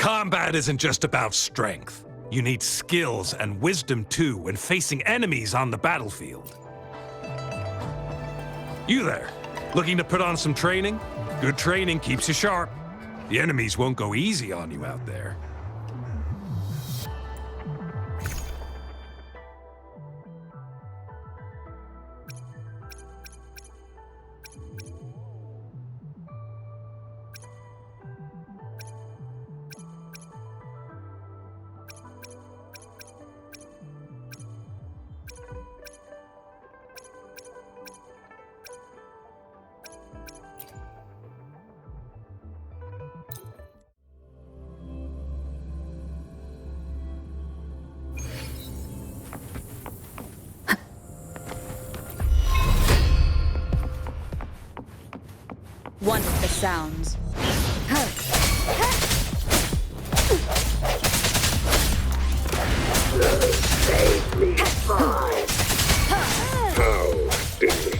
Combat isn't just about strength. You need skills and wisdom too when facing enemies on the battlefield. You there, looking to put on some training? Good training keeps you sharp. The enemies won't go easy on you out there. One of the sounds. Save me, fine. How did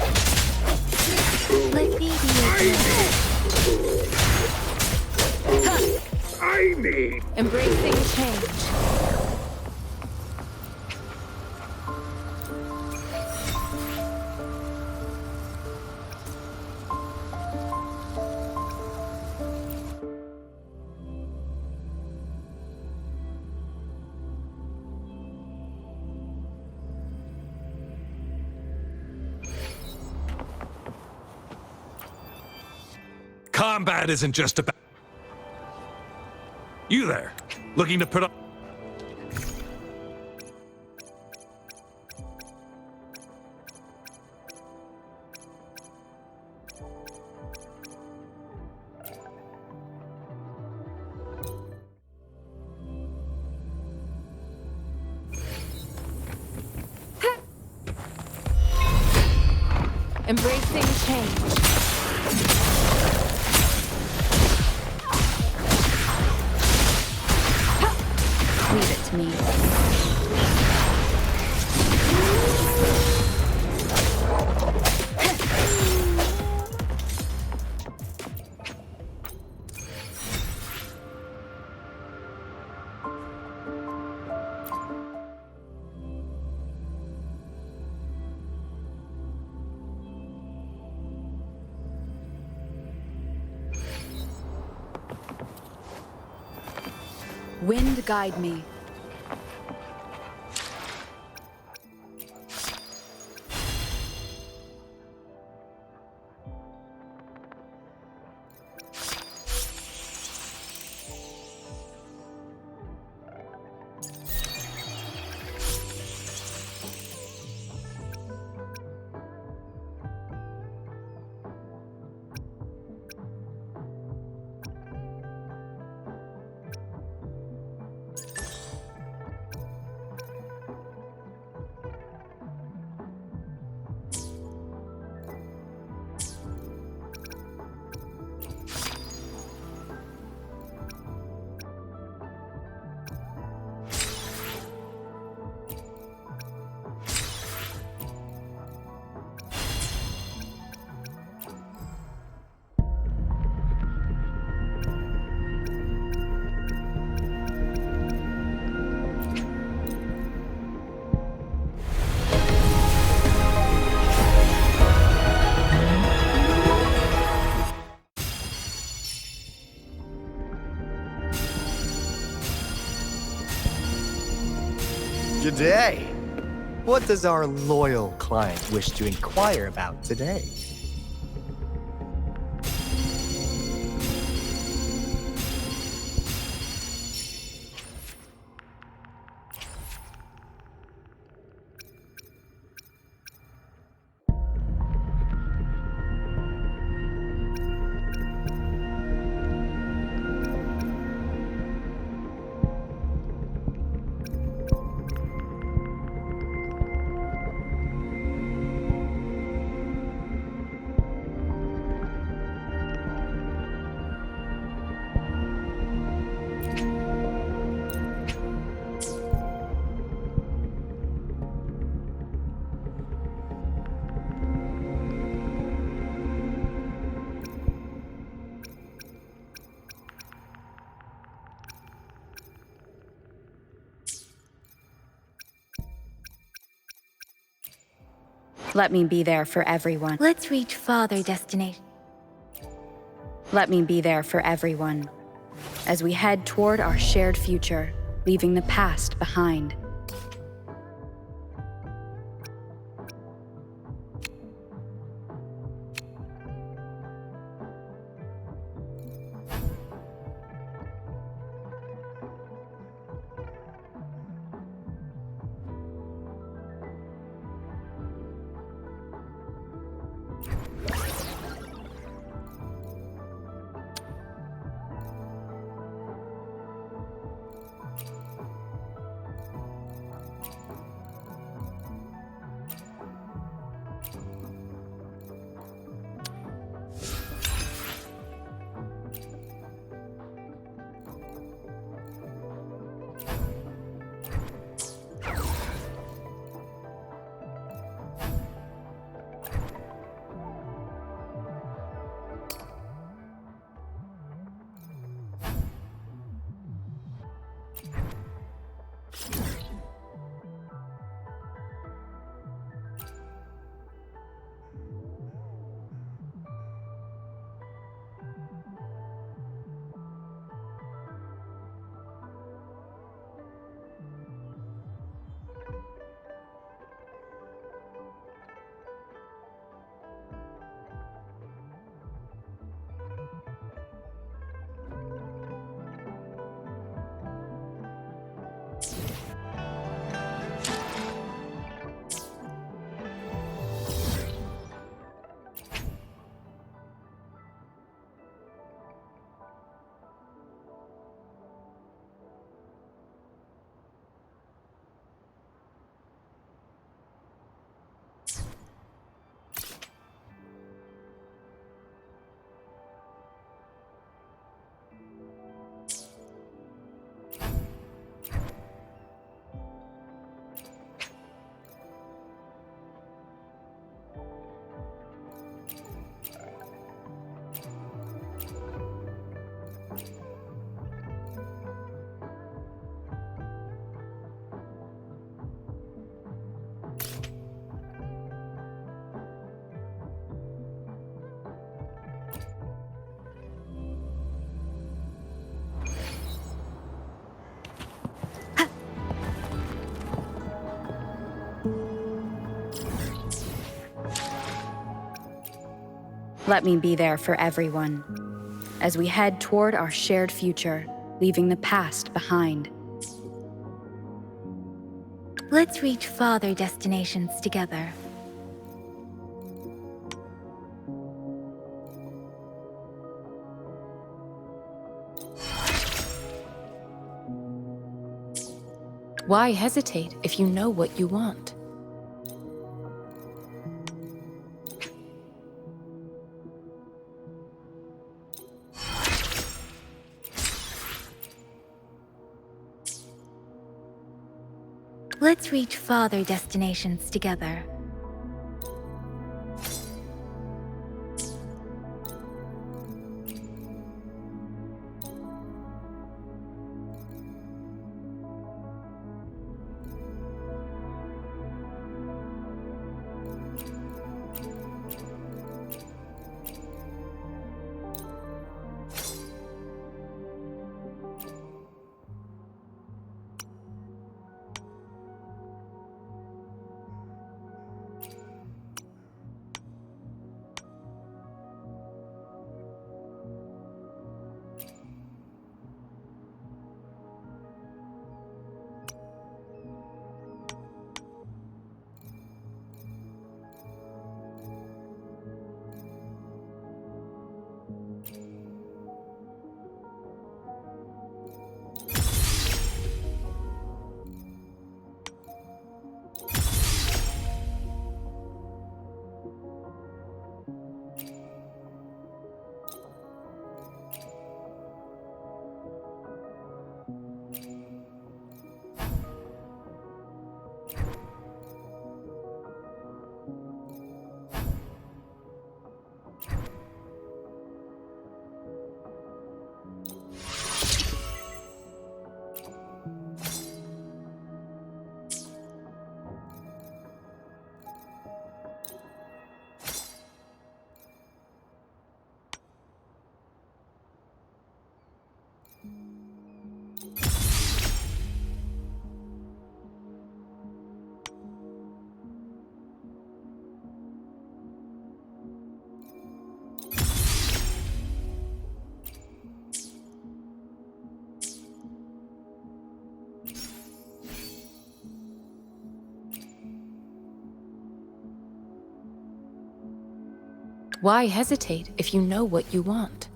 Like I need embracing change. Combat isn't just about... You there, looking to put on... Embracing change. Leave it to me. Wind guide me. G'day! What does our loyal client wish to inquire about today? Let me be there for everyone. Let's reach farther destination. Let me be there for everyone. As we head toward our shared future, leaving the past behind. Let me be there for everyone. As we head toward our shared future, leaving the past behind. Let's reach farther destinations together. Why hesitate if you know what you want? Let's reach farther destinations together. Why hesitate if you know what you want?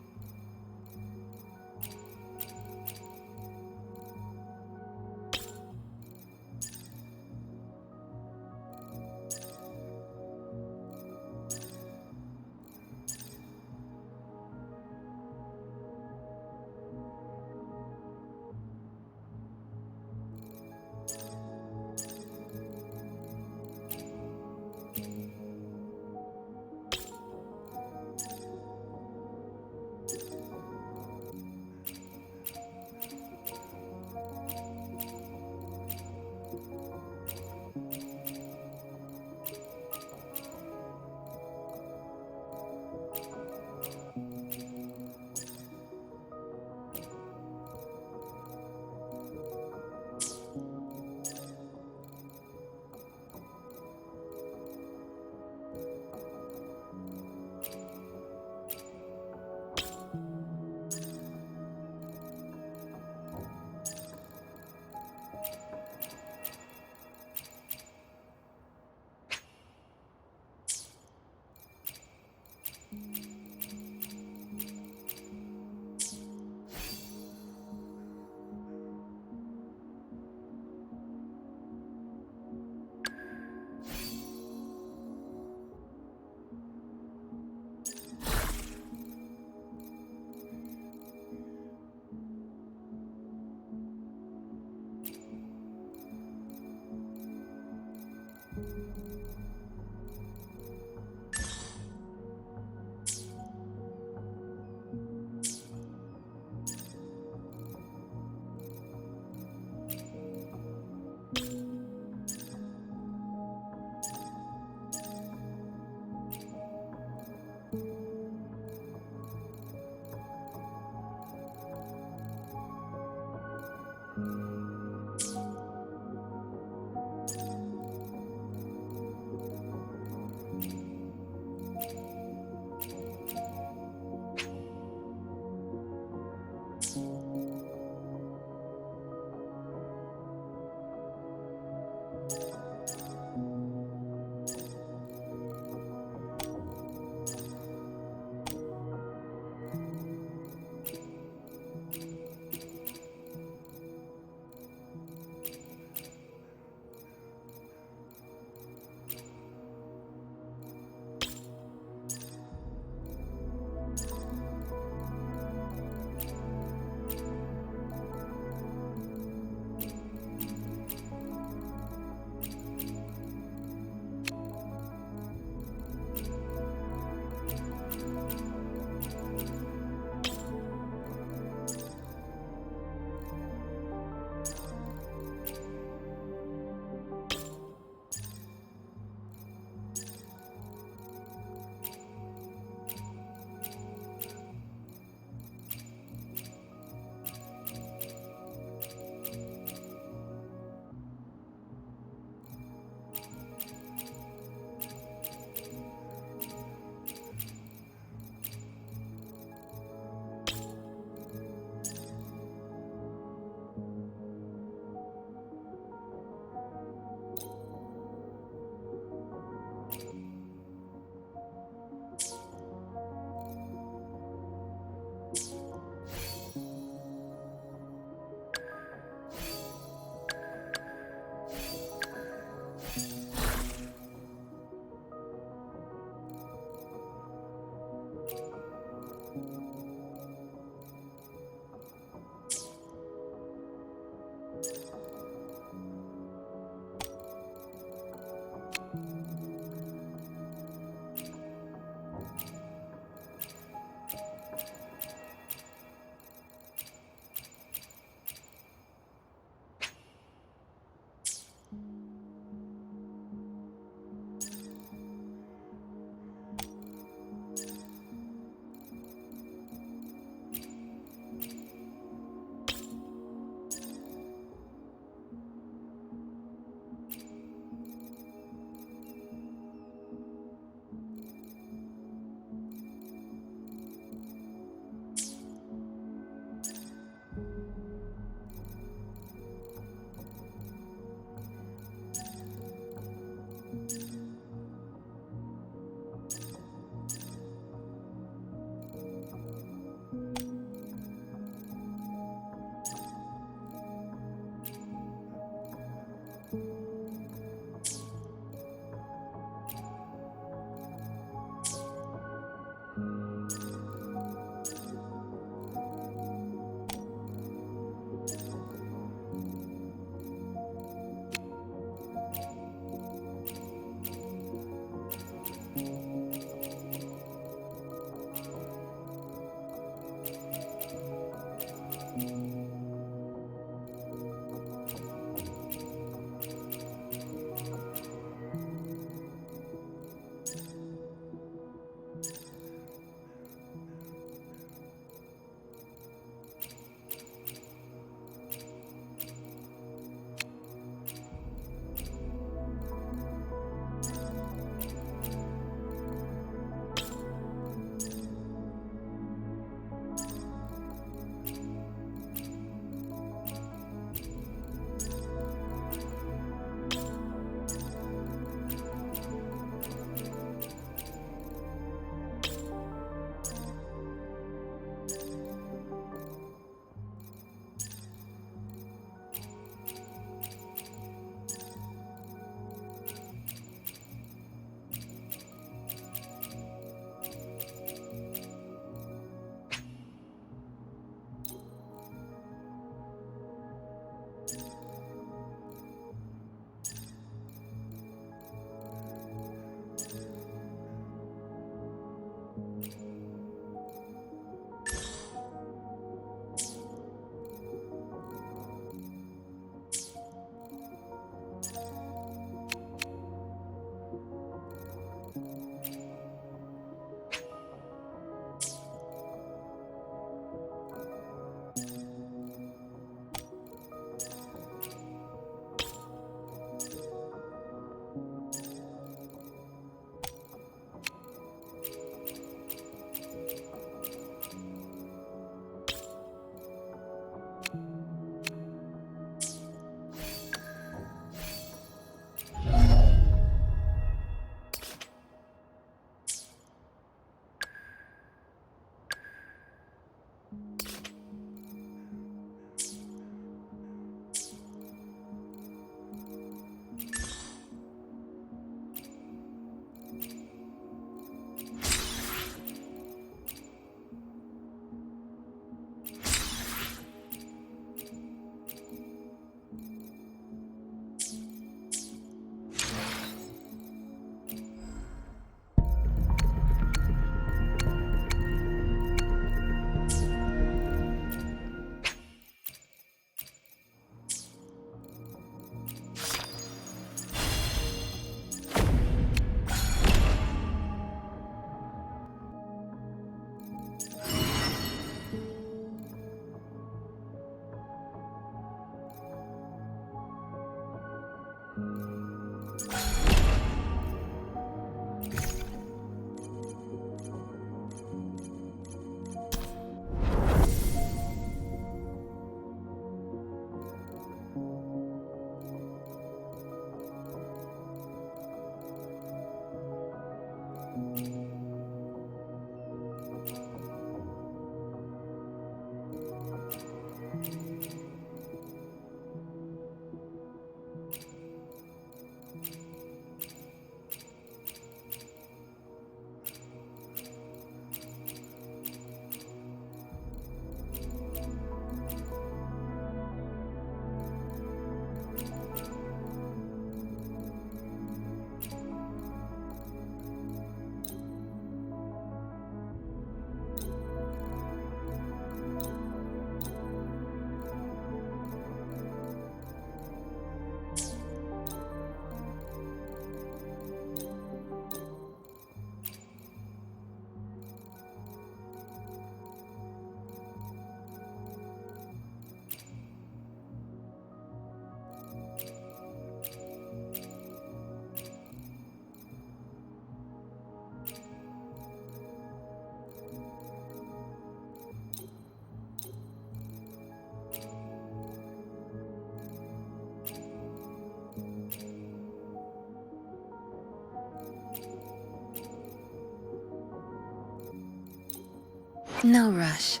No rush.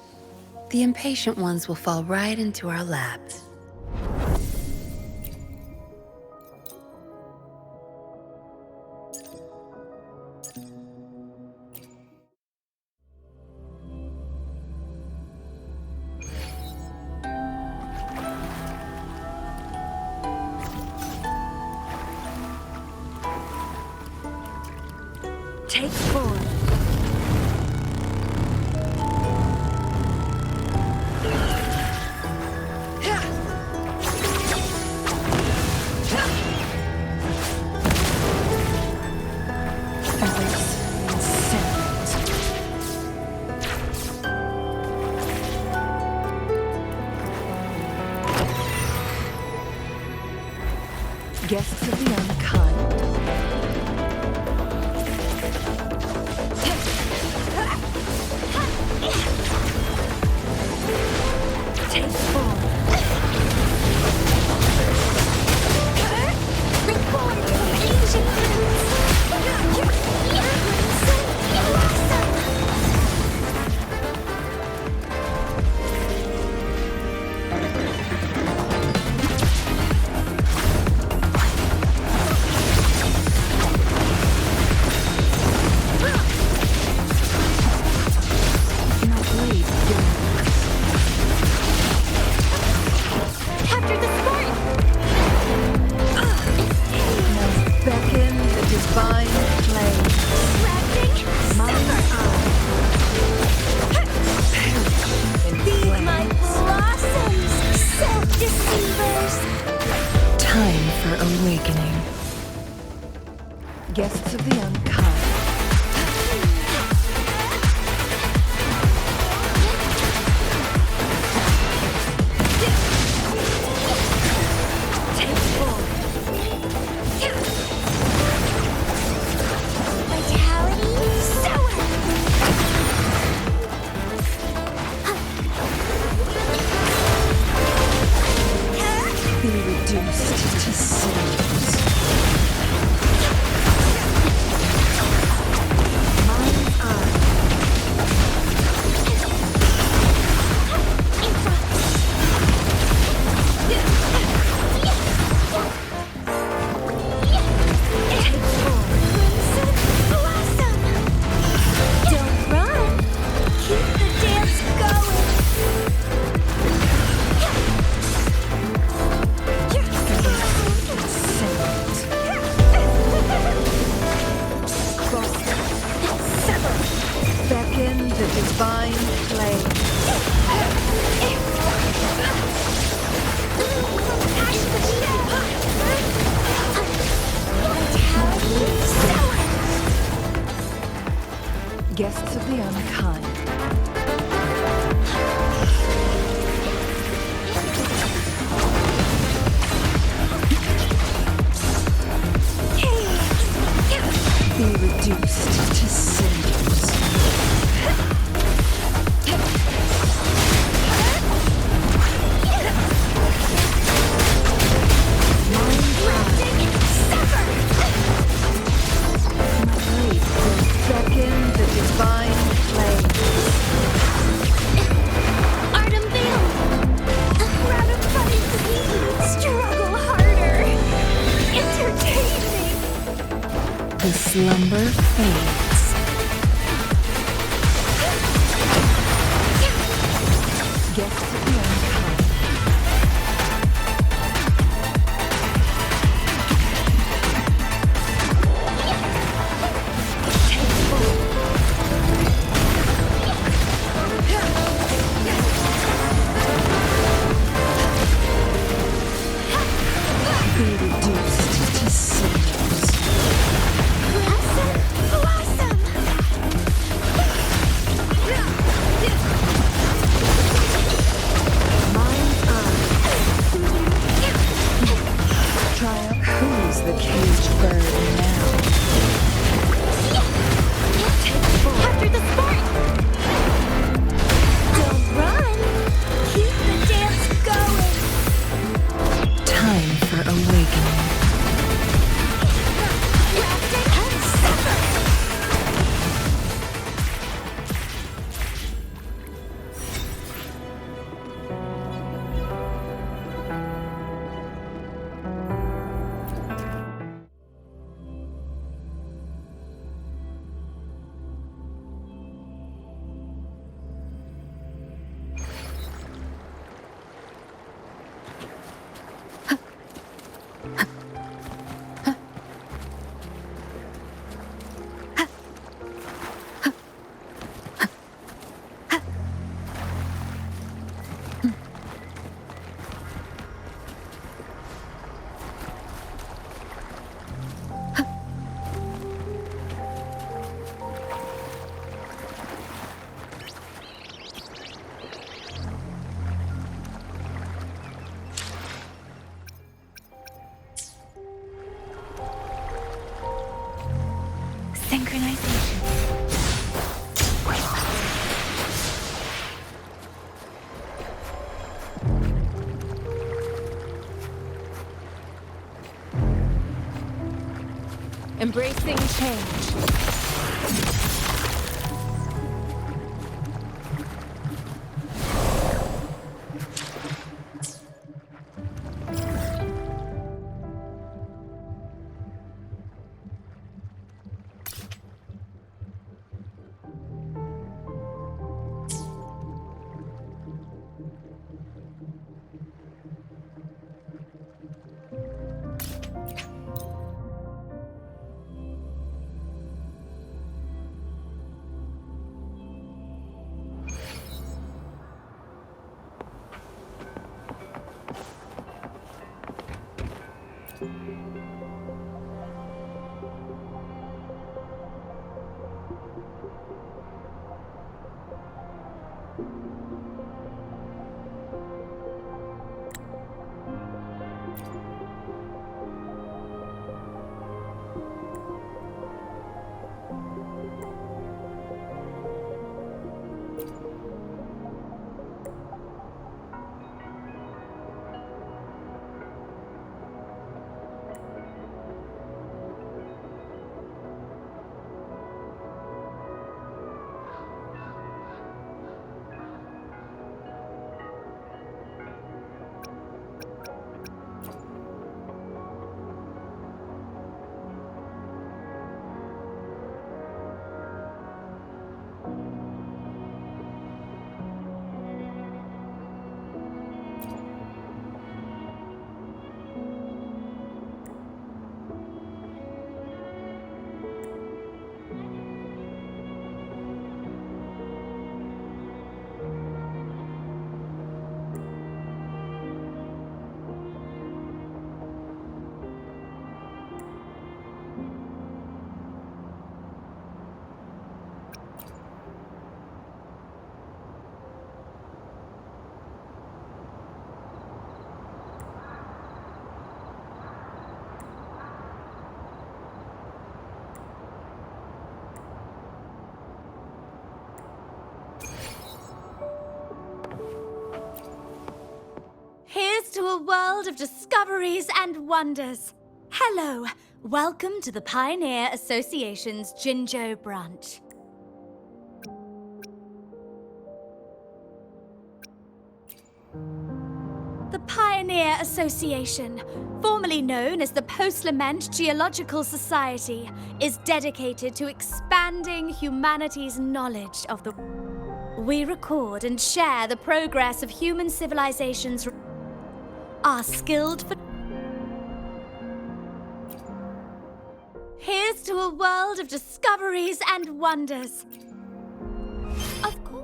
The impatient ones will fall right into our laps. Take 4. Guests of the unkind. Take 4. Reborn from ancient roots. Capture the sport! Beckon the divine flame. Crafting Feed my blossoms, self-deceivers! Time for awakening. Guests of the unkind. Take 4. Vitality, sour! Be reduced to cinders. Mine eye. Don't run! Keep the dance going! Beckon the divine flame. Guests of the unkind. Be reduced to cinders. The slumber fades. Guests of the unkind. Be reduced to cinders. Mind's eye. Triumph. Who's the caged bird now? After the sport! Don't run! Keep the dance going! Time for awakening. Synchronization. Embracing change. To a world of discoveries and wonders. Hello, welcome to the Pioneer Association's Jinzhou branch. The Pioneer Association, formerly known as the Post-Lament Geological Society, is dedicated to expanding humanity's knowledge of the... We record and share the progress of human civilizations, are skilled for... Here's to a world of discoveries and wonders. Of course.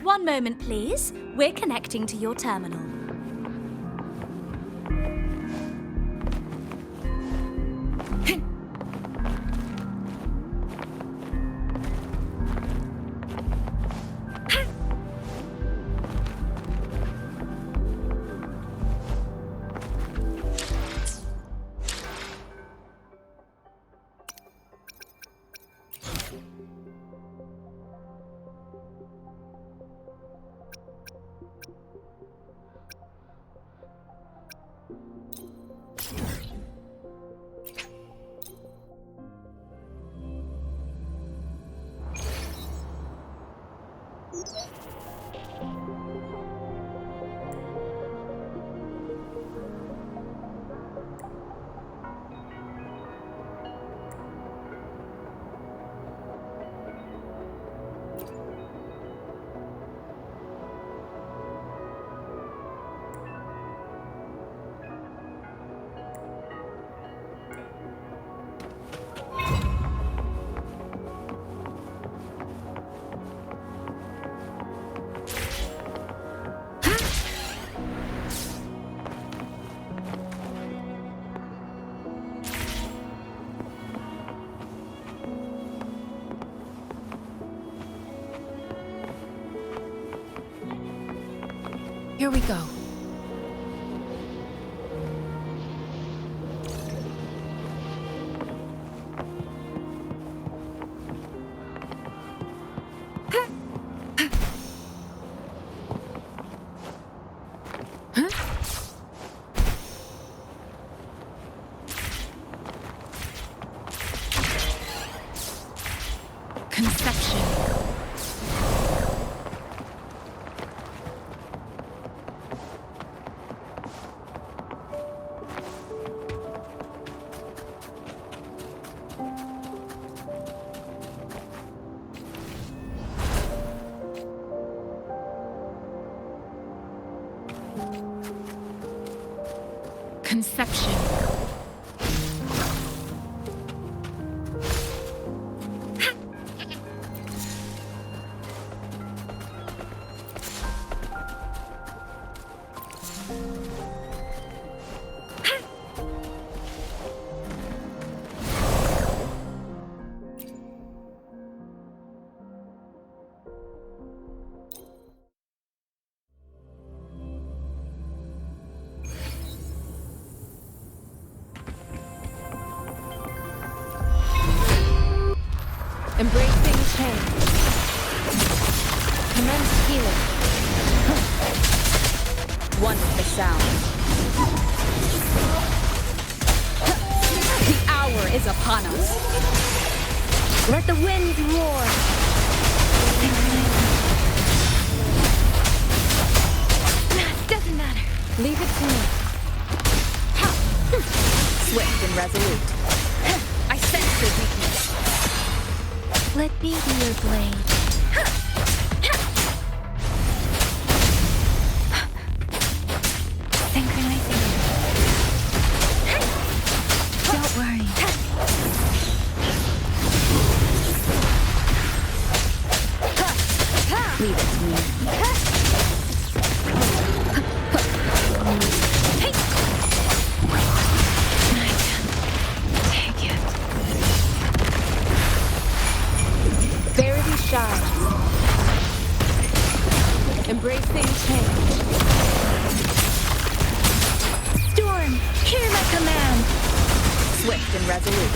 One moment, please. We're connecting to your terminal. Here we go. Conception. Embracing change. Commence healing. One with the sound. The hour is upon us. Let the winds roar. Doesn't matter. Leave it to me. Swift and resolute. I sense your weakness. Let me be your blade. Synchronizing. Don't worry. Leave it to me. Take it. Verity shines. Embracing change. Storm, hear my command. Swift and resolute.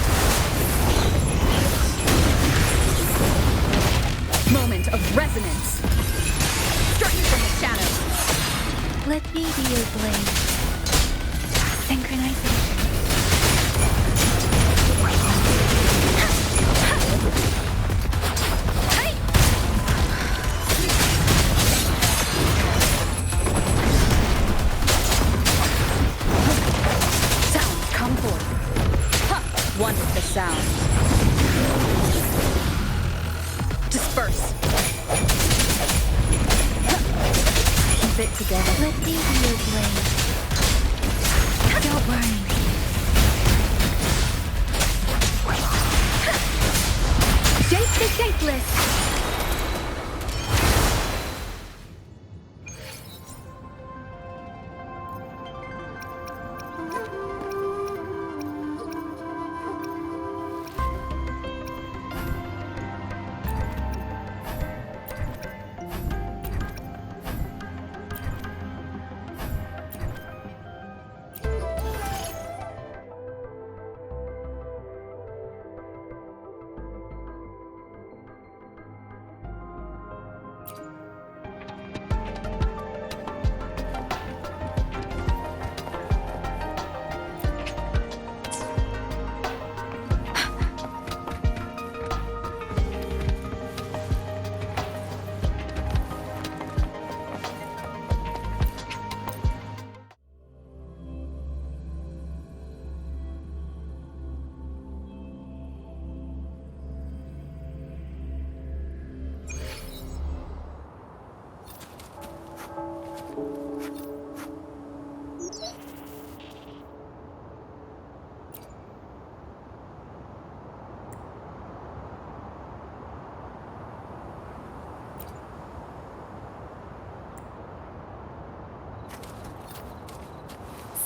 Moment of resonance. Let me be your blade. Synchronization. Sounds come forth. One is the sound. Disperse. Keep it together. Let me be your blade. Don't worry. Shape the shapeless.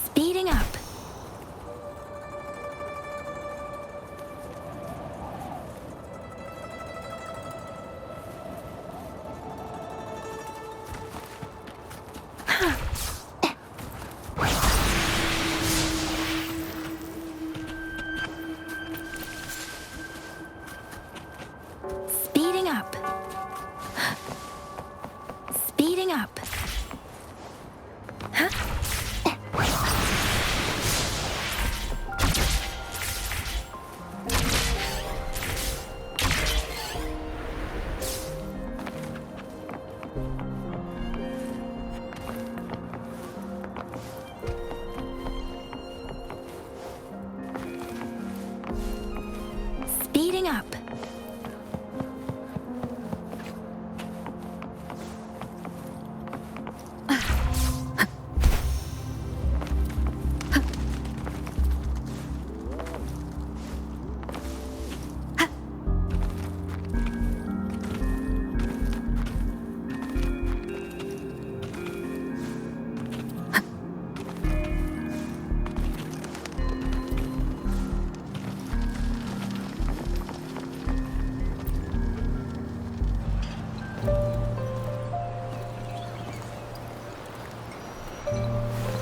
Speeding up. Speeding up. Speeding up. Huh? Speeding up.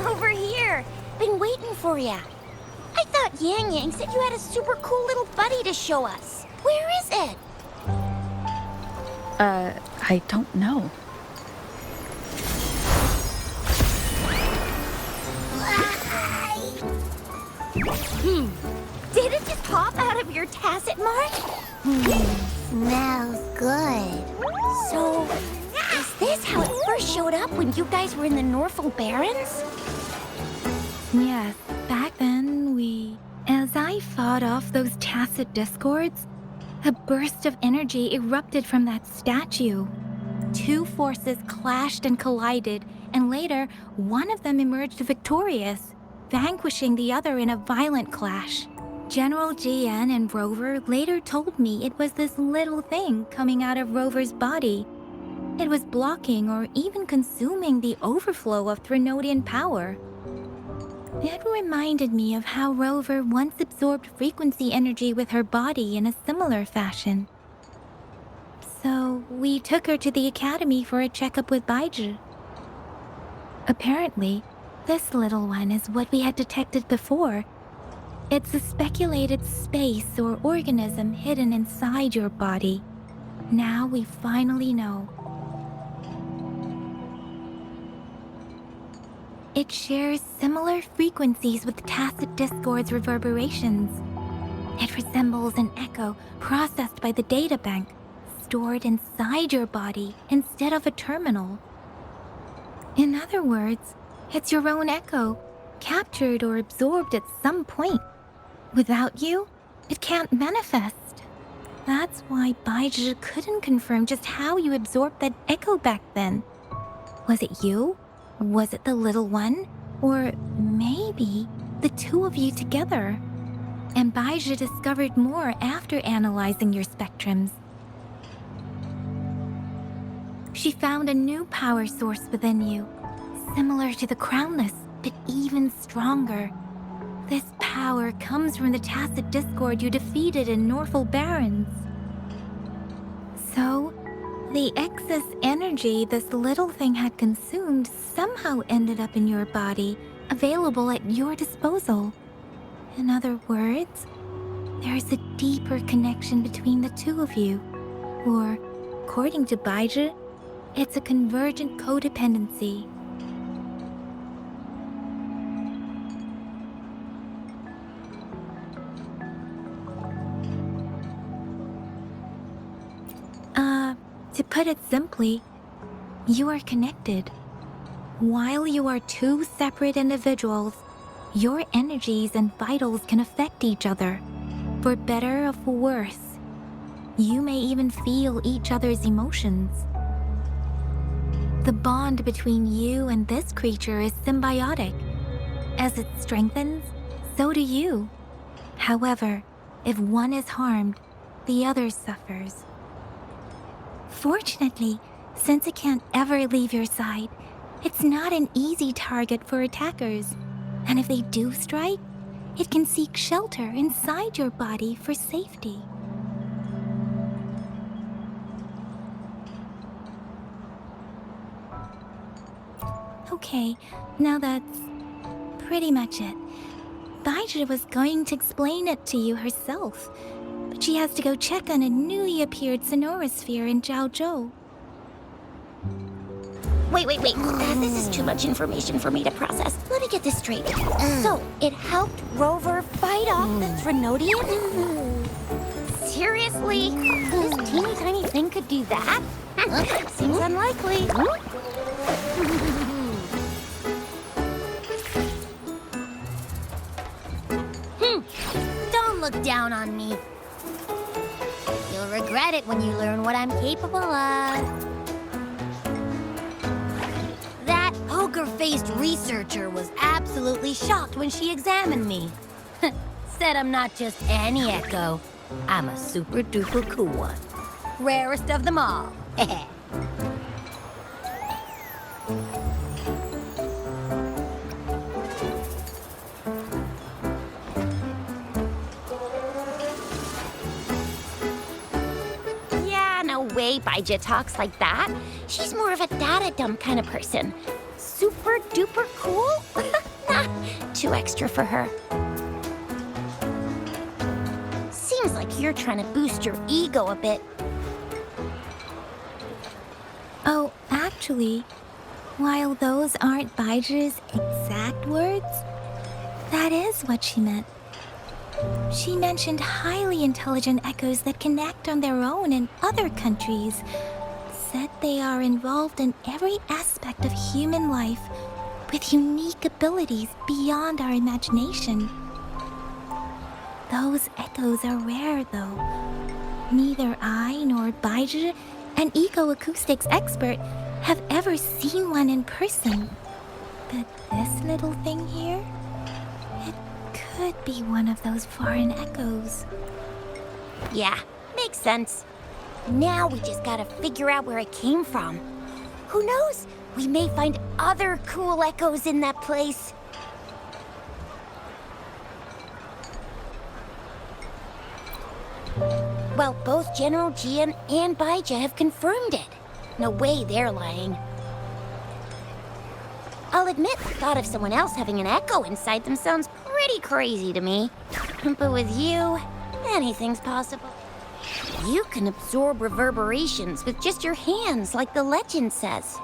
Over here! Been waiting for ya. I thought Yang Yang said you had a super cool little buddy to show us. Where is it? I don't know. Did it just pop out of your tacit mark? Smells good. So, is this how it first showed up when you guys were in the Norfolk Barrens? Yes, back then as I fought off those tacit discords, a burst of energy erupted from that statue. Two forces clashed and collided, and later, one of them emerged victorious, vanquishing the other in a violent clash. General GN and Rover later told me it was this little thing coming out of Rover's body. It was blocking or even consuming the overflow of Threnodian power. It reminded me of how Rover once absorbed frequency energy with her body in a similar fashion. So we took her to the academy for a checkup with Baizhi. Apparently, this little one is what we had detected before. It's a speculated space or organism hidden inside your body. Now we finally know. It shares similar frequencies with tacit discord's reverberations. It resembles an echo processed by the data bank, stored inside your body instead of a terminal. In other words, it's your own echo, captured or absorbed at some point. Without you, it can't manifest. That's why Baizhi couldn't confirm just how you absorbed that echo back then. Was it you? Was it the little one? Or maybe the two of you together? And Baizhi discovered more after analyzing your spectrums. She found a new power source within you, similar to the Crownless, but even stronger. This power comes from the tacit discord you defeated in Norful Barrens. So, the excess energy this little thing had consumed somehow ended up in your body, available at your disposal. In other words, there's a deeper connection between the two of you. Or, according to Baizhi, it's a convergent codependency. To put it simply, you are connected. While you are two separate individuals, your energies and vitals can affect each other, for better or for worse. You may even feel each other's emotions. The bond between you and this creature is symbiotic. As it strengthens, so do you. However, if one is harmed, the other suffers. Fortunately, since it can't ever leave your side, it's not an easy target for attackers. And if they do strike, it can seek shelter inside your body for safety. Okay, now that's pretty much it. Baizhi was going to explain it to you herself, but she has to go check on a newly appeared sonorosphere in Jinzhou. Wait. This is too much information for me to process. Let me get this straight. So, it helped Rover fight off the Trinodian? Seriously? This teeny tiny thing could do that? Seems unlikely. Don't look down on me. You'll regret it when you learn what I'm capable of. That poker-faced researcher was absolutely shocked when she examined me. Said I'm not just any echo. I'm a super-duper cool one. Rarest of them all. No way Baizhi talks like that. She's more of a data dump kind of person. Super duper cool? Nah, too extra for her. Seems like you're trying to boost your ego a bit. Oh, actually, while those aren't Baizhi's exact words, that is what she meant. She mentioned highly intelligent echoes that can act on their own in other countries. Said they are involved in every aspect of human life with unique abilities beyond our imagination. Those echoes are rare, though. Neither I nor Baizhi, an eco-acoustics expert, have ever seen one in person. But this little thing here, it could be one of those foreign echoes. Yeah, makes sense. Now we just gotta figure out where it came from. Who knows? We may find other cool echoes in that place. Well, both General Jian and Baizhi have confirmed it. No way they're lying. I'll admit, the thought of someone else having an echo inside them sounds pretty crazy to me. But with you, anything's possible. You can absorb reverberations with just your hands, like the legend says.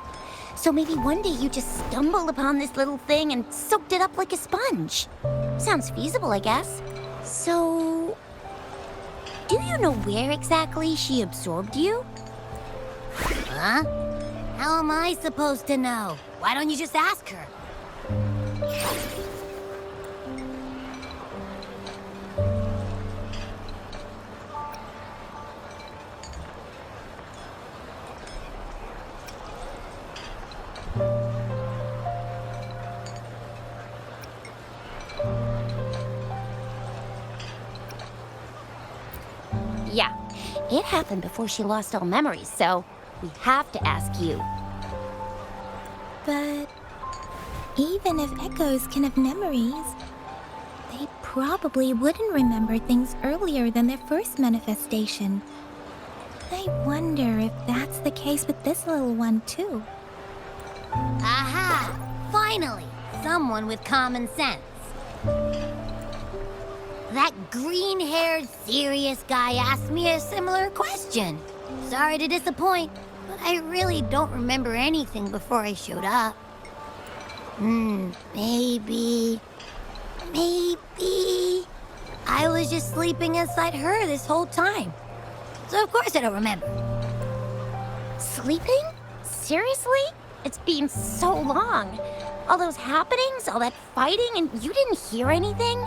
So maybe one day you just stumbled upon this little thing and soaked it up like a sponge. Sounds feasible, I guess. So, do you know where exactly she absorbed you? Huh? How am I supposed to know? Why don't you just ask her? Yeah, it happened before she lost all memories, so we have to ask you. But even if echoes can have memories, they probably wouldn't remember things earlier than their first manifestation. I wonder if that's the case with this little one, too. Aha! Finally! Someone with common sense. That green-haired, serious guy asked me a similar question. Sorry to disappoint, but I really don't remember anything before I showed up. Maybe I was just sleeping inside her this whole time. So of course I don't remember. Sleeping? Seriously? It's been so long. All those happenings, all that fighting, and you didn't hear anything?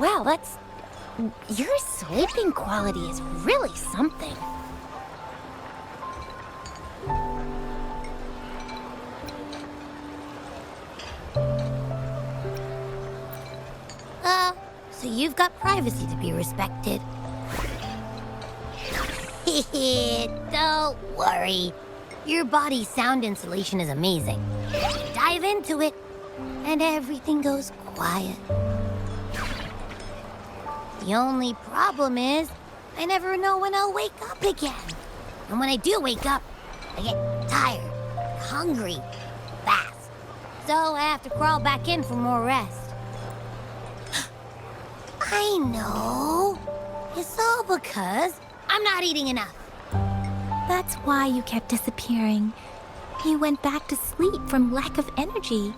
Wow, your sleeping quality is really something. So you've got privacy to be respected. Don't worry. Your body's sound insulation is amazing. Dive into it, and everything goes quiet. The only problem is, I never know when I'll wake up again. And when I do wake up, I get tired, hungry, fast. So I have to crawl back in for more rest. I know. It's all because I'm not eating enough. That's why you kept disappearing. You went back to sleep from lack of energy.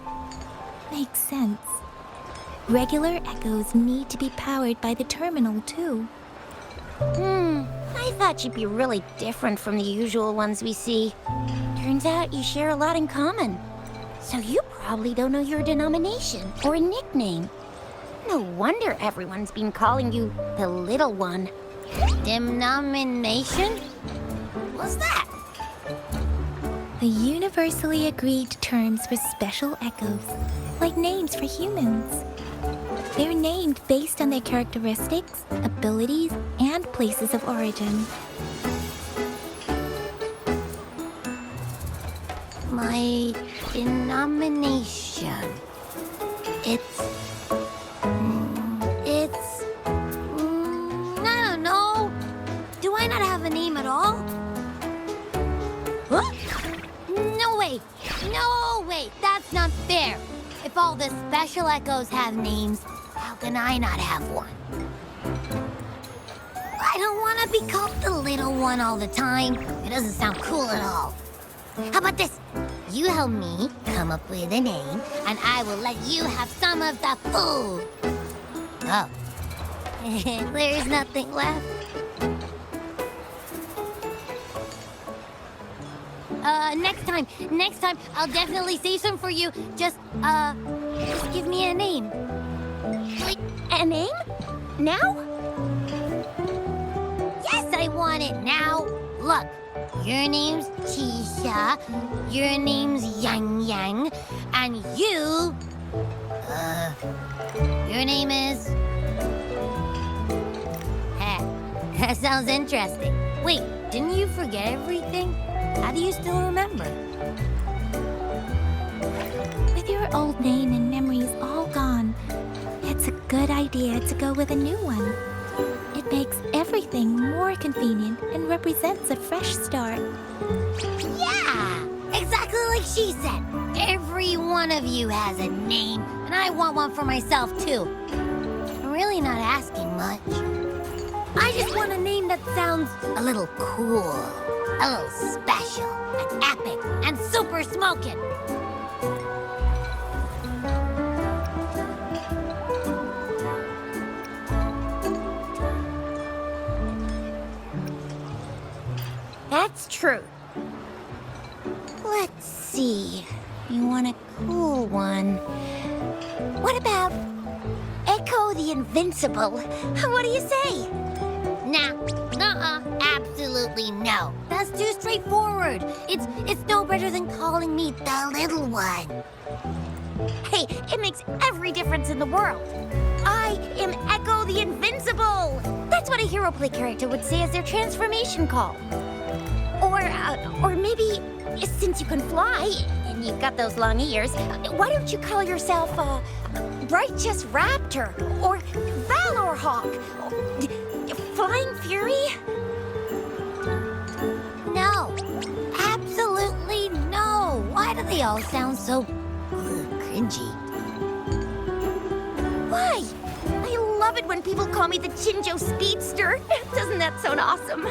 Makes sense. Regular echoes need to be powered by the terminal, too. I thought you'd be really different from the usual ones we see. Turns out you share a lot in common. So you probably don't know your denomination or a nickname. No wonder everyone's been calling you the Little One. Denomination? What's that? The universally agreed terms for special echoes, like names for humans. They're named based on their characteristics, abilities, and places of origin. My denomination. I don't know. Do I not have a name at all? Huh? No way, that's not fair. If all the special echoes have names, how can I not have one? I don't want to be called the Little One all the time. It doesn't sound cool at all. How about this? You help me come up with a name, and I will let you have some of the food. Oh. There's nothing left. Next time, I'll definitely save some for you. Just give me a name. Wait, a name? Now? Yes, I want it now. Look, your name's Tisha, your name's Yang Yang, and your name is... That sounds interesting. Wait, didn't you forget everything? How do you still remember? With your old name and memories all gone, it's a good idea to go with a new one. It makes everything more convenient and represents a fresh start. Yeah! Exactly like she said. Every one of you has a name, and I want one for myself, too. I'm really not asking much. I just want a name that sounds a little cool, a little special, and epic, and super smoking. That's true. Let's see. You want a cool one. What about Echo the Invincible? What do you say? Nah, nuh-uh, absolutely no. That's too straightforward. It's no better than calling me the little one. Hey, it makes every difference in the world. I am Echo the Invincible. That's what a hero play character would say as their transformation call. Or maybe, since you can fly, and you've got those long ears, why don't you call yourself, Righteous Raptor, or Valor Hawk, Flying Fury? No, absolutely no. Why do they all sound so cringy? Why? I love it when people call me the Jinzhou Speedster. Doesn't that sound awesome?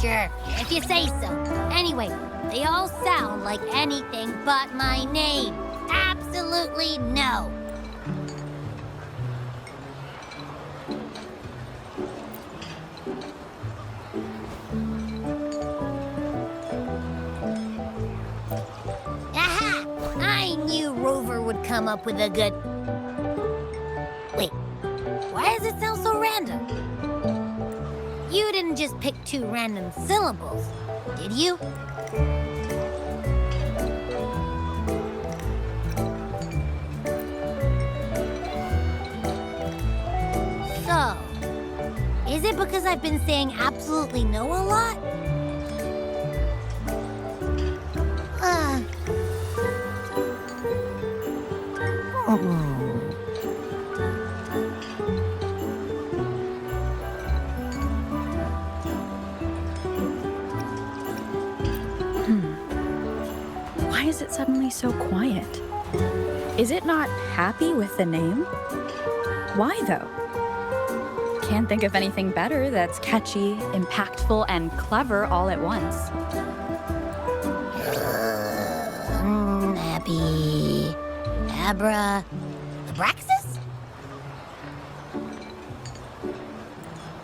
Sure, if you say so. Anyway, they all sound like anything but my name. Absolutely no. Aha! I knew Rover would come up with a good... Wait, why does it sound so random? You didn't just pick two random syllables, did you? So, is it because I've been saying absolutely no a lot? Why is it suddenly so quiet? Is it not happy with the name? Why, though? Can't think of anything better that's catchy, impactful, and clever all at once. Abby... Abra... Abraxas?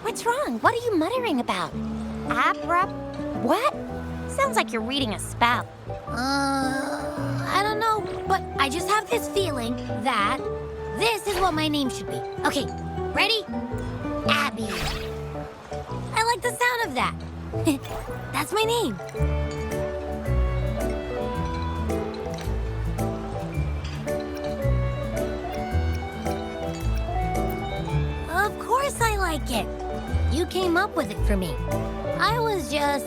What's wrong? What are you muttering about? Abra... what? Sounds like you're reading a spell. I don't know, but I just have this feeling that this is what my name should be. Okay, ready? Abby. I like the sound of that. That's my name. Of course I like it. You came up with it for me. I was just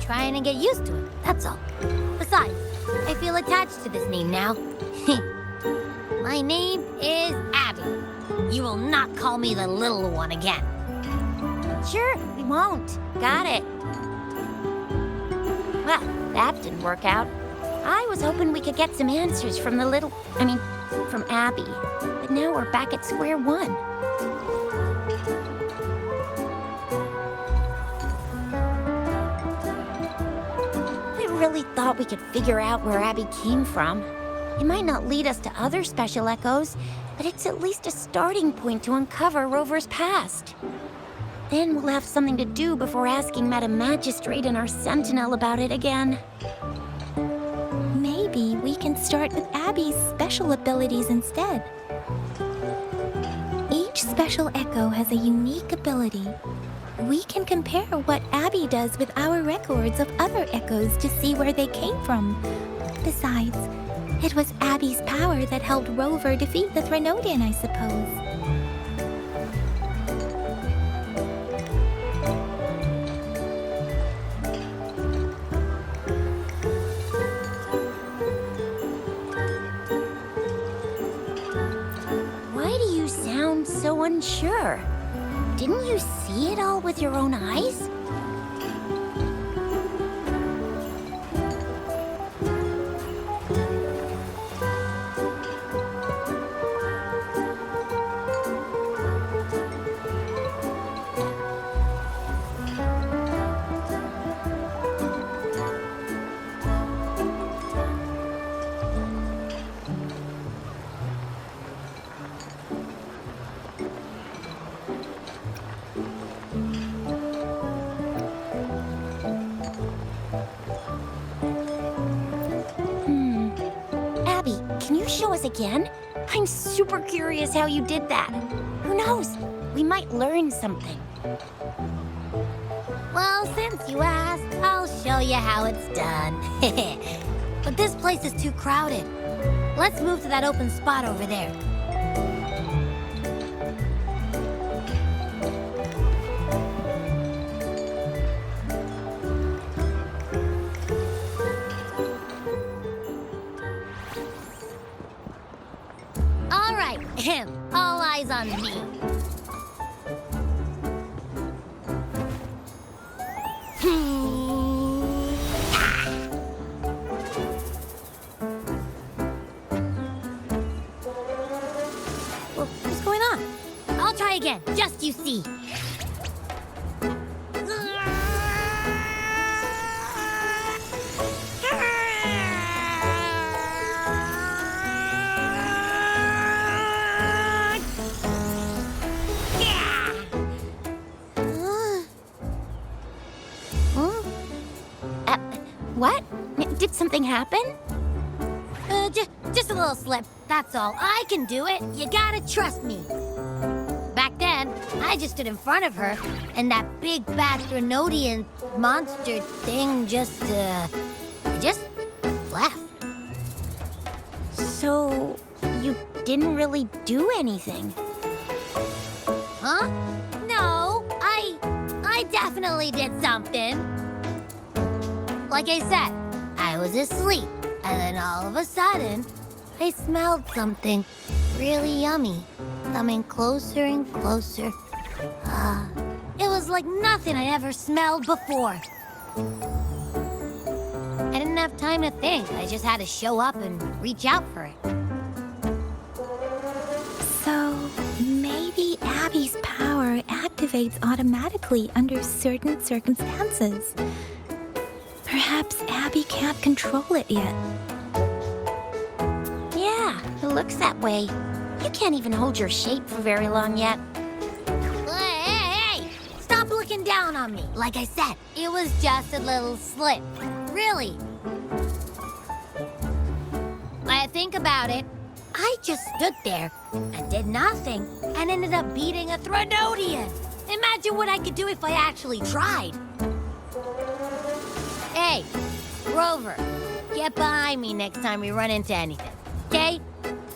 trying to get used to it, that's all. Besides, I feel attached to this name now. My name is Abby. You will not call me the little one again. Sure, we won't. Got it. Well, that didn't work out. I was hoping we could get some answers from from Abby. But now we're back at square one. I really thought we could figure out where Abby came from. It might not lead us to other special echoes, but it's at least a starting point to uncover Rover's past. Then we'll have something to do before asking Madam Magistrate and our Sentinel about it again. Maybe we can start with Abby's special abilities instead. Each special echo has a unique ability. We can compare what Abby does with our records of other echoes to see where they came from. Besides, it was Abby's power that helped Rover defeat the Threnodian, I suppose. Why do you sound so unsure? Didn't you see it all with your own eyes? show us again? I'm super curious how you did that. Who knows? We might learn something. Well, since you asked, I'll show you how it's done. But this place is too crowded. Let's move to that open spot over there. All right, all eyes on me. What's going on? I'll try again, just you see. What? Did something happen? Just a little slip, that's all. I can do it. You gotta trust me. Back then, I just stood in front of her, and that big bad Threnodian monster thing just left. So, you didn't really do anything? Huh? No, I definitely did something. Like I said, I was asleep, and then all of a sudden, I smelled something really yummy, coming closer and closer. It was like nothing I'd ever smelled before. I didn't have time to think. I just had to show up and reach out for it. So, maybe Abby's power activates automatically under certain circumstances. Perhaps Abby can't control it yet. Yeah, it looks that way. You can't even hold your shape for very long yet. Hey! Stop looking down on me. Like I said, it was just a little slip. Really. When I think about it, I just stood there and did nothing and ended up beating a Threnodian. Imagine what I could do if I actually tried. Hey, Rover, get behind me next time we run into anything, okay?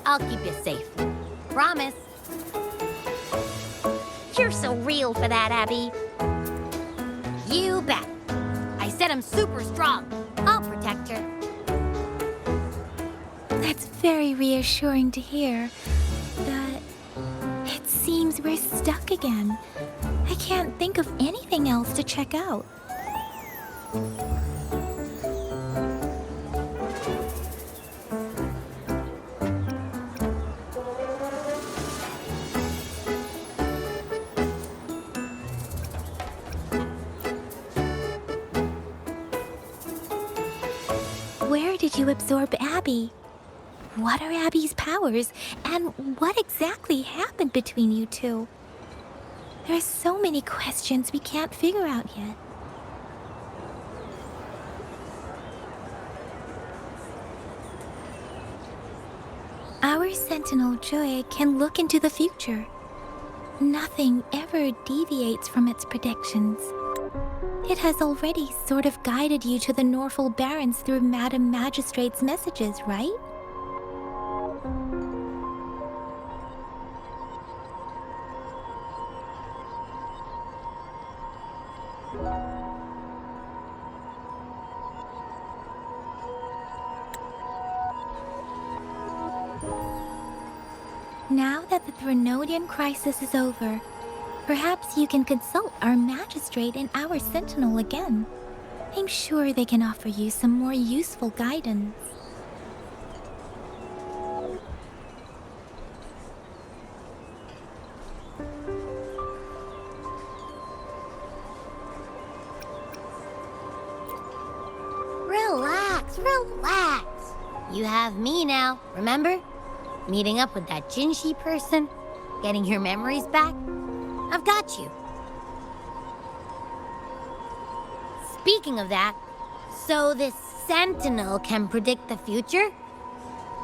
I'll keep you safe. Promise. You're so real for that, Abby. You bet. I said I'm super strong. I'll protect her. That's very reassuring to hear. But it seems we're stuck again. I can't think of anything else to check out. Where did you absorb Abby? What are Abby's powers, and what exactly happened between you two? There are so many questions we can't figure out yet. Our Sentinel Joy can look into the future. Nothing ever deviates from its predictions. It has already sort of guided you to the Norfolk Barrens through Madam Magistrate's messages, right? Now that the Threnodian crisis is over, perhaps you can consult our magistrate and our sentinel again. I'm sure they can offer you some more useful guidance. Relax. You have me now, remember? Meeting up with that Jinzhou person, getting your memories back. I've got you. Speaking of that, so this Sentinel can predict the future?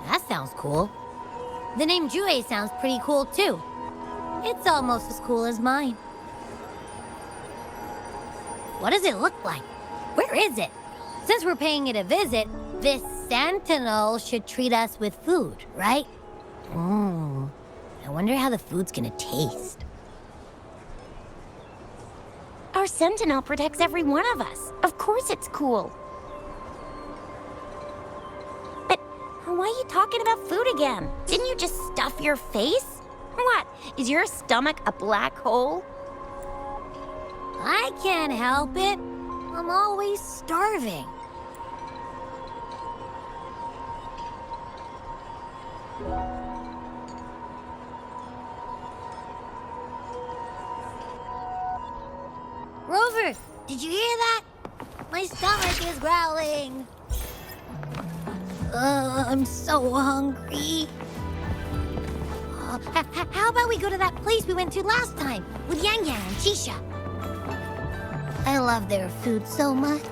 That sounds cool. The name Jue sounds pretty cool too. It's almost as cool as mine. What does it look like? Where is it? Since we're paying it a visit, this Sentinel should treat us with food, right? I wonder how the food's gonna taste. Our Sentinel protects every one of us. Of course it's cool. But why are you talking about food again? Didn't you just stuff your face? What? Is your stomach a black hole? I can't help it. I'm always starving. Rover, did you hear that? My stomach is growling. I'm so hungry. How about we go to that place we went to last time with Yang Yang and Chisha? I love their food so much.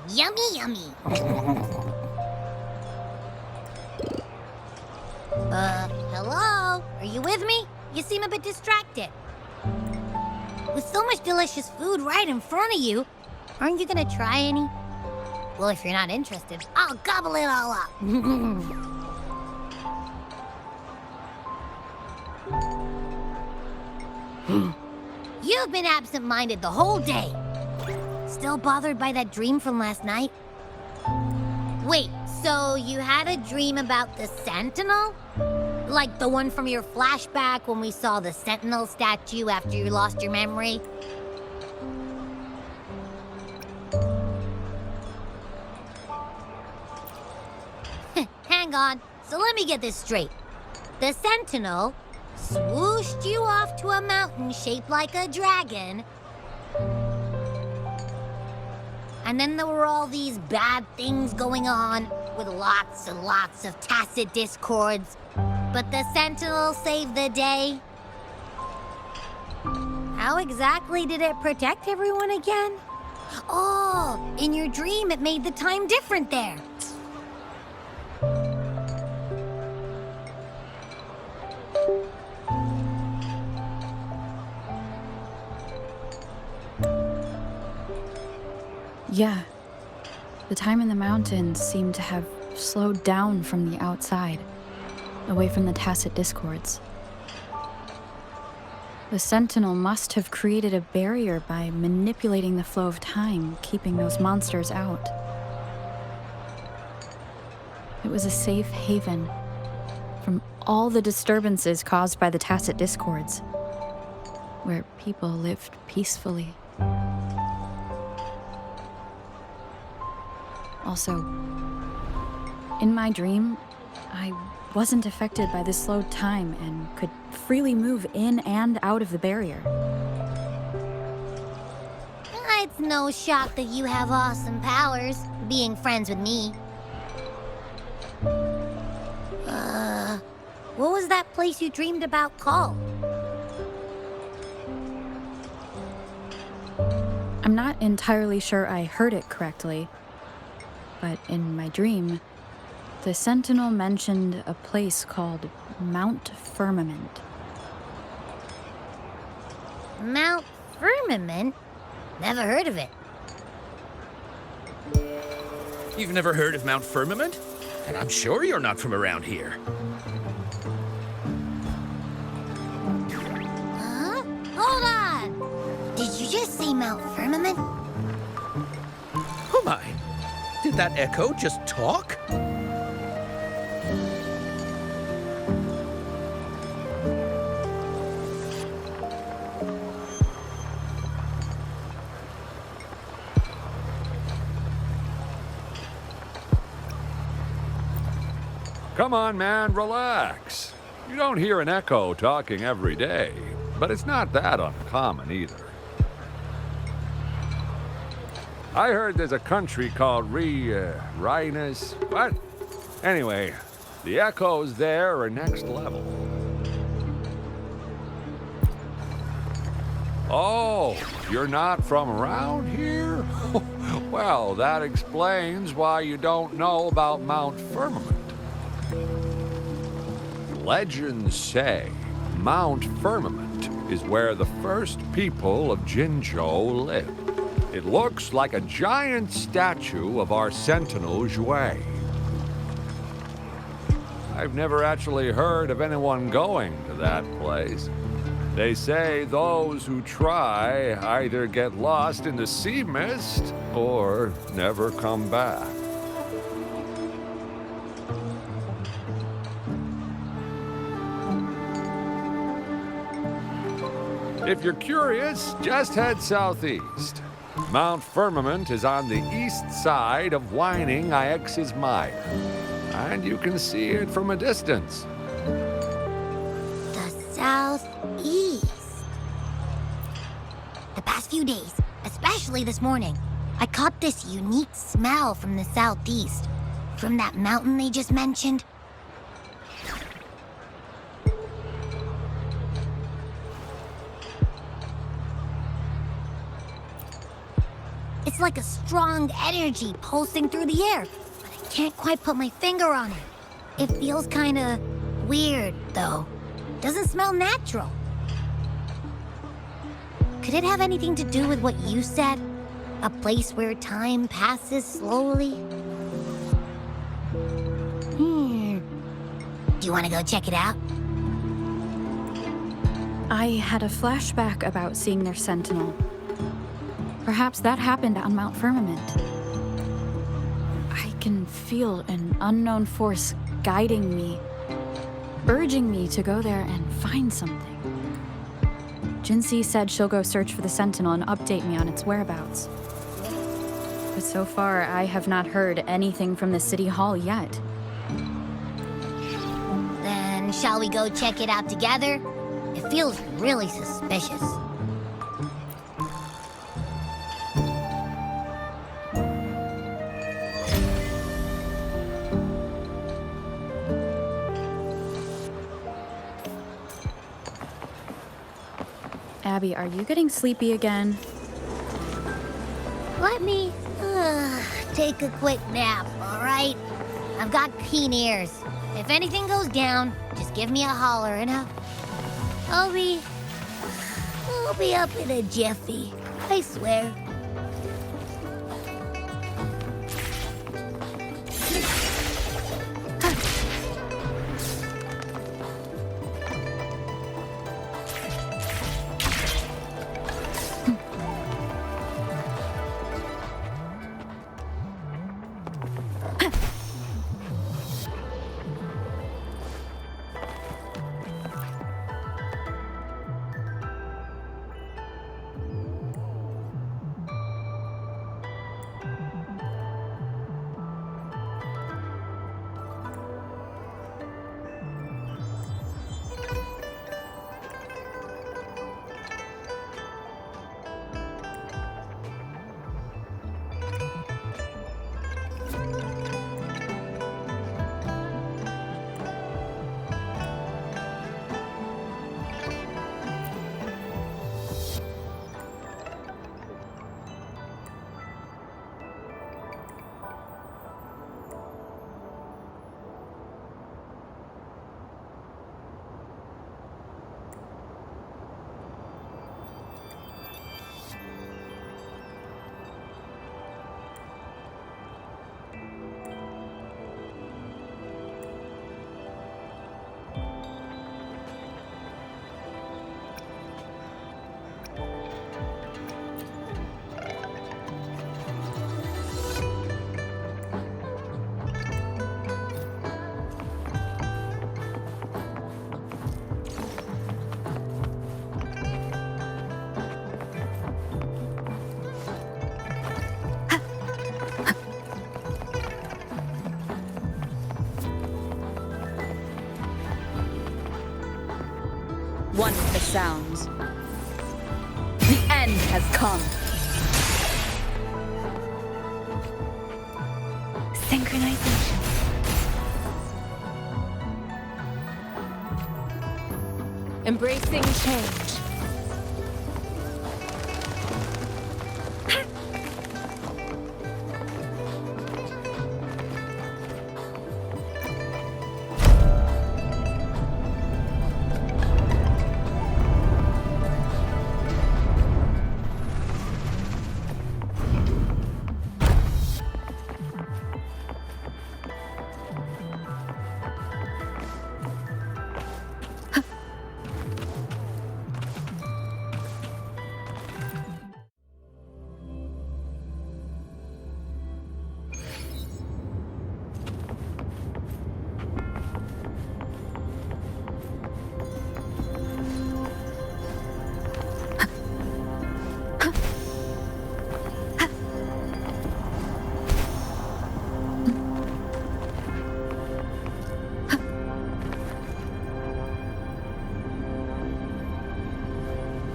Yummy, yummy. Hello? Are you with me? You seem a bit distracted. With so much delicious food right in front of you, aren't you gonna try any? Well, if you're not interested, I'll gobble it all up. You've been absent-minded the whole day. Still bothered by that dream from last night? Wait, so you had a dream about the Sentinel? Like the one from your flashback when we saw the Sentinel statue after you lost your memory? Hang on, so let me get this straight. The Sentinel swooshed you off to a mountain shaped like a dragon, and then there were all these bad things going on with lots and lots of tacit discords. But the Sentinel saved the day. How exactly did it protect everyone again? Oh, in your dream it made the time different there. Yeah. The time in the mountains seemed to have slowed down from the outside, away from the tacit discords. The Sentinel must have created a barrier by manipulating the flow of time, keeping those monsters out. It was a safe haven from all the disturbances caused by the tacit discords, where people lived peacefully. Also, in my dream, I wasn't affected by the slowed time and could freely move in and out of the barrier. It's no shock that you have awesome powers, being friends with me. What was that place you dreamed about called? I'm not entirely sure I heard it correctly, but in my dream, the Sentinel mentioned a place called Mount Firmament. Mount Firmament? Never heard of it. You've never heard of Mount Firmament? And I'm sure you're not from around here. Huh? Hold on! Did you just say Mount Firmament? Oh my! Did that echo just talk? Come on, man, relax. You don't hear an echo talking every day, but it's not that uncommon either. I heard there's a country called Rhinus. What? Anyway, the echoes there are next level. Oh, you're not from around here? Well, that explains why you don't know about Mount Firmament. Legends say Mount Firmament is where the first people of Jinzhou lived. It looks like a giant statue of our Sentinel Zhui. I've never actually heard of anyone going to that place. They say those who try either get lost in the sea mist or never come back. If you're curious, just head southeast. Mount Firmament is on the east side of whining Ix's Mire, and you can see it from a distance. The southeast. The past few days, especially this morning, I caught this unique smell from the southeast. From that mountain they just mentioned. It's like a strong energy pulsing through the air, but I can't quite put my finger on it. It feels kinda weird, though. Doesn't smell natural. Could it have anything to do with what you said? A place where time passes slowly? Do you want to go check it out? I had a flashback about seeing their Sentinel. Perhaps that happened on Mount Firmament. I can feel an unknown force guiding me, urging me to go there and find something. Jinzhou said she'll go search for the Sentinel and update me on its whereabouts. But so far, I have not heard anything from the City Hall yet. Then shall we go check it out together? It feels really suspicious. Abby, are you getting sleepy again? Let me take a quick nap, all right? I've got keen ears. If anything goes down, just give me a holler and I'll be up in a jiffy. I swear. One with the sounds. The end has come. Synchronization. Embracing change.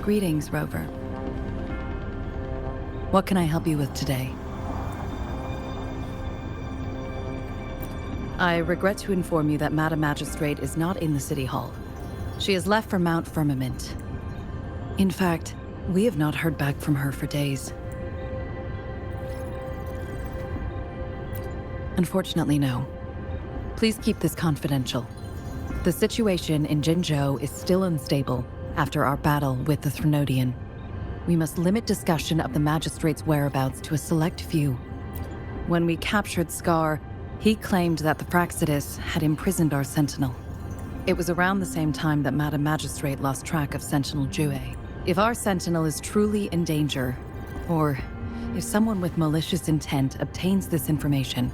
Greetings, Rover. What can I help you with today? I regret to inform you that Madam Magistrate is not in the City Hall. She has left for Mount Firmament. In fact, we have not heard back from her for days. Unfortunately, no. Please keep this confidential. The situation in Jinzhou is still unstable after our battle with the Threnodian. We must limit discussion of the Magistrate's whereabouts to a select few. When we captured Scar, he claimed that the Praxidus had imprisoned our Sentinel. It was around the same time that Madam Magistrate lost track of Sentinel Jue. If our Sentinel is truly in danger, or if someone with malicious intent obtains this information,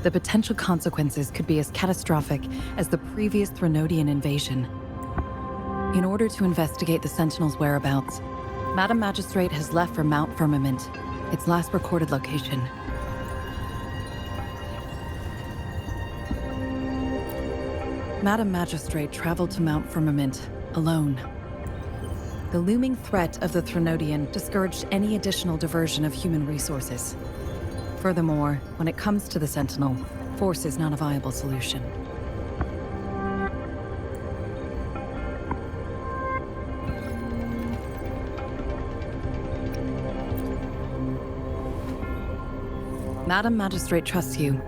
the potential consequences could be as catastrophic as the previous Threnodian invasion. In order to investigate the Sentinel's whereabouts, Madam Magistrate has left for Mount Firmament, its last recorded location. Madam Magistrate traveled to Mount Firmament alone. The looming threat of the Threnodian discouraged any additional diversion of human resources. Furthermore, when it comes to the Sentinel, force is not a viable solution. Madam Magistrate trusts you.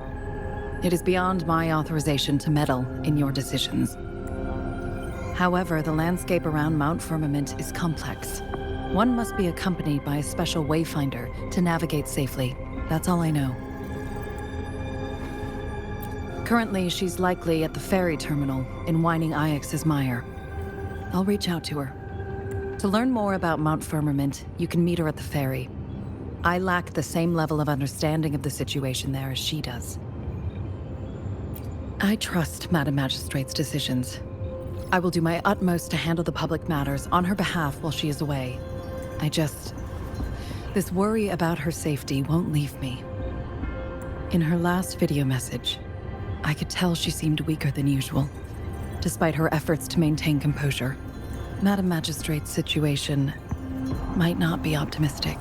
It is beyond my authorization to meddle in your decisions. However, the landscape around Mount Firmament is complex. One must be accompanied by a special Wayfinder to navigate safely. That's all I know. Currently, she's likely at the ferry terminal in Whining Ix's Mire. I'll reach out to her. To learn more about Mount Firmament, you can meet her at the ferry. I lack the same level of understanding of the situation there as she does. I trust Madam Magistrate's decisions. I will do my utmost to handle the public matters on her behalf while she is away. This worry about her safety won't leave me. In her last video message, I could tell she seemed weaker than usual, despite her efforts to maintain composure. Madam Magistrate's situation might not be optimistic.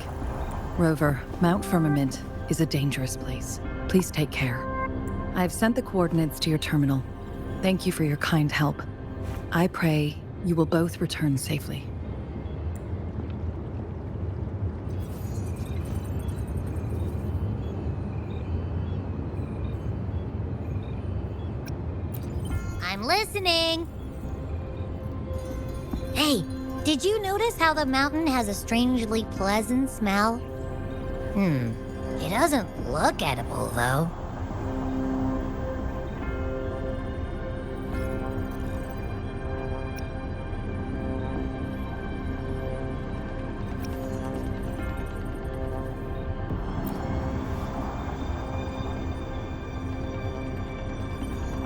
Rover, Mount Firmament is a dangerous place. Please take care. I have sent the coordinates to your terminal. Thank you for your kind help. I pray you will both return safely. I'm listening. Hey, did you notice how the mountain has a strangely pleasant smell? It doesn't look edible, though.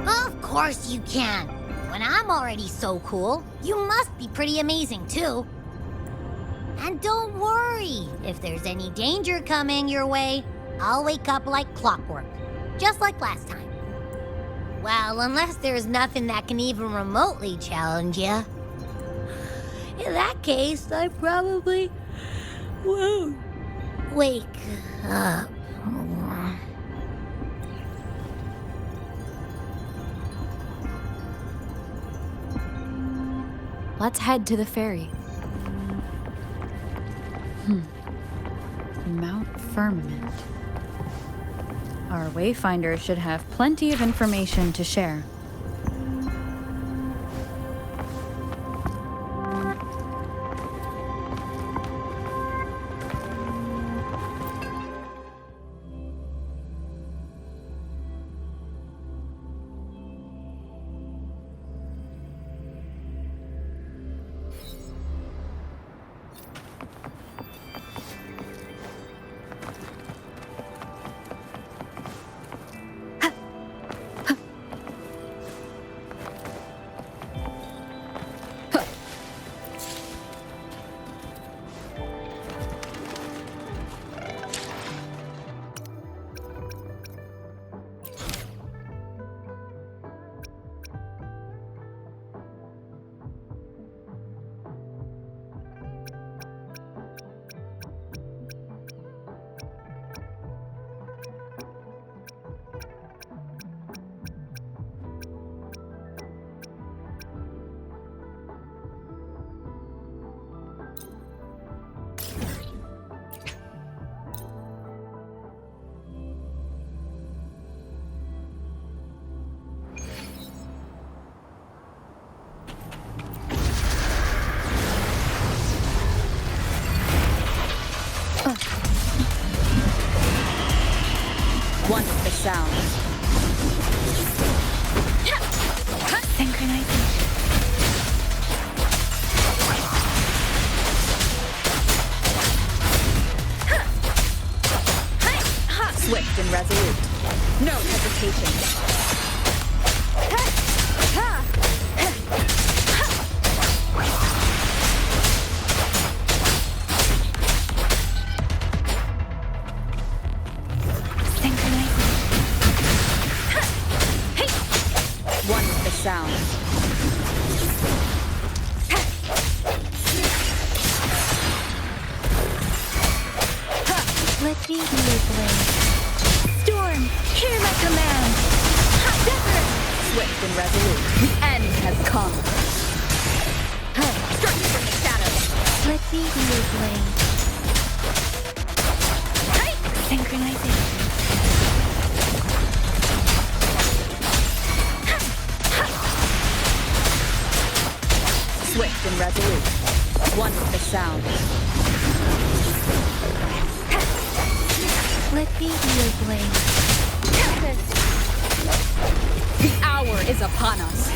Of course you can. When I'm already so cool, you must be pretty amazing, too. And don't worry, if there's any danger coming your way, I'll wake up like clockwork, just like last time. Well, unless there's nothing that can even remotely challenge you. In that case, I probably won't wake up. Let's head to the ferry. Mount Firmament. Our Wayfinder should have plenty of information to share. Wonderful sound. Synchronization. Swift and resolute. No hesitation. Sound. Let me be your blade. Storm, hear my command. Desert. Swift and resolute. The end has come. Strike from the shadows. Let me be your blade. Synchronization. Swift and resolute. Wonderful sound. Let me be your blade. The hour is upon us.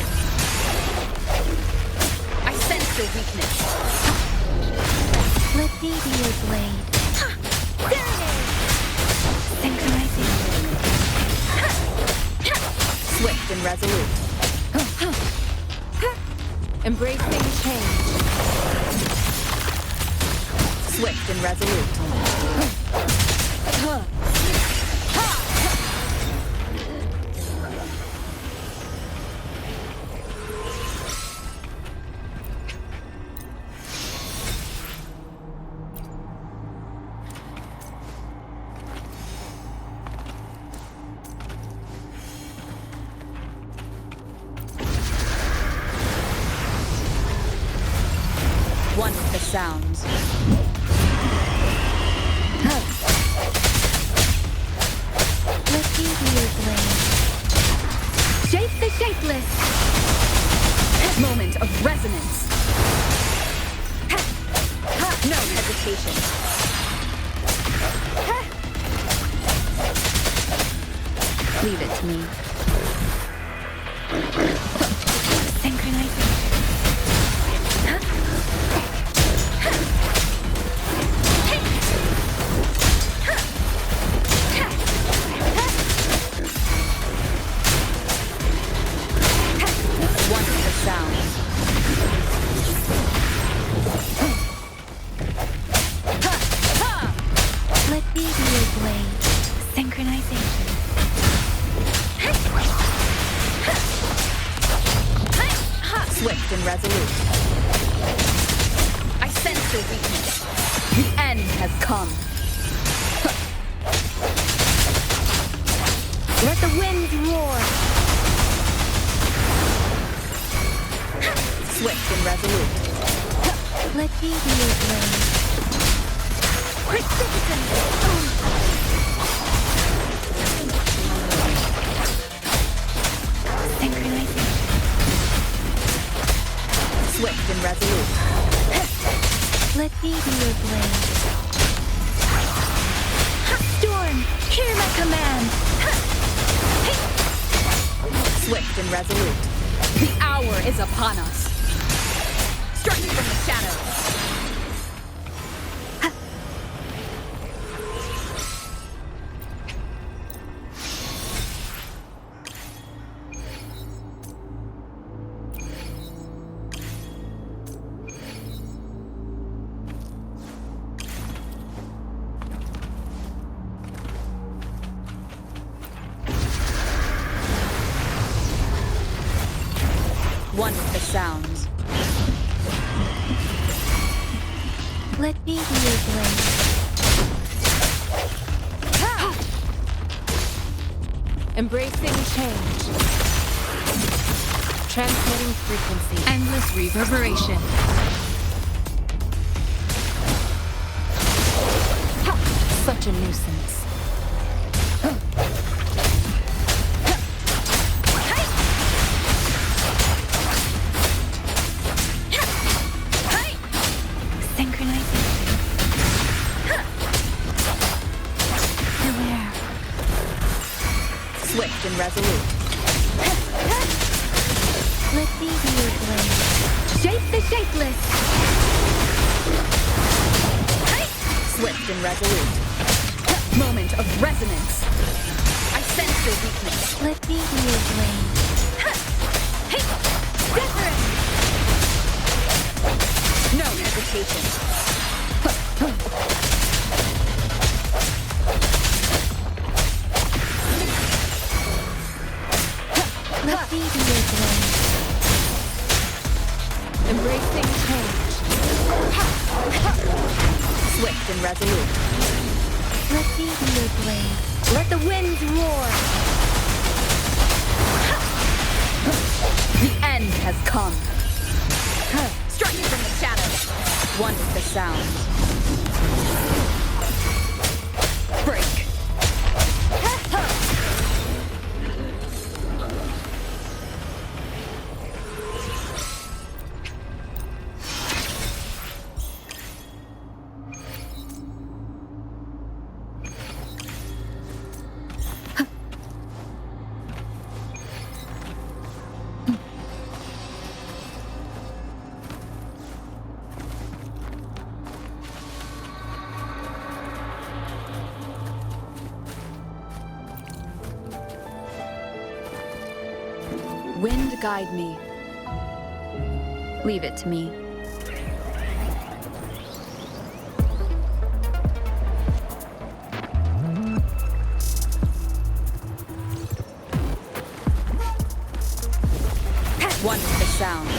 I sense your weakness. Let me be your blade. Synchronization. Swift and resolute. Embracing change. Swift and resolute. Wonderful sounds. Let me be your blade. Shape the shapeless. Moment of resonance. No hesitation. Leave it to me. Synchronization. Wonderful sound. Let me be your blade. Synchronization. Swift and resolute. I sense your weakness. The end has come. Let the winds roar. Swift and resolute. Let me be your blade. Synchronization. Swift and resolute. Let me be your blade. Storm, hear my command. Swift and resolute. The hour is upon us. Striking from the shadows. One with the sounds. Let me be your blade. Embracing change. Transmitting frequency. Endless reverberation. Such a nuisance. Swift and resolute. Let me be your blade. Shape the shapeless. Swift and resolute. Moment of resonance. I sense your weakness. Let me be your blade. Different. No hesitation. Let me be your blade. Embracing change. Swift and resolute. Let me be your blade. Let the winds roar. The end has come. Striking from the shadows. One with the sound. Break. Wind guide me. Leave it to me. One with the sound.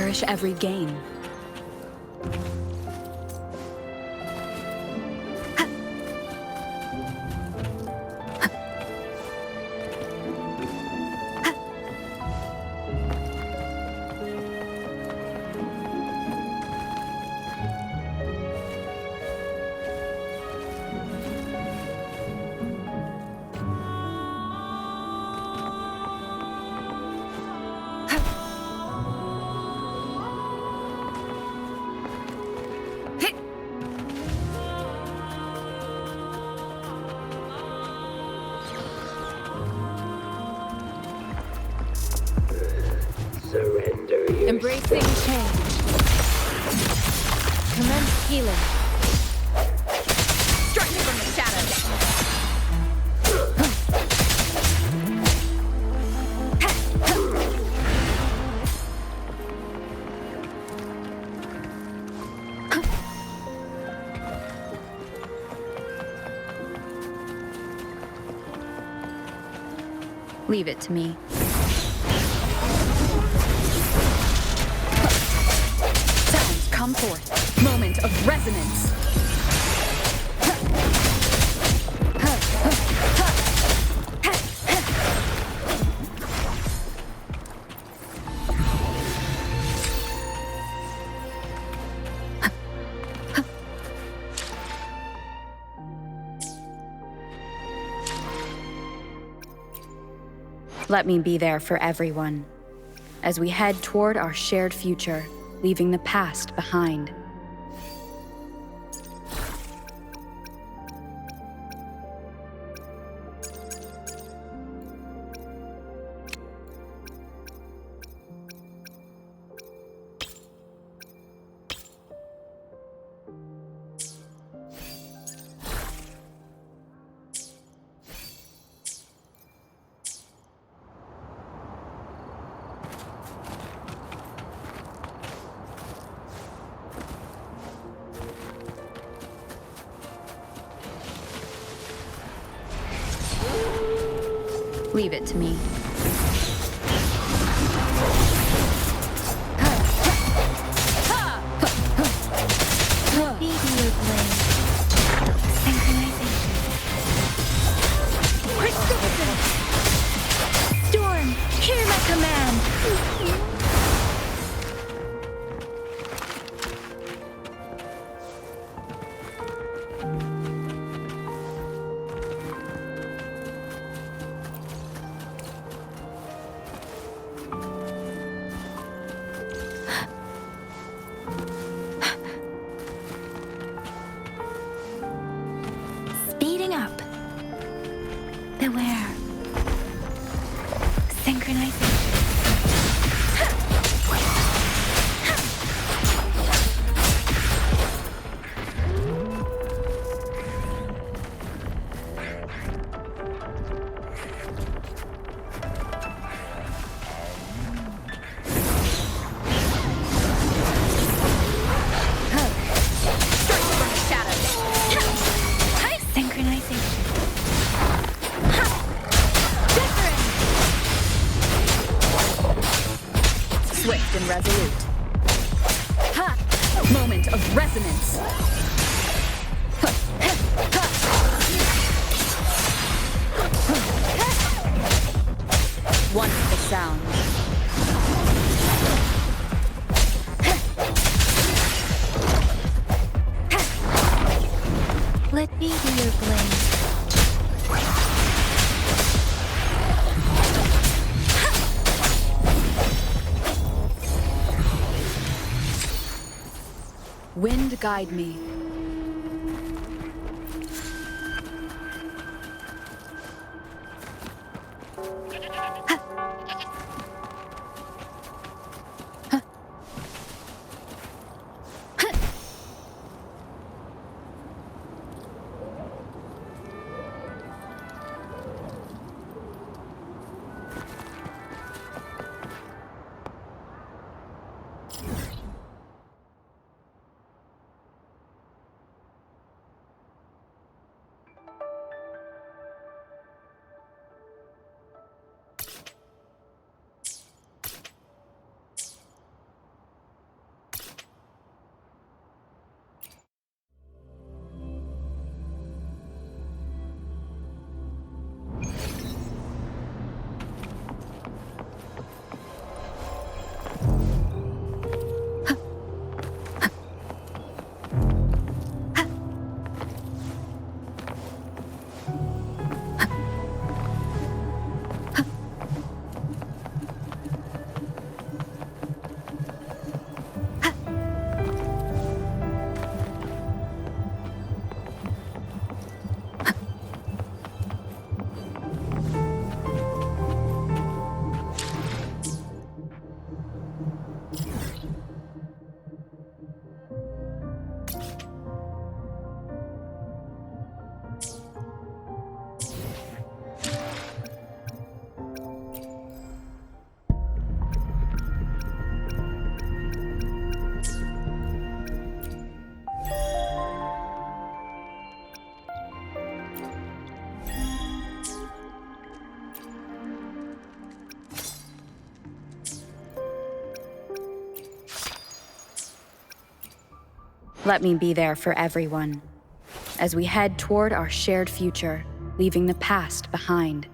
cherish every gain. Surrender yourself. Embracing change. Commence healing. Strike me from the shadows! Leave it to me. Sounds come forth. Moment of resonance. Let me be there for everyone as we head toward our shared future, leaving the past behind. Leave it to me. Baby your blade. Synchronization. Persistent. Storm, hear my command. Speeding up. Beware. Synchronization. Swift and resolute. Ha! Moment of resonance. Wonderful sound. Let me be your blade. Wind guide me. Let me be there for everyone as we head toward our shared future, leaving the past behind.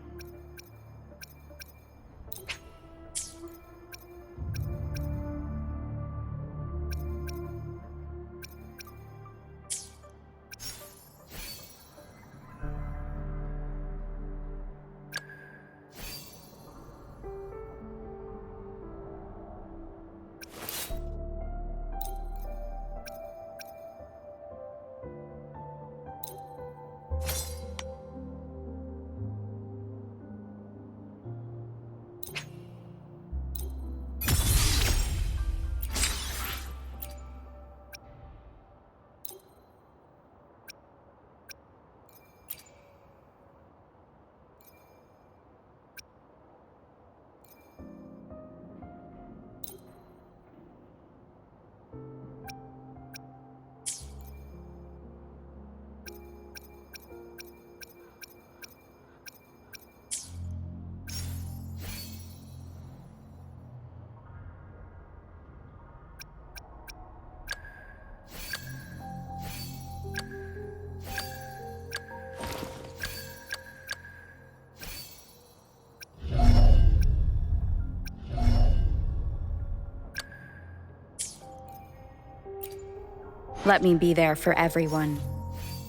Let me be there for everyone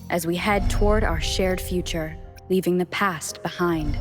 as we head toward our shared future, leaving the past behind.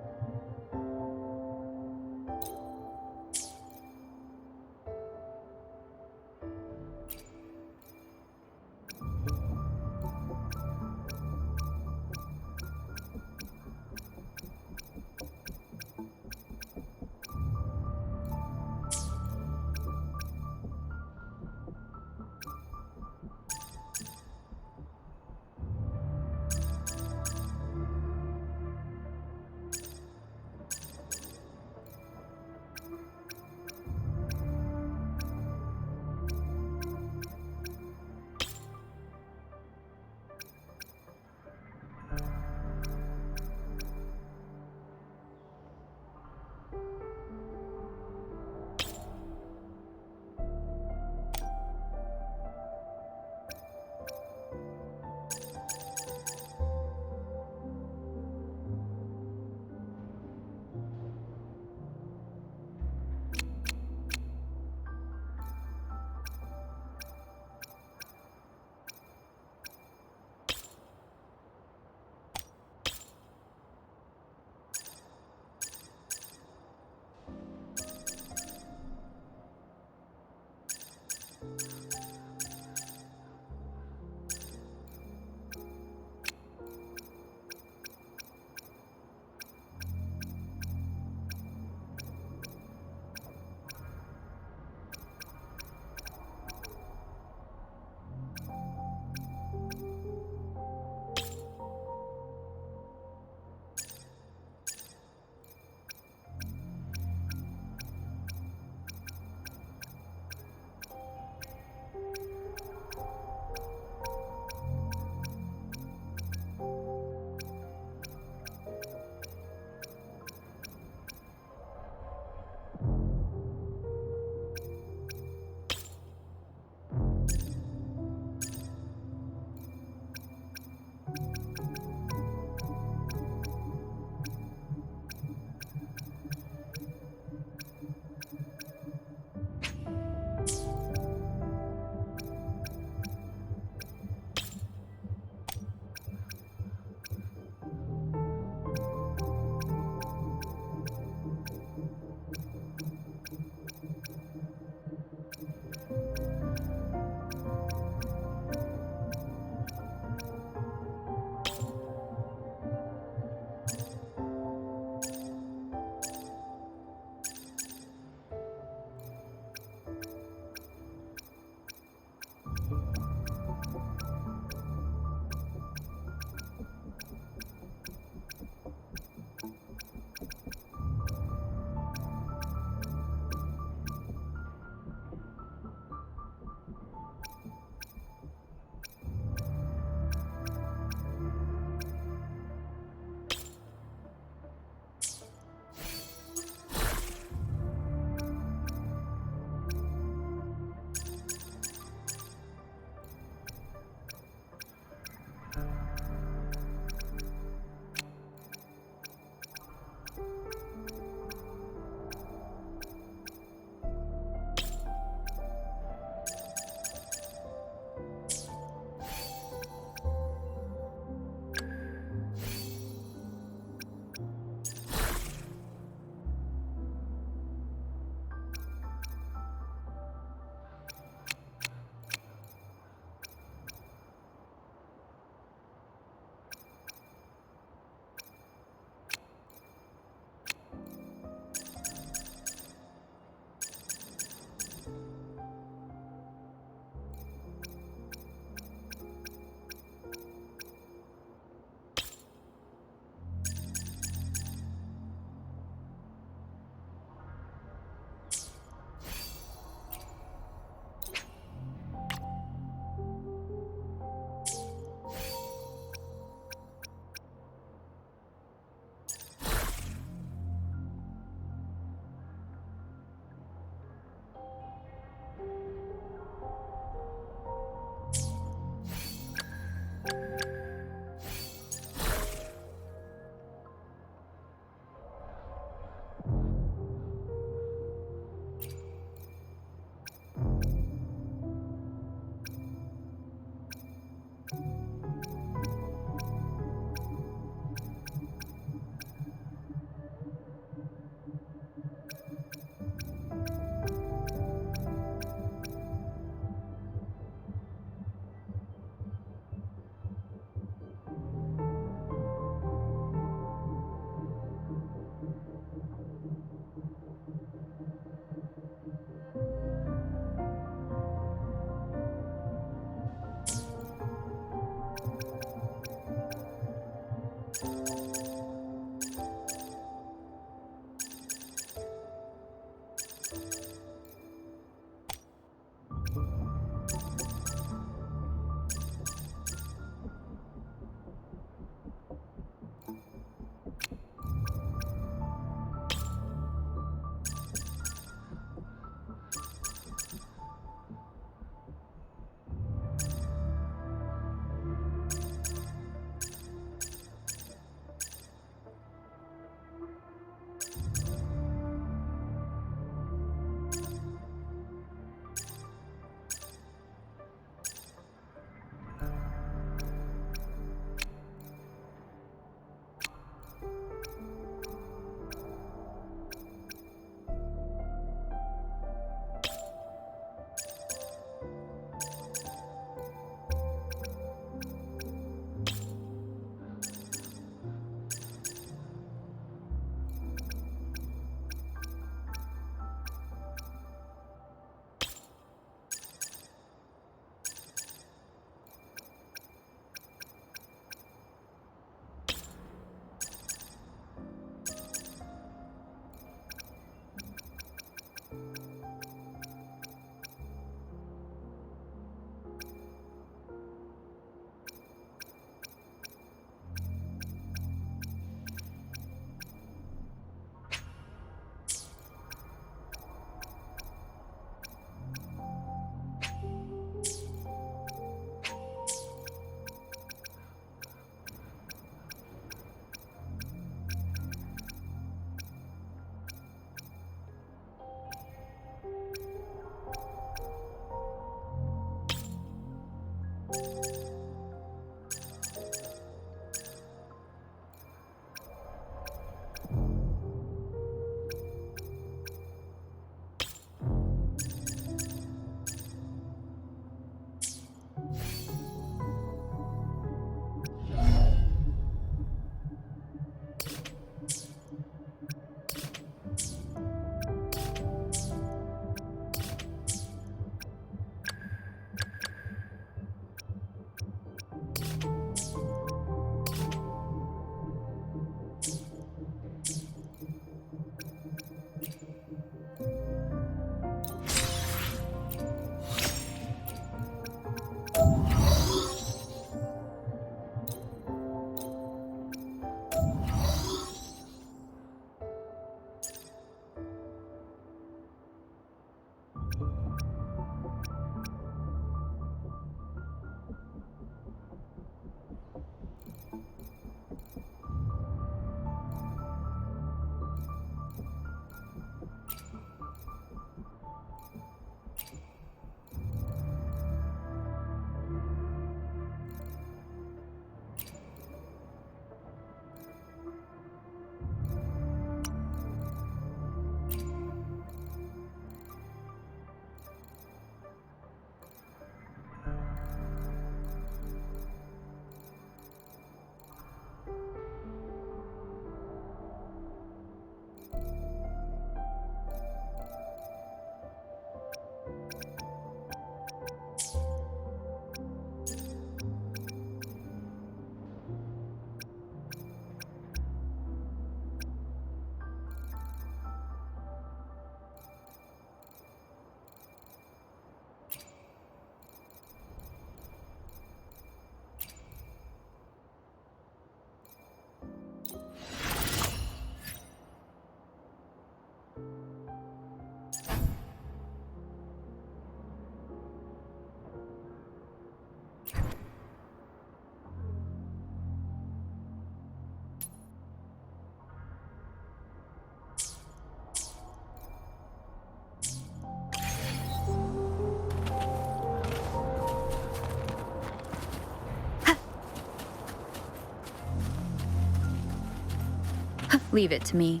Leave it to me.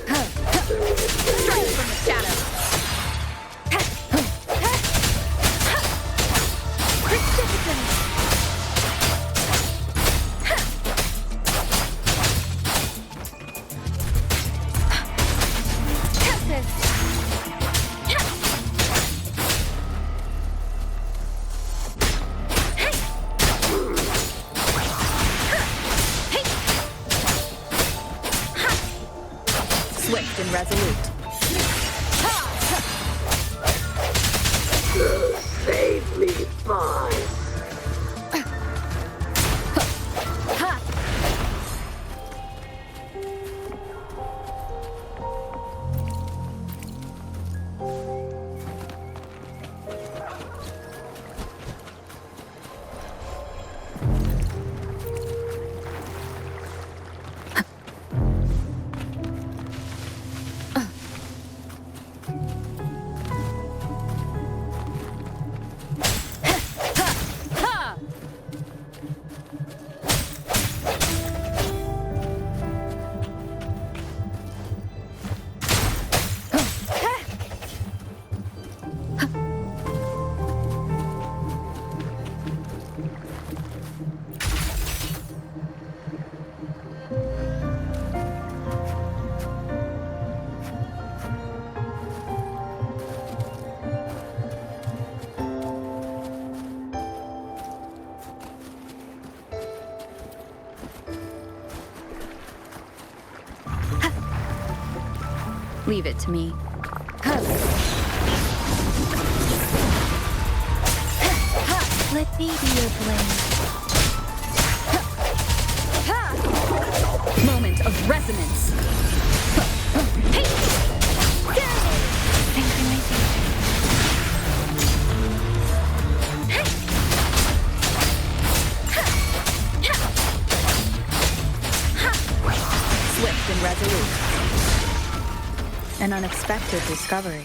Strike from the shadows. Precipitant. Swift and resolute. Safely fine. Leave it to me. Let me be your blade. Moment of resonance. Swift and resolute. An unexpected discovery.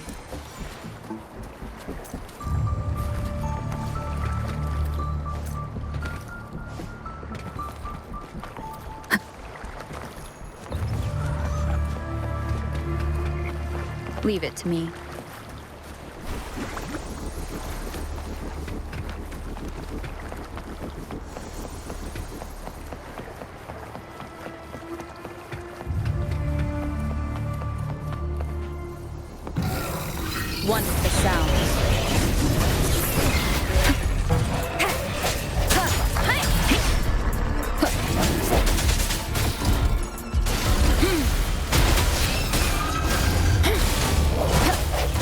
Leave it to me. One with the sound.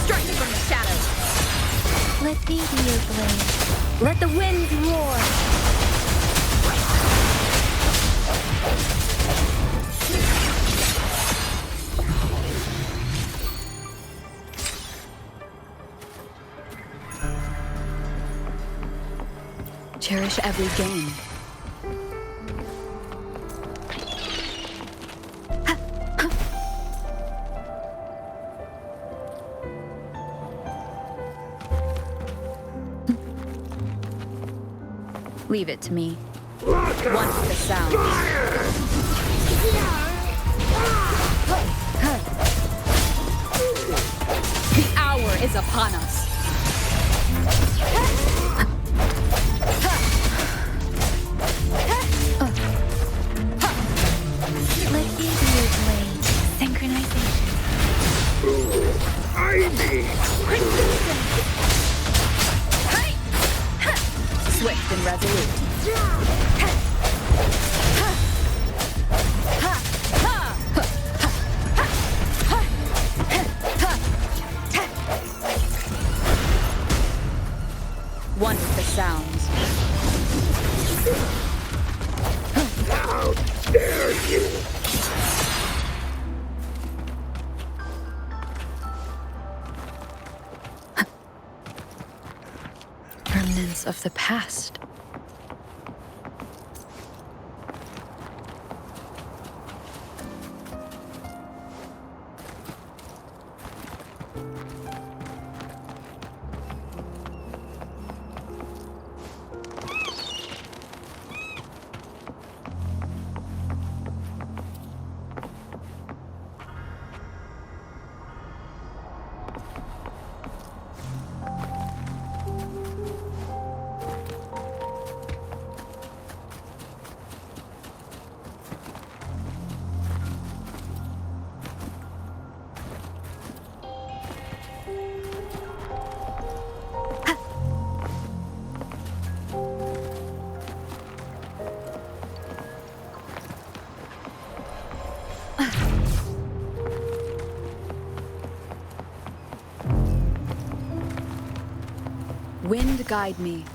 Strike from the shadows. Let me be your blade. Let the winds roar. Cherish every gain. Leave it to me. One with the sound. The hour is upon us. Let me be your blade. Synchronization. Swift and resolute. One with the sounds. How dare you! Remnants of the past. Wind guide me.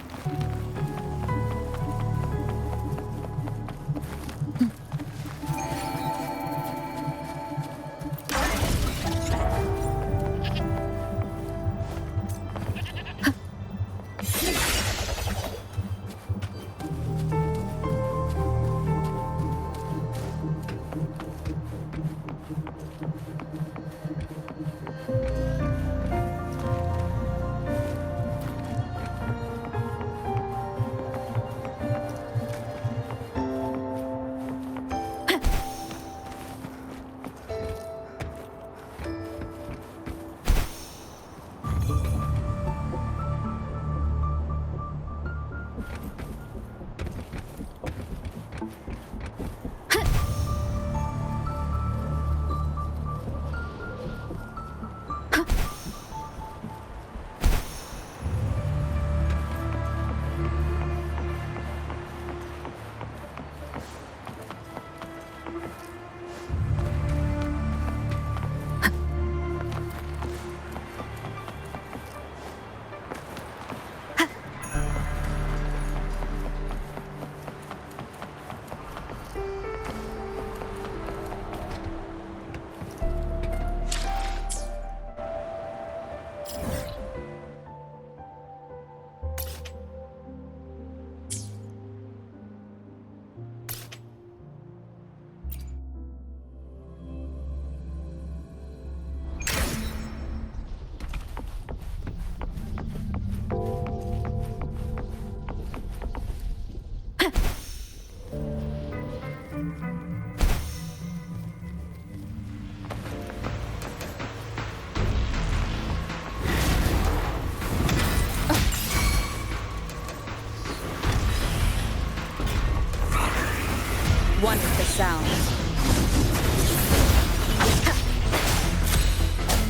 Wonderful sound.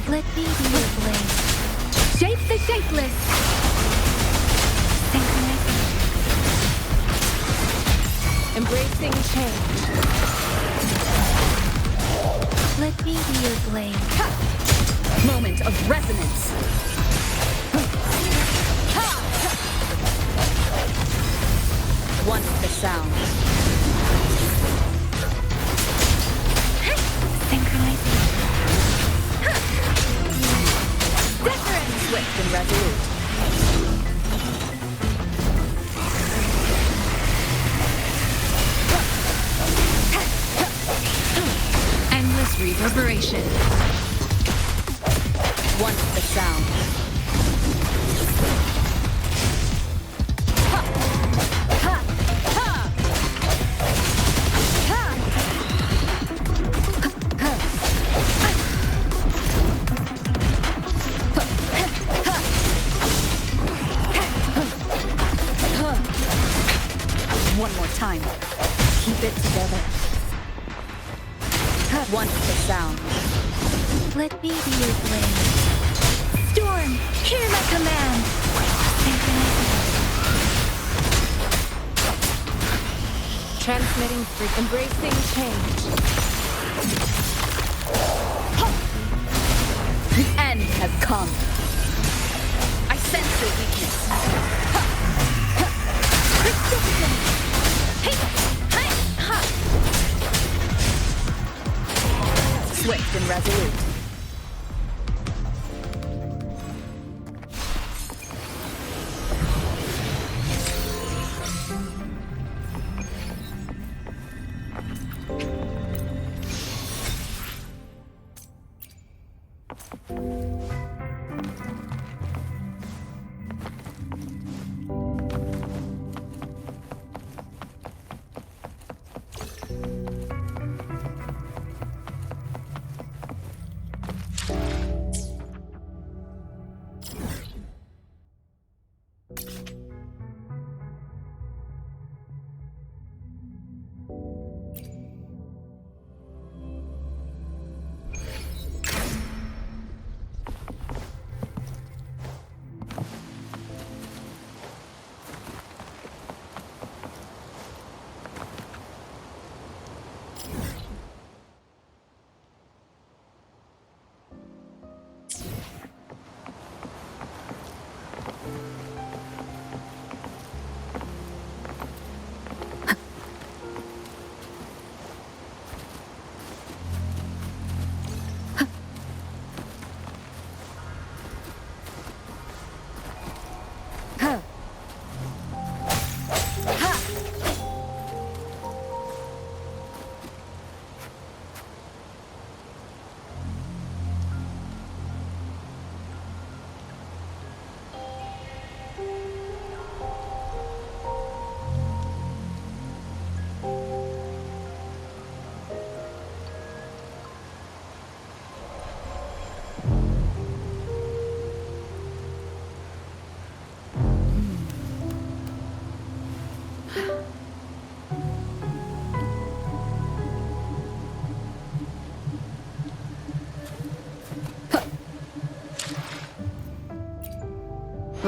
Let me be your blade. Shape the shapeless. Synchronizing. Embracing change. Let me be your blade. Moment of resonance. Wonderful sound. Synchronizing. Swift and resolute. Endless reverberation. Wonderful sound. One more time. Keep it together. Wonderful sound. Let me be your blade. Storm, hear my command. Synchronizing. Transmitting through embracing change. The end has come. I sense your weakness. Swift and resolute.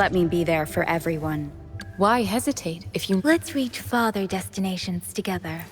Let me be there for everyone. Why hesitate if you... Let's reach farther destinations together.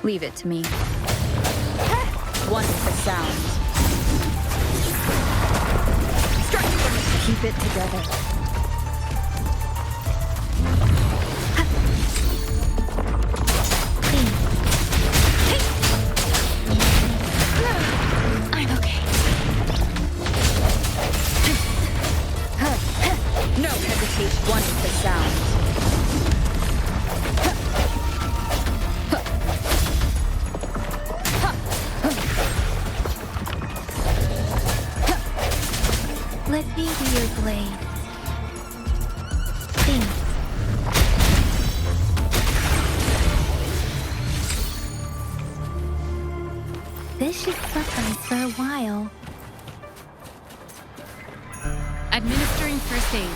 Leave it to me. One with the sound. Keep it together. I'm okay. No hesitation. One with the sound. Let me be your blade. Think. This should suffice for a while. Administering first aid.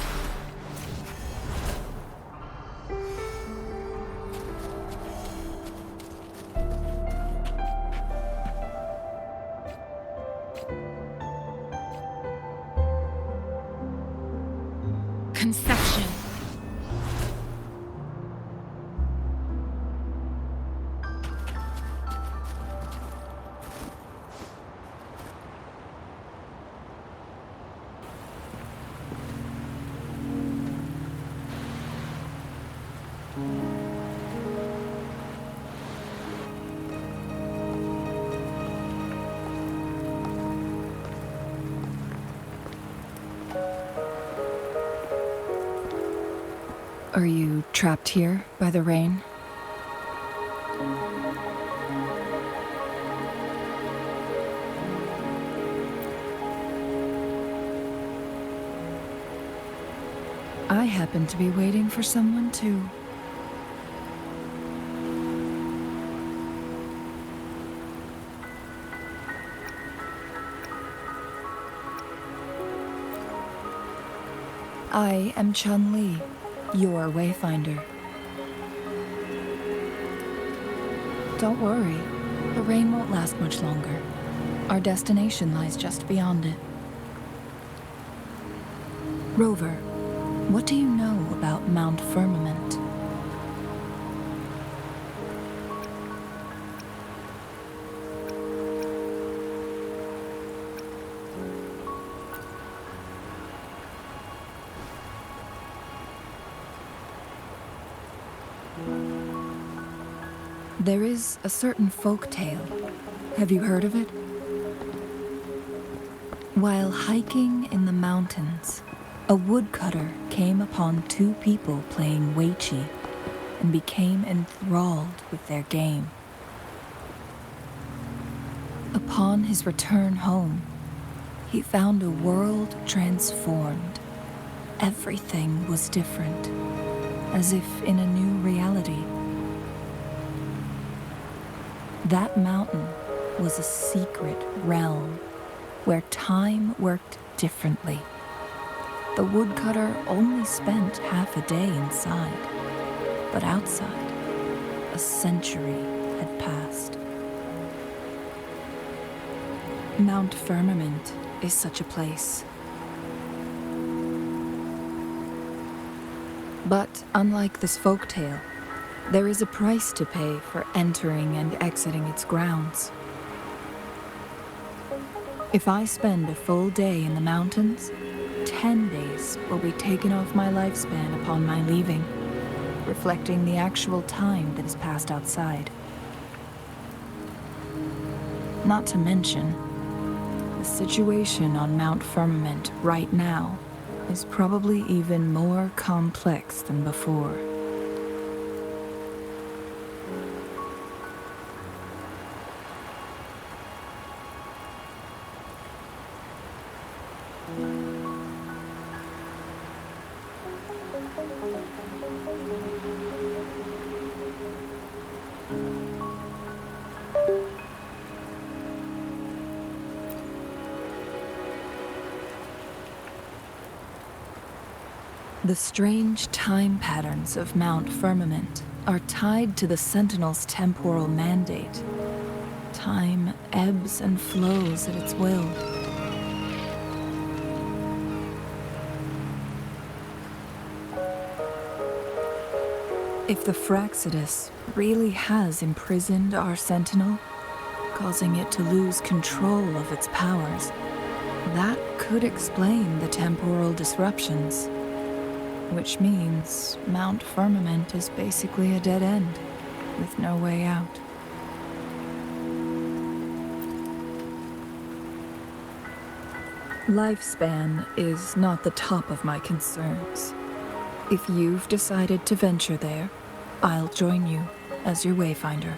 Conception. Are you trapped here by the rain? I happen to be waiting for someone too. I am Chun-Li, your Wayfinder. Don't worry, the rain won't last much longer. Our destination lies just beyond it. Rover, what do you know about Mount Firmament? There is a certain folk tale. Have you heard of it? While hiking in the mountains, a woodcutter came upon two people playing Weiqi and became enthralled with their game. Upon his return home, he found a world transformed. Everything was different, as if in a new reality. That mountain was a secret realm where time worked differently. The woodcutter only spent half a day inside, but outside, a century had passed. Mount Firmament is such a place. But unlike this folktale, there is a price to pay for entering and exiting its grounds. If I spend a full day in the mountains, 10 days will be taken off my lifespan upon my leaving, reflecting the actual time that is passed outside. Not to mention, the situation on Mount Firmament right now is probably even more complex than before. The strange time patterns of Mount Firmament are tied to the Sentinel's temporal mandate. Time ebbs and flows at its will. If the Fraxidus really has imprisoned our Sentinel, causing it to lose control of its powers, that could explain the temporal disruptions. Which means Mount Firmament is basically a dead end, with no way out. Lifespan is not the top of my concerns. If you've decided to venture there, I'll join you as your Wayfinder.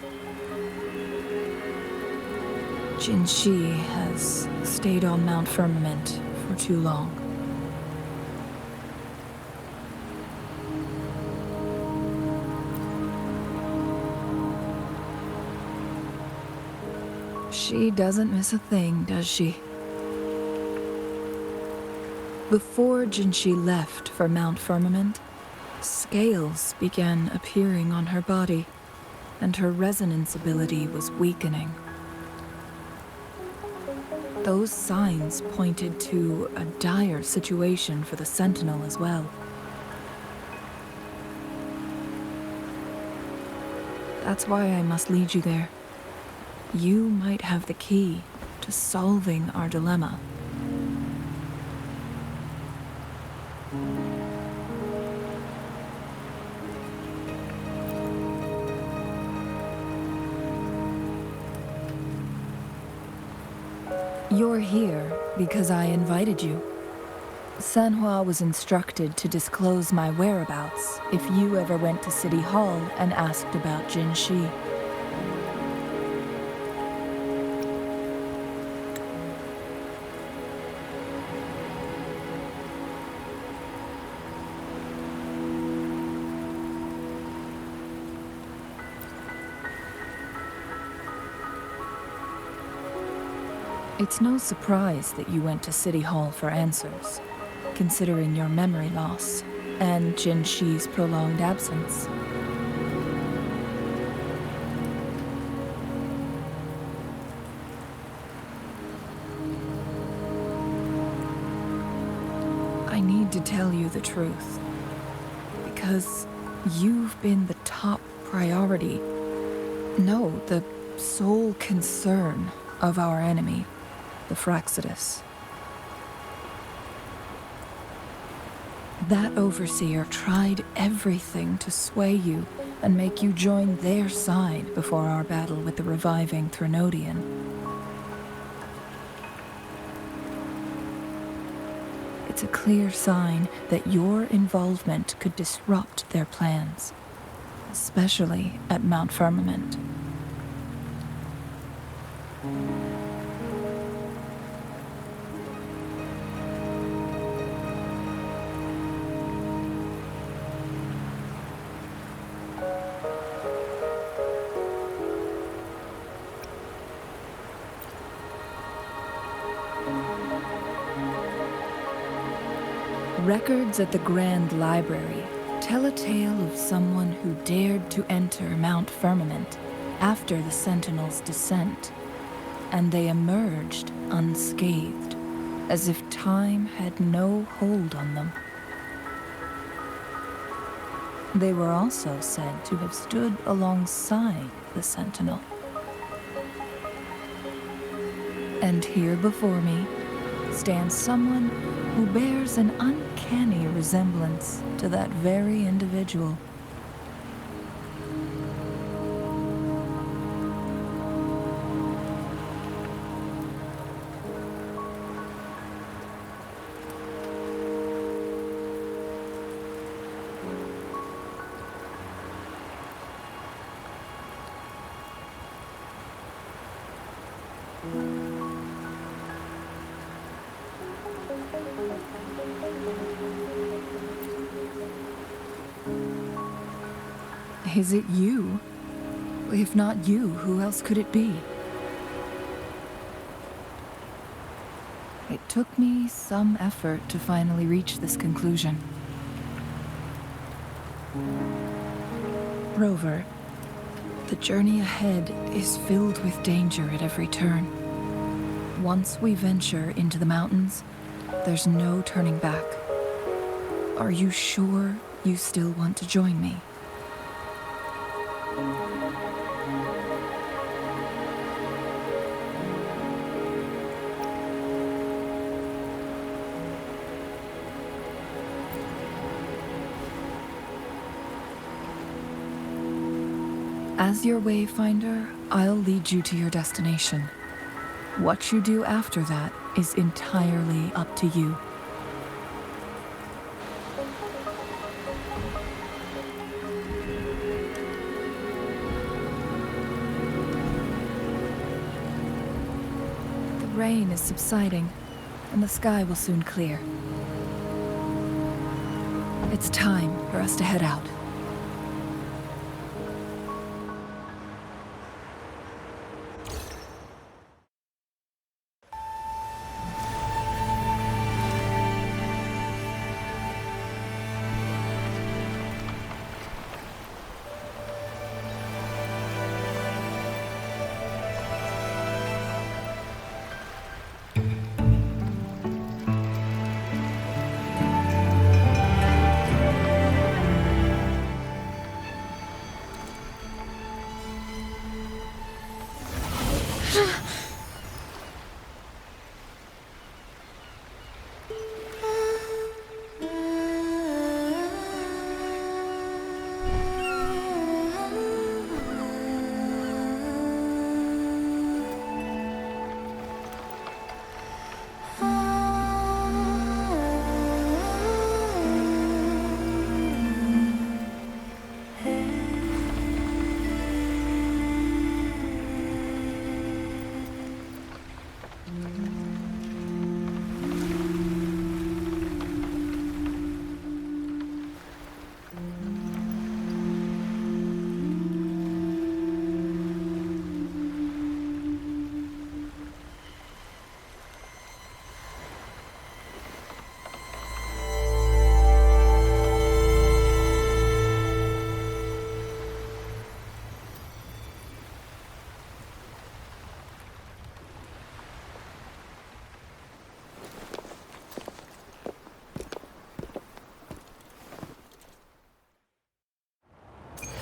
Jinzhou has stayed on Mount Firmament for too long. She doesn't miss a thing, does she? Before Jinzhou left for Mount Firmament, scales began appearing on her body, and her resonance ability was weakening. Those signs pointed to a dire situation for the Sentinel as well. That's why I must lead you there. You might have the key to solving our dilemma. You're here because I invited you. Sanhua was instructed to disclose my whereabouts if you ever went to City Hall and asked about Jinzhou. It's no surprise that you went to City Hall for answers, considering your memory loss and Jinzhou's prolonged absence. I need to tell you the truth, because you've been the top priority, no, the sole concern of our enemy, the Fraxidus. That overseer tried everything to sway you and make you join their side before our battle with the reviving Threnodian. It's a clear sign that your involvement could disrupt their plans, especially at Mount Firmament. Records at the Grand Library tell a tale of someone who dared to enter Mount Firmament after the Sentinel's descent, and they emerged unscathed, as if time had no hold on them. They were also said to have stood alongside the Sentinel. And here before me stands someone who bears an uncanny resemblance to that very individual. Is it you? If not you, who else could it be? It took me some effort to finally reach this conclusion. Rover, the journey ahead is filled with danger at every turn. Once we venture into the mountains, there's no turning back. Are you sure you still want to join me? As your Wayfinder, I'll lead you to your destination. What you do after that is entirely up to you. The rain is subsiding, and the sky will soon clear. It's time for us to head out.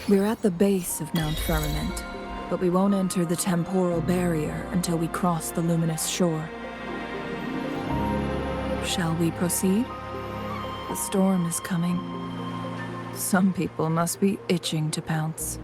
We're at the base of Mount Firmament, but we won't enter the temporal barrier until we cross the luminous shore. Shall we proceed? The storm is coming. Some people must be itching to pounce.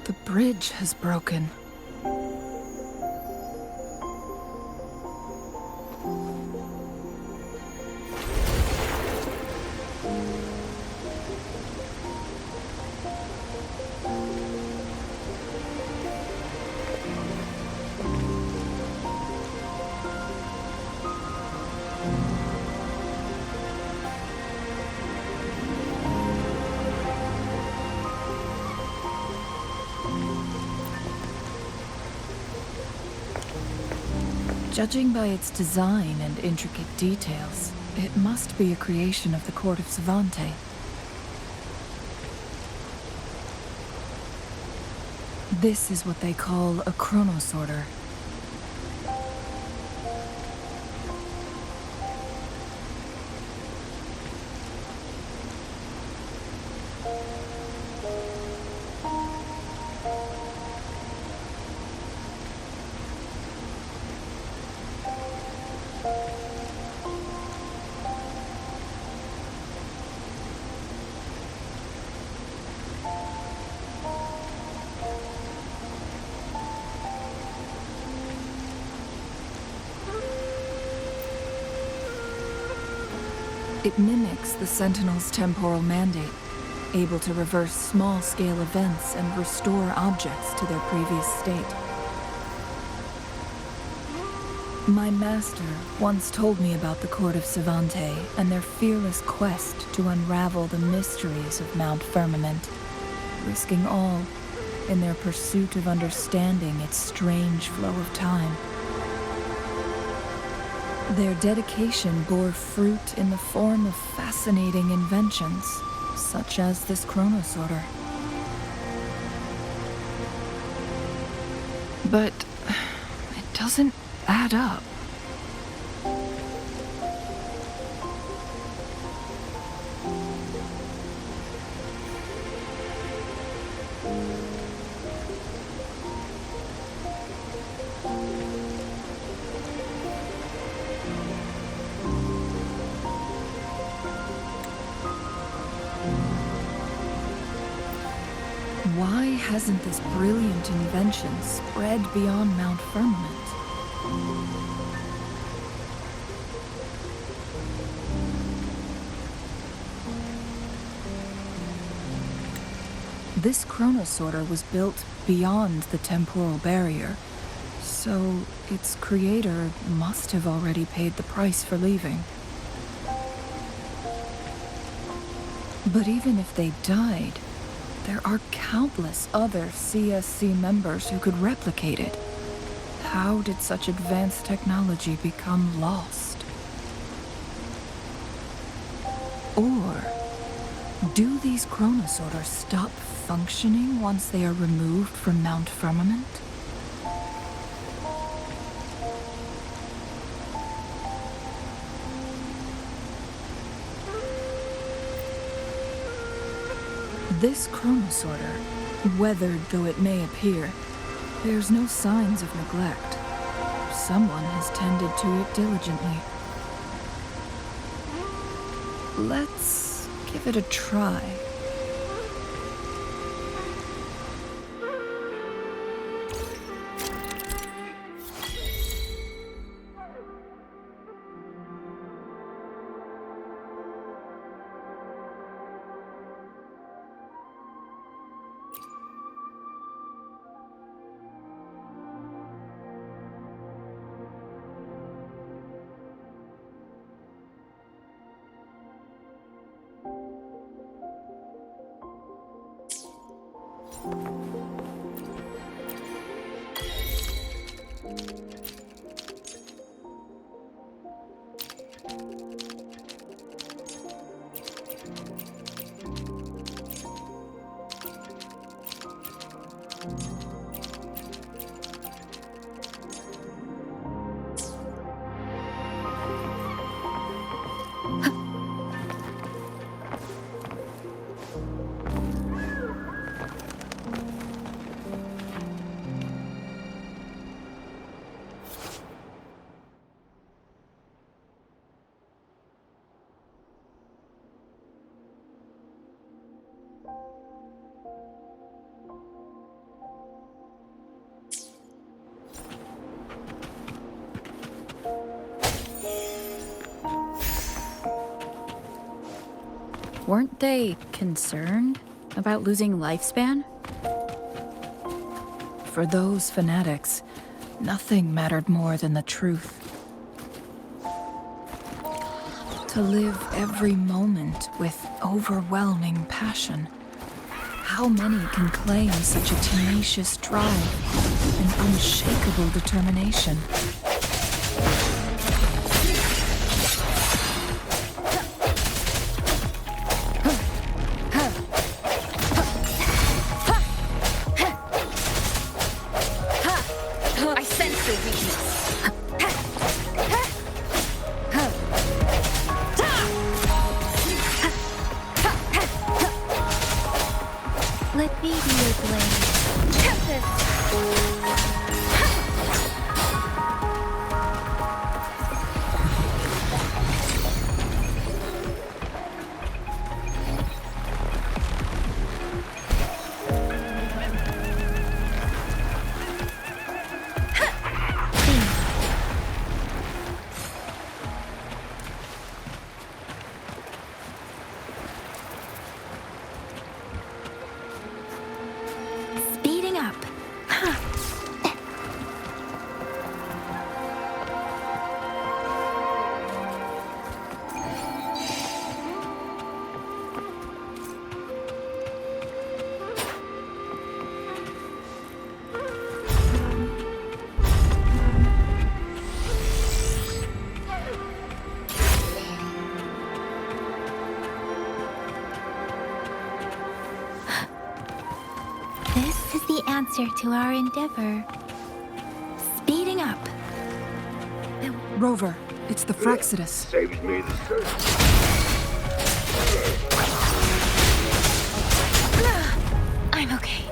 The bridge has broken. Judging by its design and intricate details, it must be a creation of the court of Savante. This is what they call a chronosorter. It mimics the Sentinel's temporal mandate, able to reverse small-scale events and restore objects to their previous state. My master once told me about the Court of Savante and their fearless quest to unravel the mysteries of Mount Firmament, risking all in their pursuit of understanding its strange flow of time. Their dedication bore fruit in the form of fascinating inventions, such as this chronosorter. But it doesn't add up. Why hasn't this brilliant invention spread beyond Mount Firmament? This chronosorter was built beyond the temporal barrier, so its creator must have already paid the price for leaving. But even if they died, there are countless other CSC members who could replicate it. How did such advanced technology become lost? Or do these chronosorters stop functioning once they are removed from Mount Firmament? This chronosorter, weathered though it may appear, bears no signs of neglect. Someone has tended to it diligently. Let's give it a try. Weren't they concerned about losing lifespan? For those fanatics, nothing mattered more than the truth. To live every moment with overwhelming passion. How many can claim such a tenacious drive and unshakable determination? the answer to our endeavor. Speeding up. Rover, it's the Frexodus. Saves me the search. I'm okay.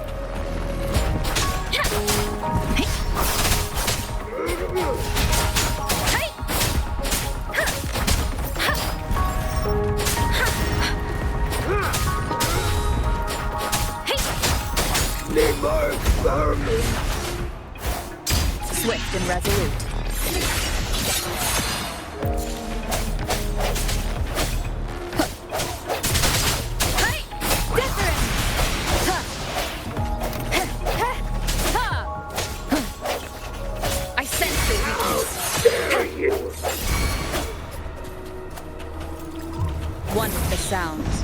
Need more experiments. Swift and resolute. I sense the weakness. Dare you? One with the sounds.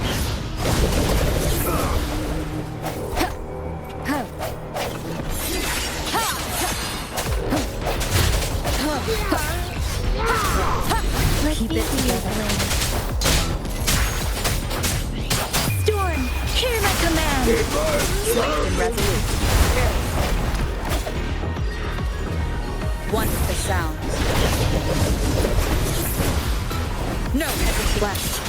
Keep it together. Storm, hear my command. Swift and resolute. One with the sounds. No hesitation.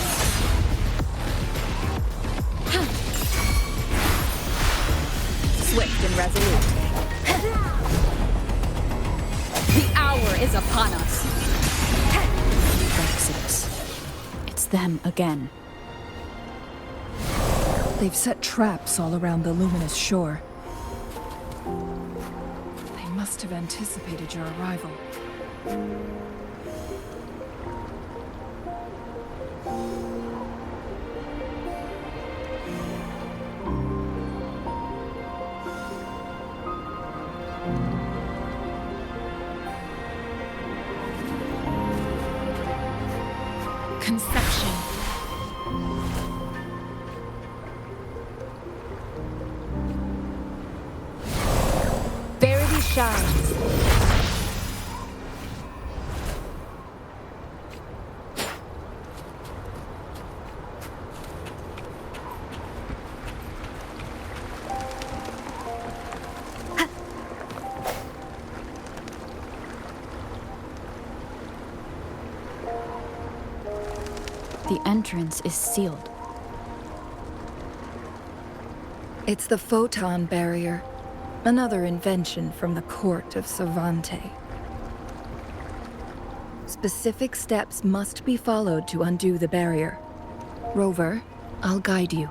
Swift and resolute. The hour is upon us. Exodus. It's them again. They've set traps all around the luminous shore. They must have anticipated your arrival. Conception. Verity shines. The entrance is sealed. It's the photon barrier, another invention from the court of Savante. Specific steps must be followed to undo the barrier. Rover, I'll guide you.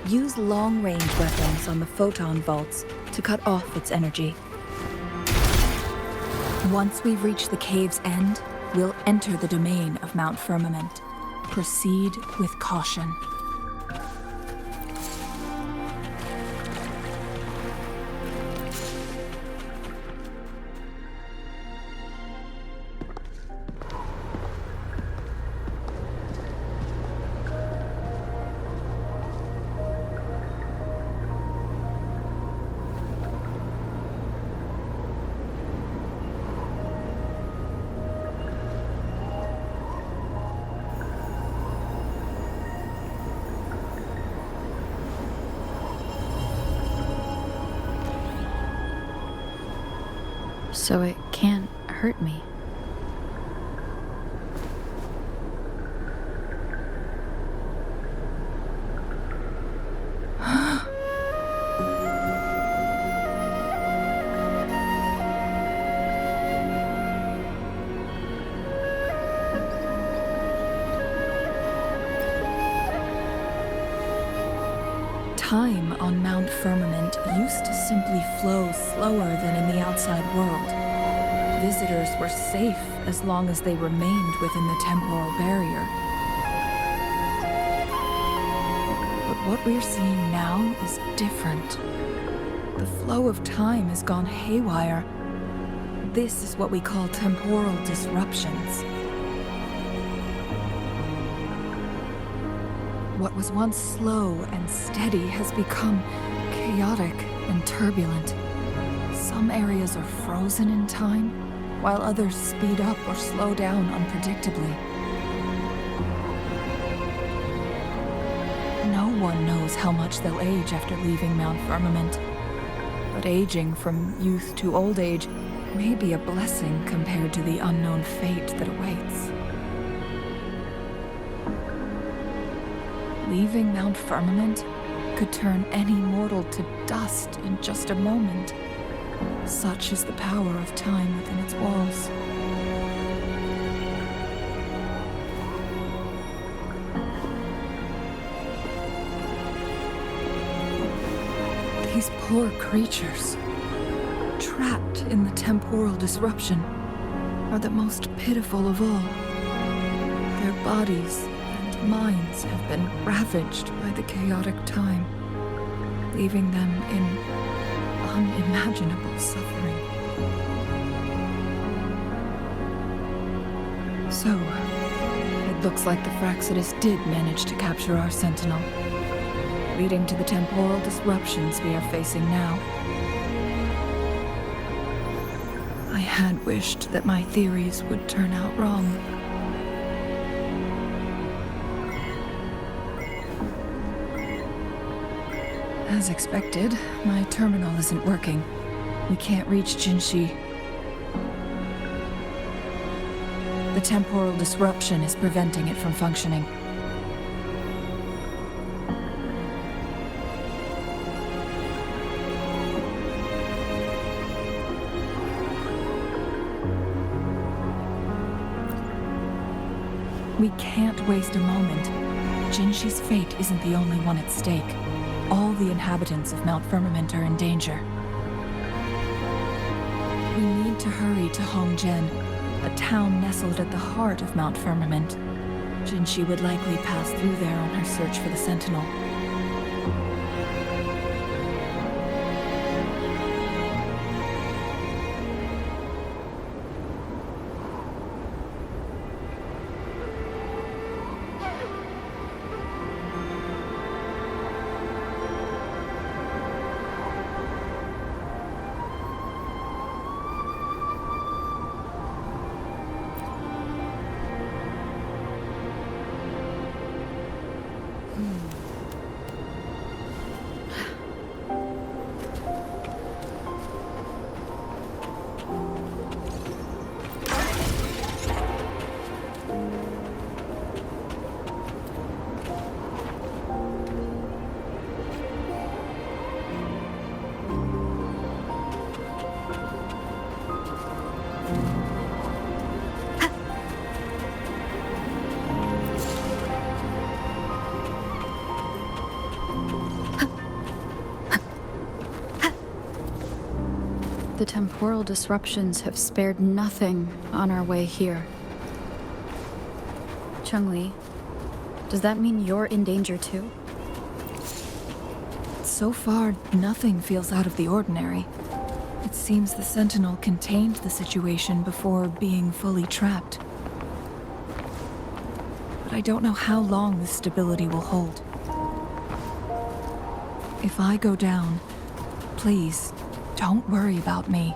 Use long-range weapons on the photon vaults to cut off its energy. Once we've reached the cave's end, we'll enter the domain of Mount Firmament. Proceed with caution. So it can't hurt me. Time on Mount Firmament used to simply flow slower than in the outside world. Visitors were safe as long as they remained within the temporal barrier. But what we're seeing now is different. The flow of time has gone haywire. This is what we call temporal disruptions. What was once slow and steady has become chaotic and turbulent. Some areas are frozen in time, while others speed up or slow down unpredictably. No one knows how much they'll age after leaving Mount Firmament, but aging from youth to old age may be a blessing compared to the unknown fate that awaits. Leaving Mount Firmament could turn any mortal to dust in just a moment. Such is the power of time within its walls. These poor creatures, trapped in the temporal disruption, are the most pitiful of all. Their bodies and minds have been ravaged by the chaotic time, leaving them in unimaginable suffering. So, it looks like the Fraxidus did manage to capture our Sentinel, leading to the temporal disruptions we are facing now. I had wished that my theories would turn out wrong. As expected, my terminal isn't working. We can't reach Jinzhou. The temporal disruption is preventing it from functioning. We can't waste a moment. Jinzhou's fate isn't the only one at stake. All the inhabitants of Mount Firmament are in danger. We need to hurry to Hongjian, a town nestled at the heart of Mount Firmament. Jinzhou would likely pass through there on her search for the Sentinel. The temporal disruptions have spared nothing on our way here. Cheng-Li, does that mean you're in danger too? So far, nothing feels out of the ordinary. It seems the Sentinel contained the situation before being fully trapped. But I don't know how long this stability will hold. If I go down, please, don't worry about me.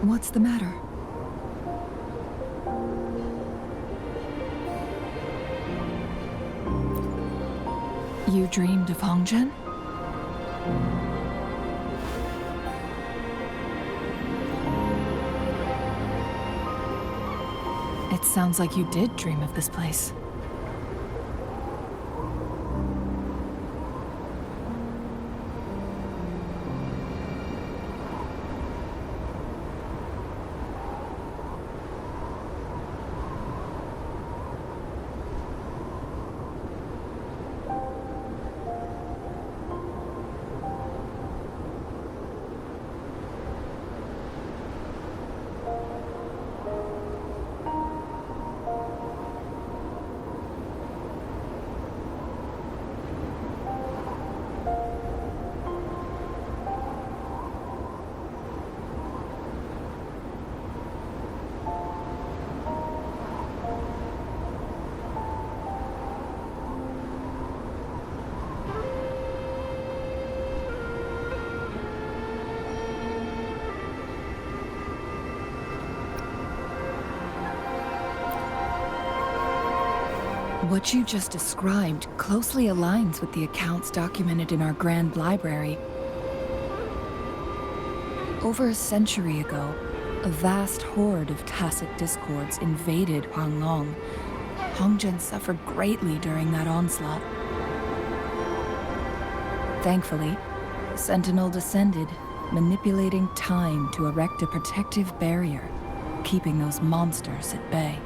What's the matter? You dreamed of Hongzhen? It sounds like you did dream of this place. What you just described closely aligns with the accounts documented in our Grand Library. Over a century ago, a vast horde of tacit discords invaded Huanglong. Hongzhen suffered greatly during that onslaught. Thankfully, the Sentinel descended, manipulating time to erect a protective barrier, keeping those monsters at bay.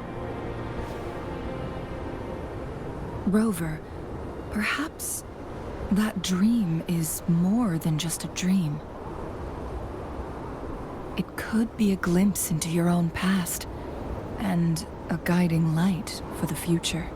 Rover, perhaps that dream is more than just a dream. It could be a glimpse into your own past, and a guiding light for the future.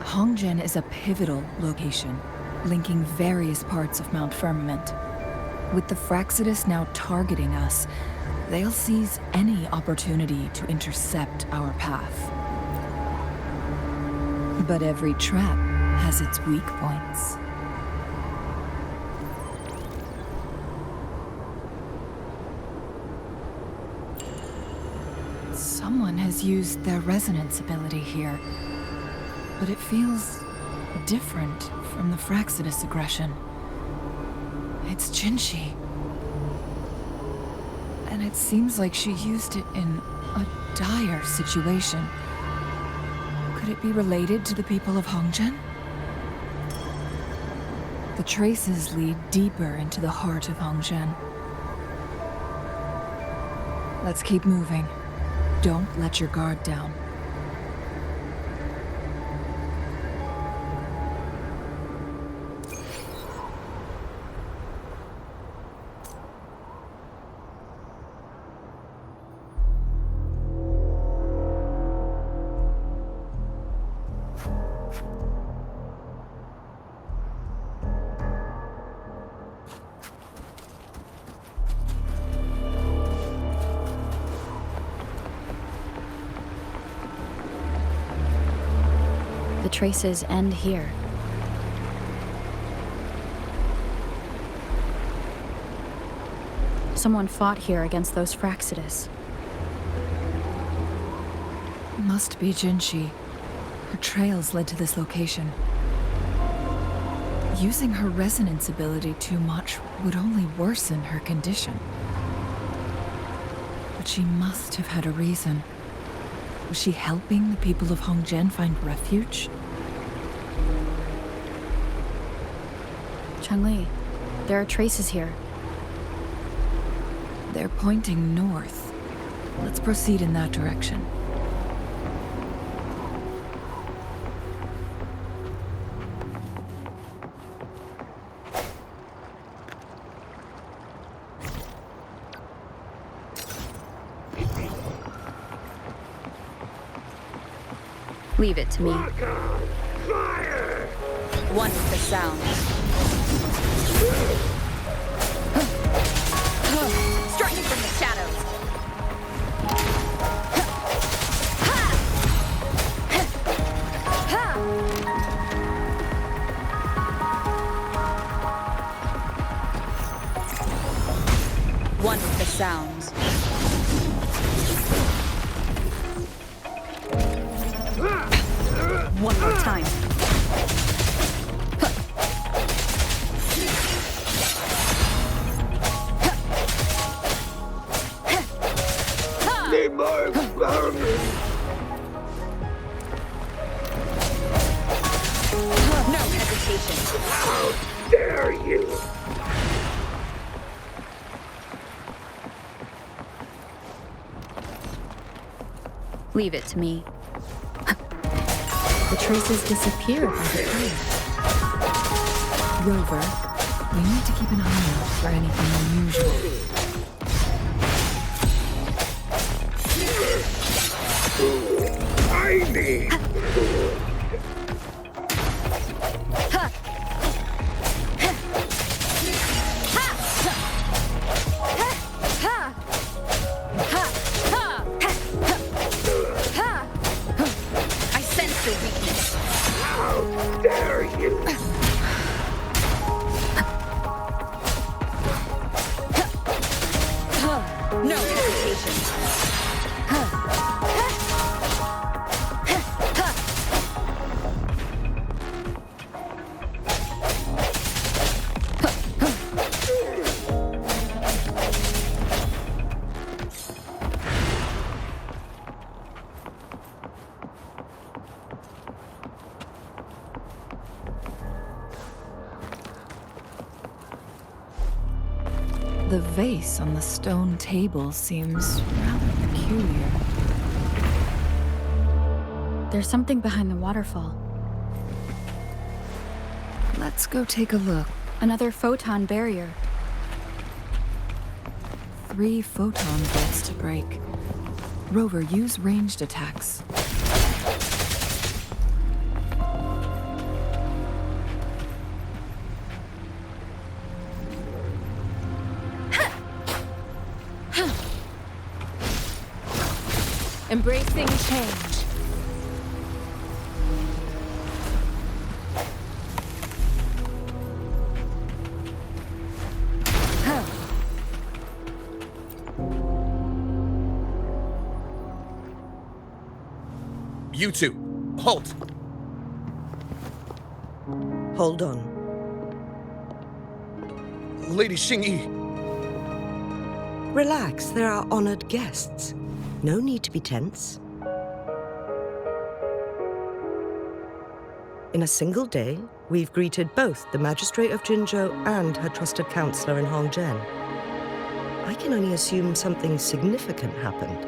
Hongzhen is a pivotal location, linking various parts of Mount Firmament. With the Fraxidus now targeting us, they'll seize any opportunity to intercept our path. But every trap has its weak points. Someone has used their resonance ability here. But it feels different from the Fraxidus aggression. It's Jinzhou. And it seems like she used it in a dire situation. Could it be related to the people of Hongzhen? The traces lead deeper into the heart of Hongzhen. Let's keep moving. Don't let your guard down. The traces end here. Someone fought here against those Fraxidus. Must be Jinzhou. Her trails led to this location. Using her resonance ability too much would only worsen her condition. But she must have had a reason. Was she helping the people of Hongzhen find refuge? Changli, there are traces here. They're pointing north. Let's proceed in that direction. Leave it to me. Fire! One with the sound. Striking from the shadows. One with the sounds. One more time. Need more vermin! No hesitation. How dare you! Leave it to me. The traces disappear by the time. Rover, we need to keep an eye out for anything unusual. Tiny! I sense your weakness. How dare you! No hesitation. The vase on the stone table seems rather peculiar. There's something behind the waterfall. Let's go take a look. Another photon barrier. 3 photon bolts to break. Rover, use ranged attacks. Embracing change. You two, halt! Hold on. Lady Xingyi. Relax, they're our honored guests. No need to be tense. In a single day, we've greeted both the Magistrate of Jinzhou and her trusted counselor in Hongzhen. I can only assume something significant happened.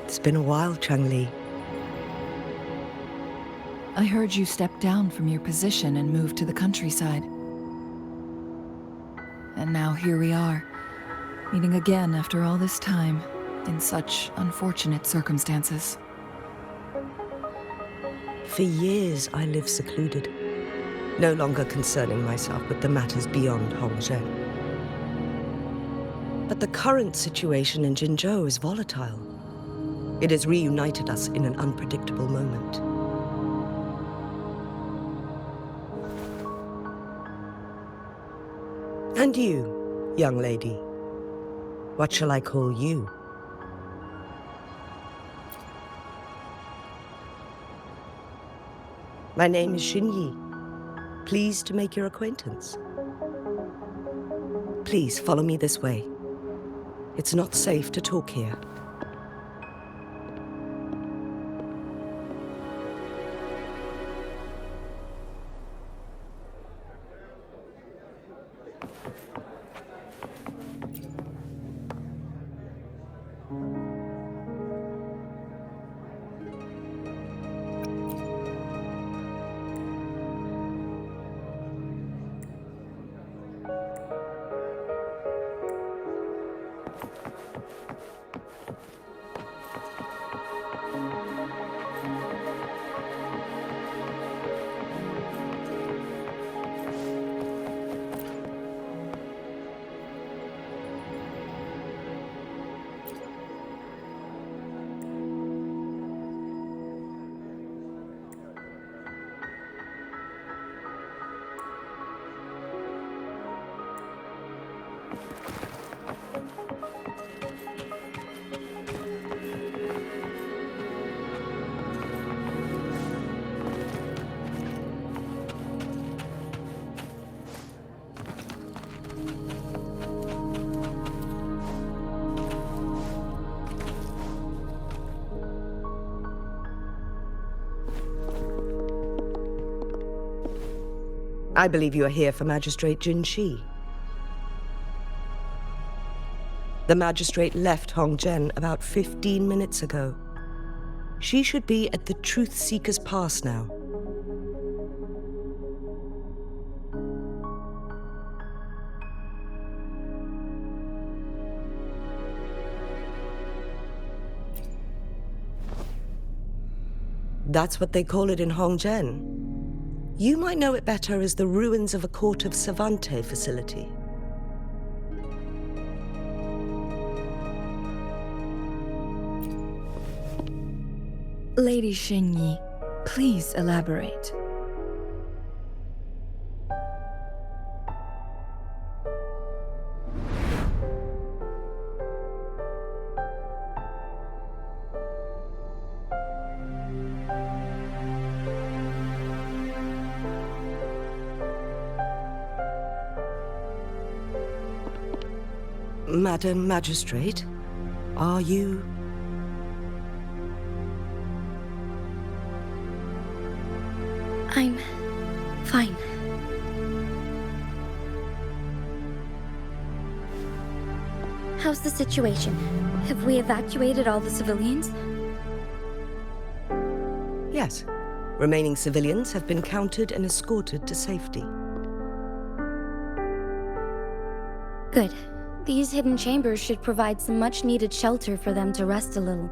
It's been a while, Changli. I heard you stepped down from your position and moved to the countryside. And now here we are, meeting again after all this time, in such unfortunate circumstances. For years, I lived secluded, no longer concerning myself with the matters beyond Hongzhen. But the current situation in Jinzhou is volatile. It has reunited us in an unpredictable moment. And you, young lady, what shall I call you? My name is Xinyi. Pleased to make your acquaintance. Please follow me this way. It's not safe to talk here. I believe you are here for Magistrate Jinzhou. The magistrate left Hongzhen about 15 minutes ago. She should be at the Truth Seeker's Pass now. That's what they call it in Hongzhen. You might know it better as the ruins of a Court of Savante facility. Lady Xingyi, please elaborate. Madam Magistrate, are you... I'm fine. How's the situation? Have we evacuated all the civilians? Yes. Remaining civilians have been counted and escorted to safety. Good. These hidden chambers should provide some much-needed shelter for them to rest a little.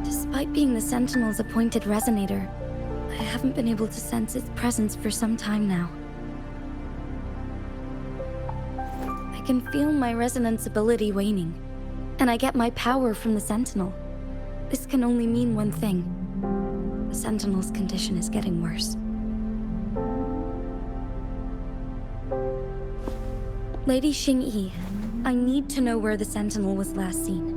Despite being the Sentinel's appointed resonator, I haven't been able to sense its presence for some time now. I can feel my resonance ability waning, and I get my power from the Sentinel. This can only mean one thing. The Sentinel's condition is getting worse. Lady Xingyi, I need to know where the Sentinel was last seen.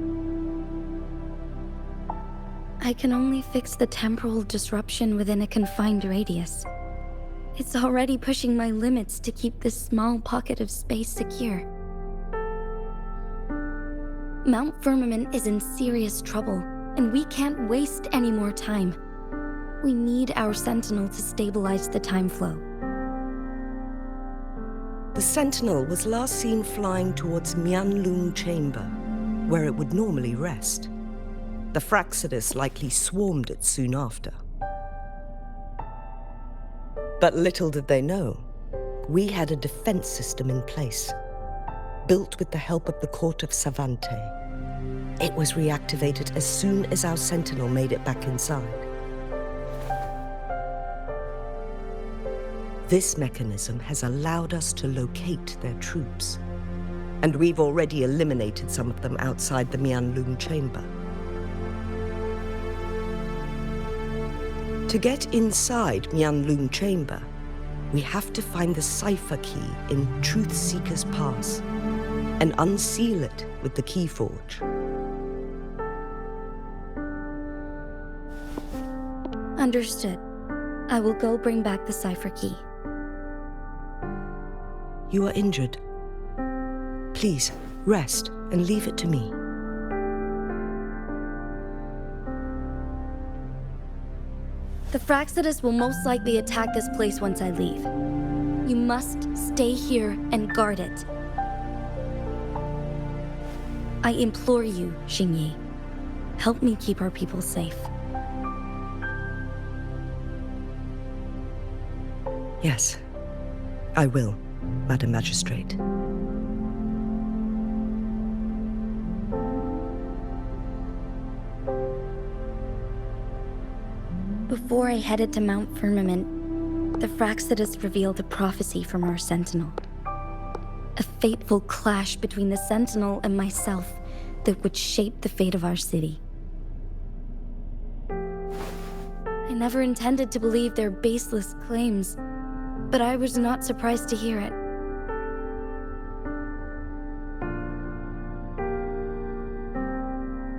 I can only fix the temporal disruption within a confined radius. It's already pushing my limits to keep this small pocket of space secure. Mount Firmament is in serious trouble, and we can't waste any more time. We need our Sentinel to stabilize the time flow. The Sentinel was last seen flying towards Mianlung Chamber, where it would normally rest. The Fraxidus likely swarmed it soon after. But little did they know, we had a defense system in place, built with the help of the Court of Savante. It was reactivated as soon as our Sentinel made it back inside. This mechanism has allowed us to locate their troops, and we've already eliminated some of them outside the Mianlung Chamber. To get inside Mianlung Chamber, we have to find the cipher key in Truth Seeker's Pass and unseal it with the Keyforge. Understood. I will go bring back the cipher key. You are injured. Please, rest and leave it to me. The Fraxidus will most likely attack this place once I leave. You must stay here and guard it. I implore you, Xingyi. Help me keep our people safe. Yes, I will, Madam Magistrate. Before I headed to Mount Firmament, the Fraxidus revealed a prophecy from our Sentinel. A fateful clash between the Sentinel and myself that would shape the fate of our city. I never intended to believe their baseless claims, but I was not surprised to hear it.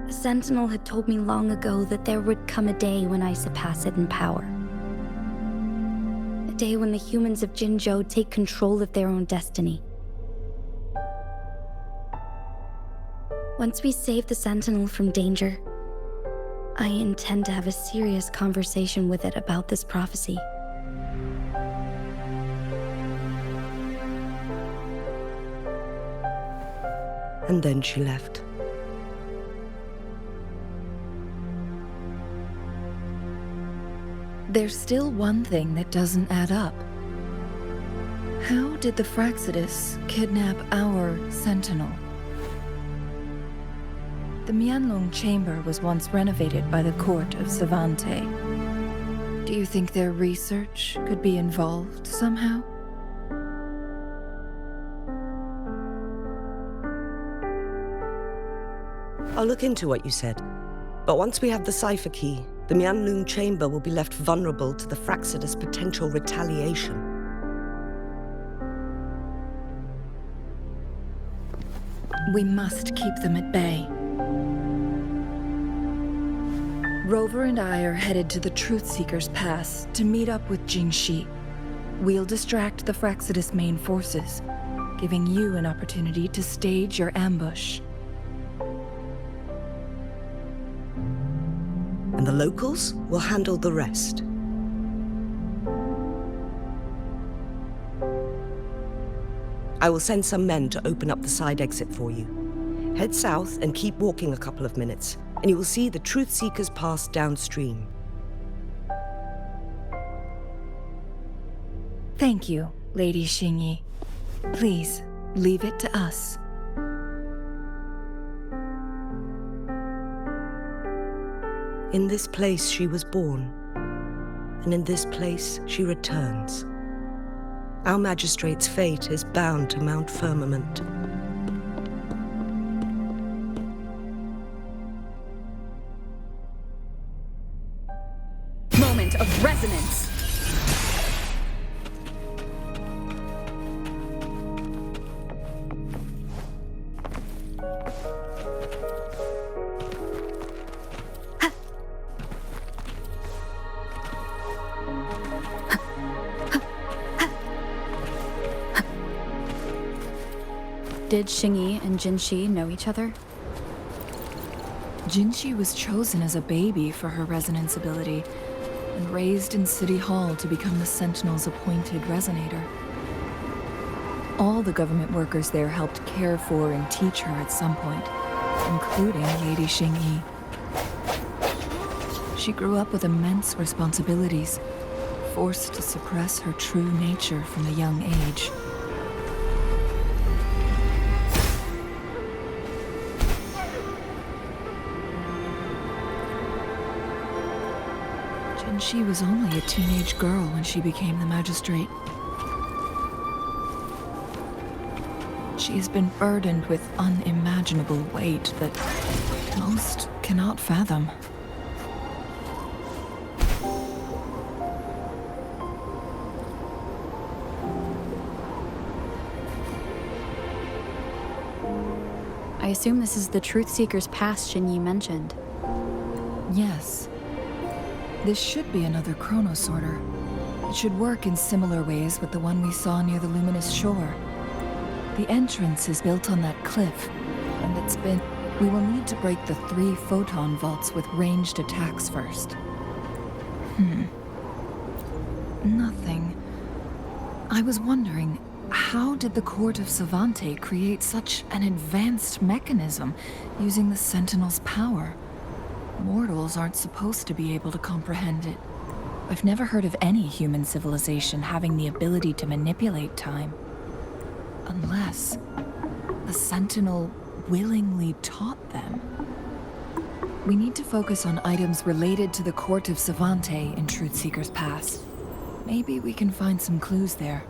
The Sentinel had told me long ago that there would come a day when I surpass it in power. A day when the humans of Jinzhou take control of their own destiny. Once we save the Sentinel from danger, I intend to have a serious conversation with it about this prophecy. And then she left. There's still one thing that doesn't add up. How did the Fraxidus kidnap our Sentinel? The Mianlong Chamber was once renovated by the court of Savante. Do you think their research could be involved somehow? I'll look into what you said. But once we have the cipher key, the Mianlong Chamber will be left vulnerable to the Fraxidus' potential retaliation. We must keep them at bay. Rover and I are headed to the Truth Seeker's Pass to meet up with Jinzhou. We'll distract the Fraxidus' main forces, giving you an opportunity to stage your ambush. And the locals will handle the rest. I will send some men to open up the side exit for you. Head south and keep walking a couple of minutes, and you will see the Truth Seeker's Pass downstream. Thank you, Lady Xingyi. Please, leave it to us. In this place she was born, and in this place she returns. Our magistrate's fate is bound to Mount Firmament. Moment of resonance. Did Xingyi and Jinzhou know each other? Jinzhou was chosen as a baby for her resonance ability, and raised in City Hall to become the Sentinel's appointed resonator. All the government workers there helped care for and teach her at some point, including Lady Xingyi. She grew up with immense responsibilities, forced to suppress her true nature from a young age. She was only a teenage girl when she became the magistrate. She has been burdened with unimaginable weight that most cannot fathom. I assume this is the Truth Seeker's Pass Xingyi mentioned. Yes. This should be another chronosorter. It should work in similar ways with the one we saw near the luminous shore. The entrance is built on that cliff, and we will need to break the 3 photon vaults with ranged attacks first. Nothing. I was wondering, how did the Court of Savante create such an advanced mechanism using the Sentinel's power? Mortals aren't supposed to be able to comprehend it. I've never heard of any human civilization having the ability to manipulate time. Unless the Sentinel willingly taught them. We need to focus on items related to the Court of Savante in Truth Seeker's Pass. Maybe we can find some clues there.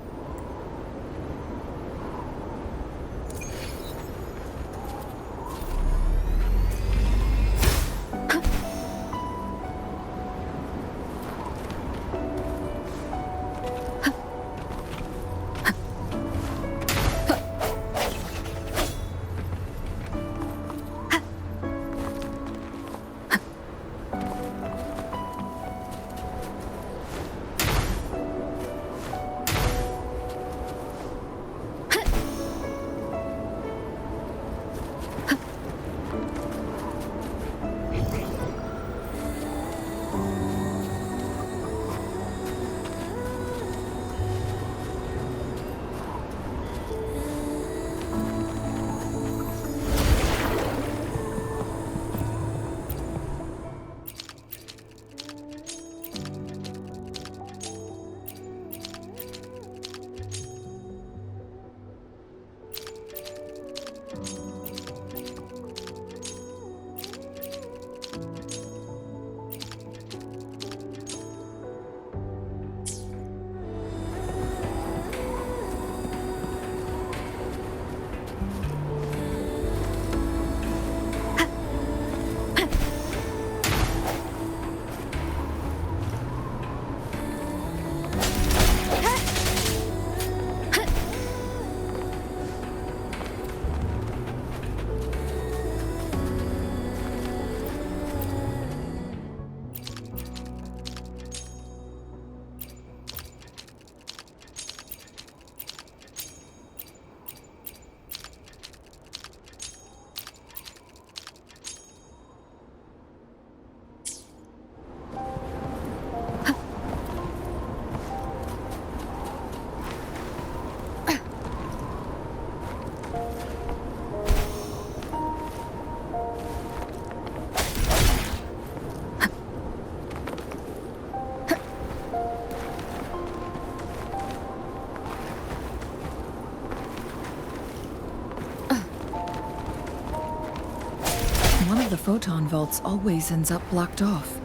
The photon vaults always ends up blocked off.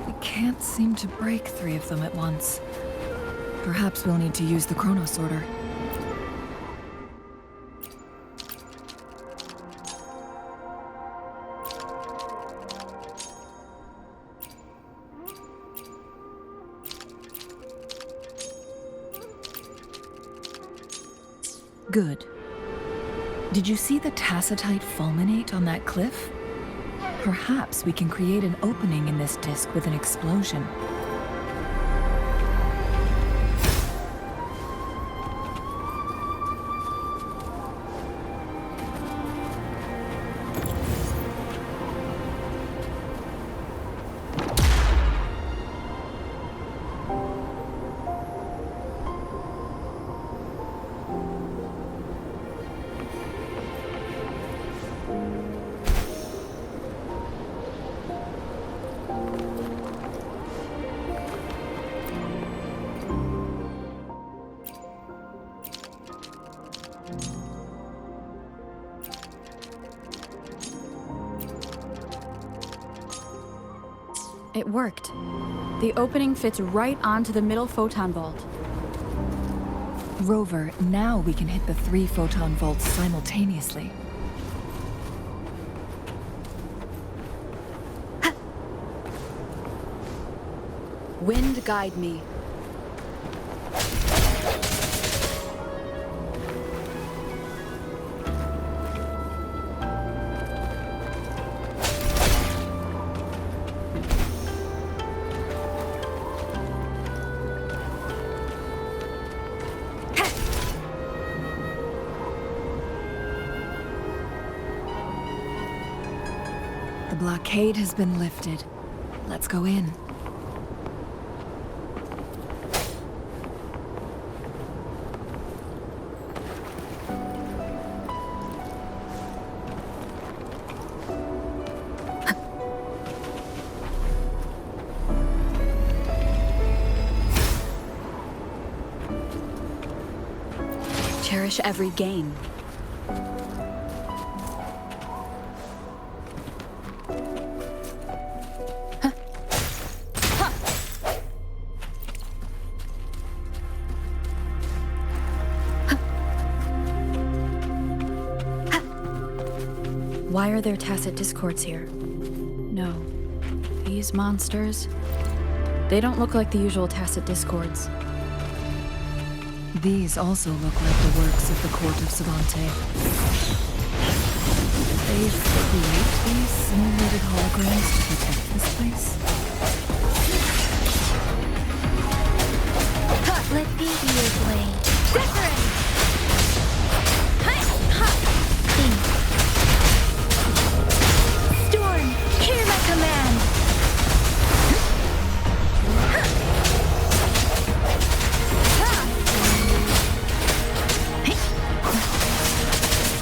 We can't seem to break 3 of them at once. Perhaps we'll need to use the chrono sorter. Good. Did you see the tacitite fulminate on that cliff? Perhaps we can create an opening in this disk with an explosion. It worked. The opening fits right onto the middle photon vault. Rover, now we can hit the 3 photon vaults simultaneously. Wind guide me. The blockade has been lifted. Let's go in. Cherish every gain. Why are there tacit discords here? No. These monsters, they don't look like the usual tacit discords. These also look like the works of the court of Savante. They create these simulated holograms to protect this place? Let me be your blade. Different! Storm, hear my command!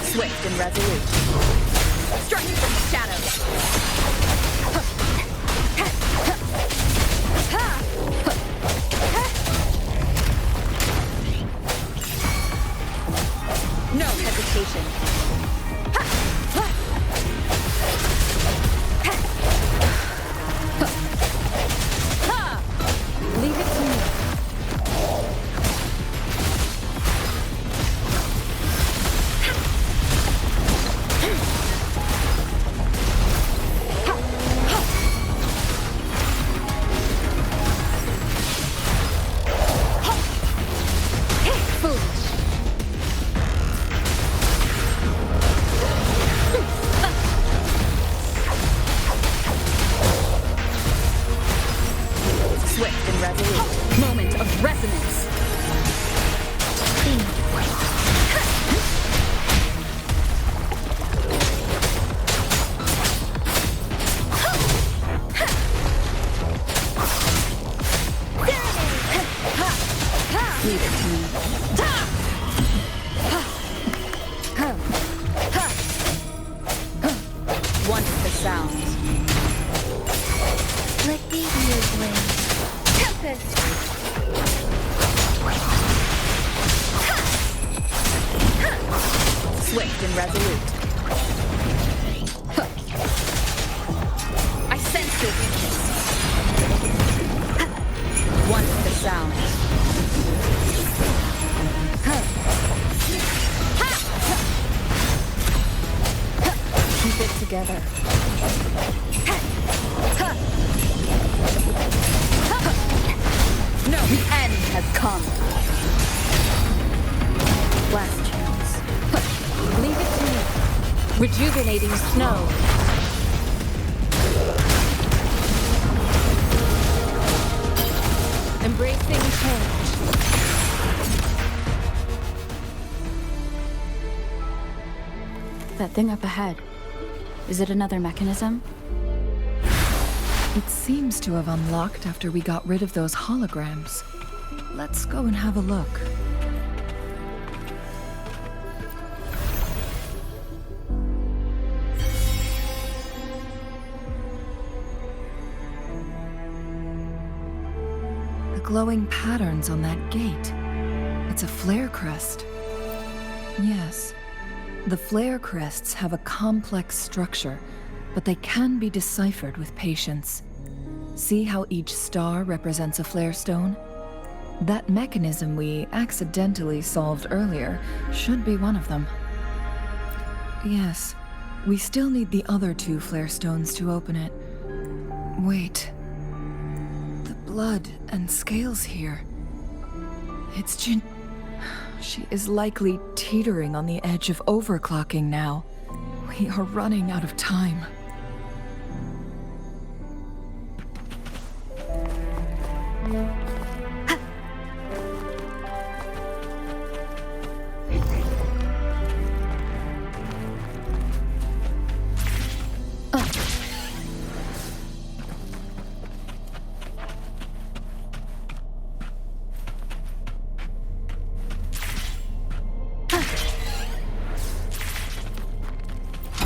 Swift and resolute. Striking from the shadows. No hesitation. Leave it to me. swift and resolute. Huh. I sense your weakness. One with the sound. Keep it together. No, the end has come. Last chance. Leave it to me. Rejuvenating snow. Embracing change. That thing up ahead. Is it another mechanism? It seems to have unlocked after we got rid of those holograms. Let's go and have a look. The glowing patterns on that gate. It's a flare crest. Yes. The flare crests have a complex structure, but they can be deciphered with patience. See how each star represents a flare stone? That mechanism we accidentally solved earlier should be one of them. Yes, we still need the other 2 flare stones to open it. Wait. The blood and scales here. It's Jin... She is likely teetering on the edge of overclocking now. We are running out of time.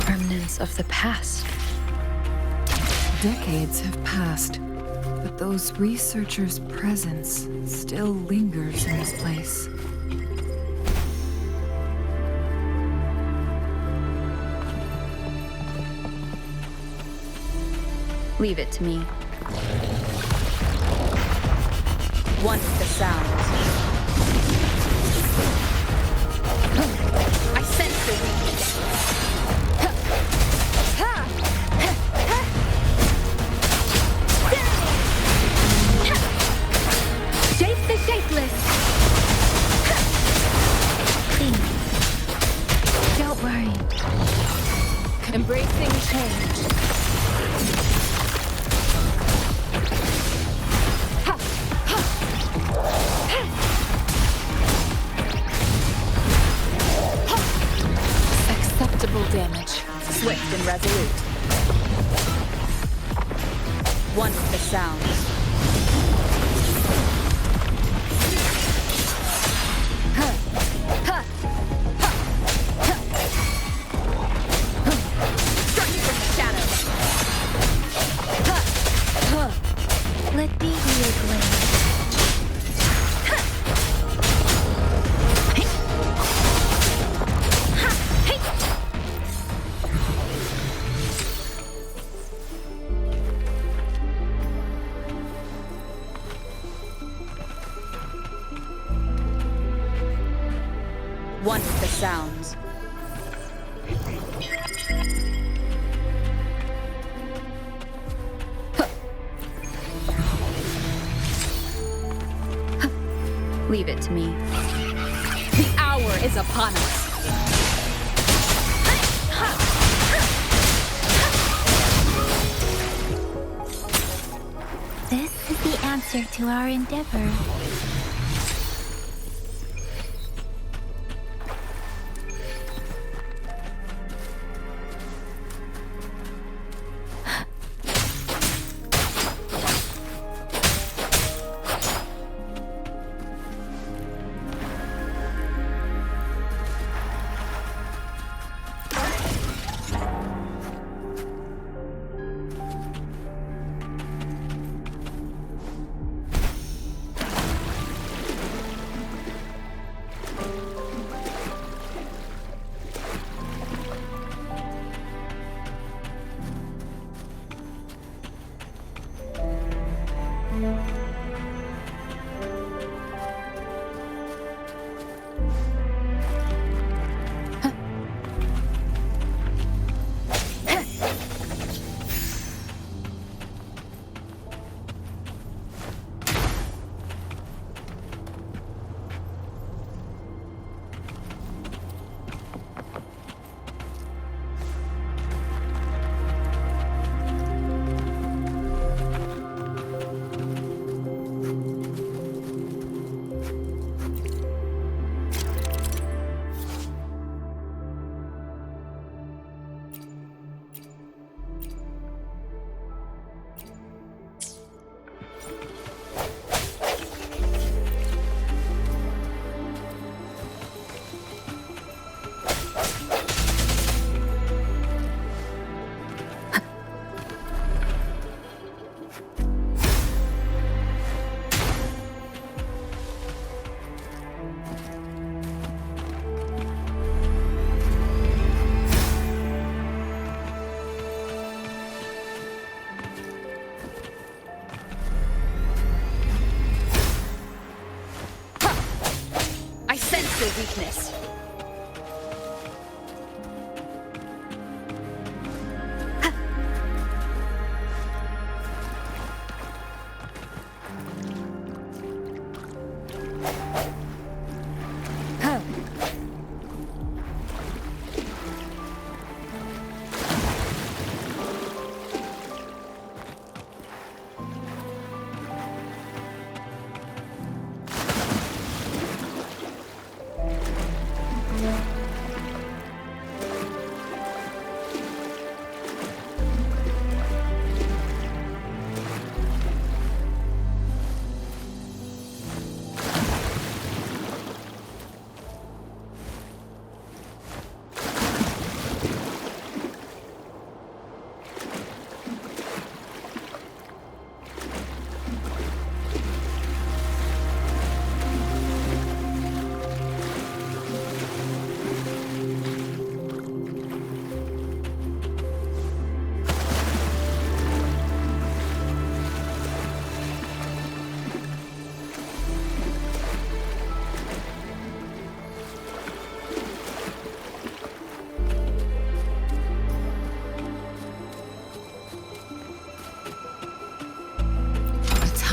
Remnants of the past. Decades have passed, but those researchers' presence still lingers in this place. Leave it to me. One with the sound. I sense your weakness. Shape the shapeless! Don't worry. Embracing change. Acceptable damage. Swift and resolute. One with the sound. Let me be your blade. One with the sounds. Leave it to me. The hour is upon us. This is the answer to our endeavor.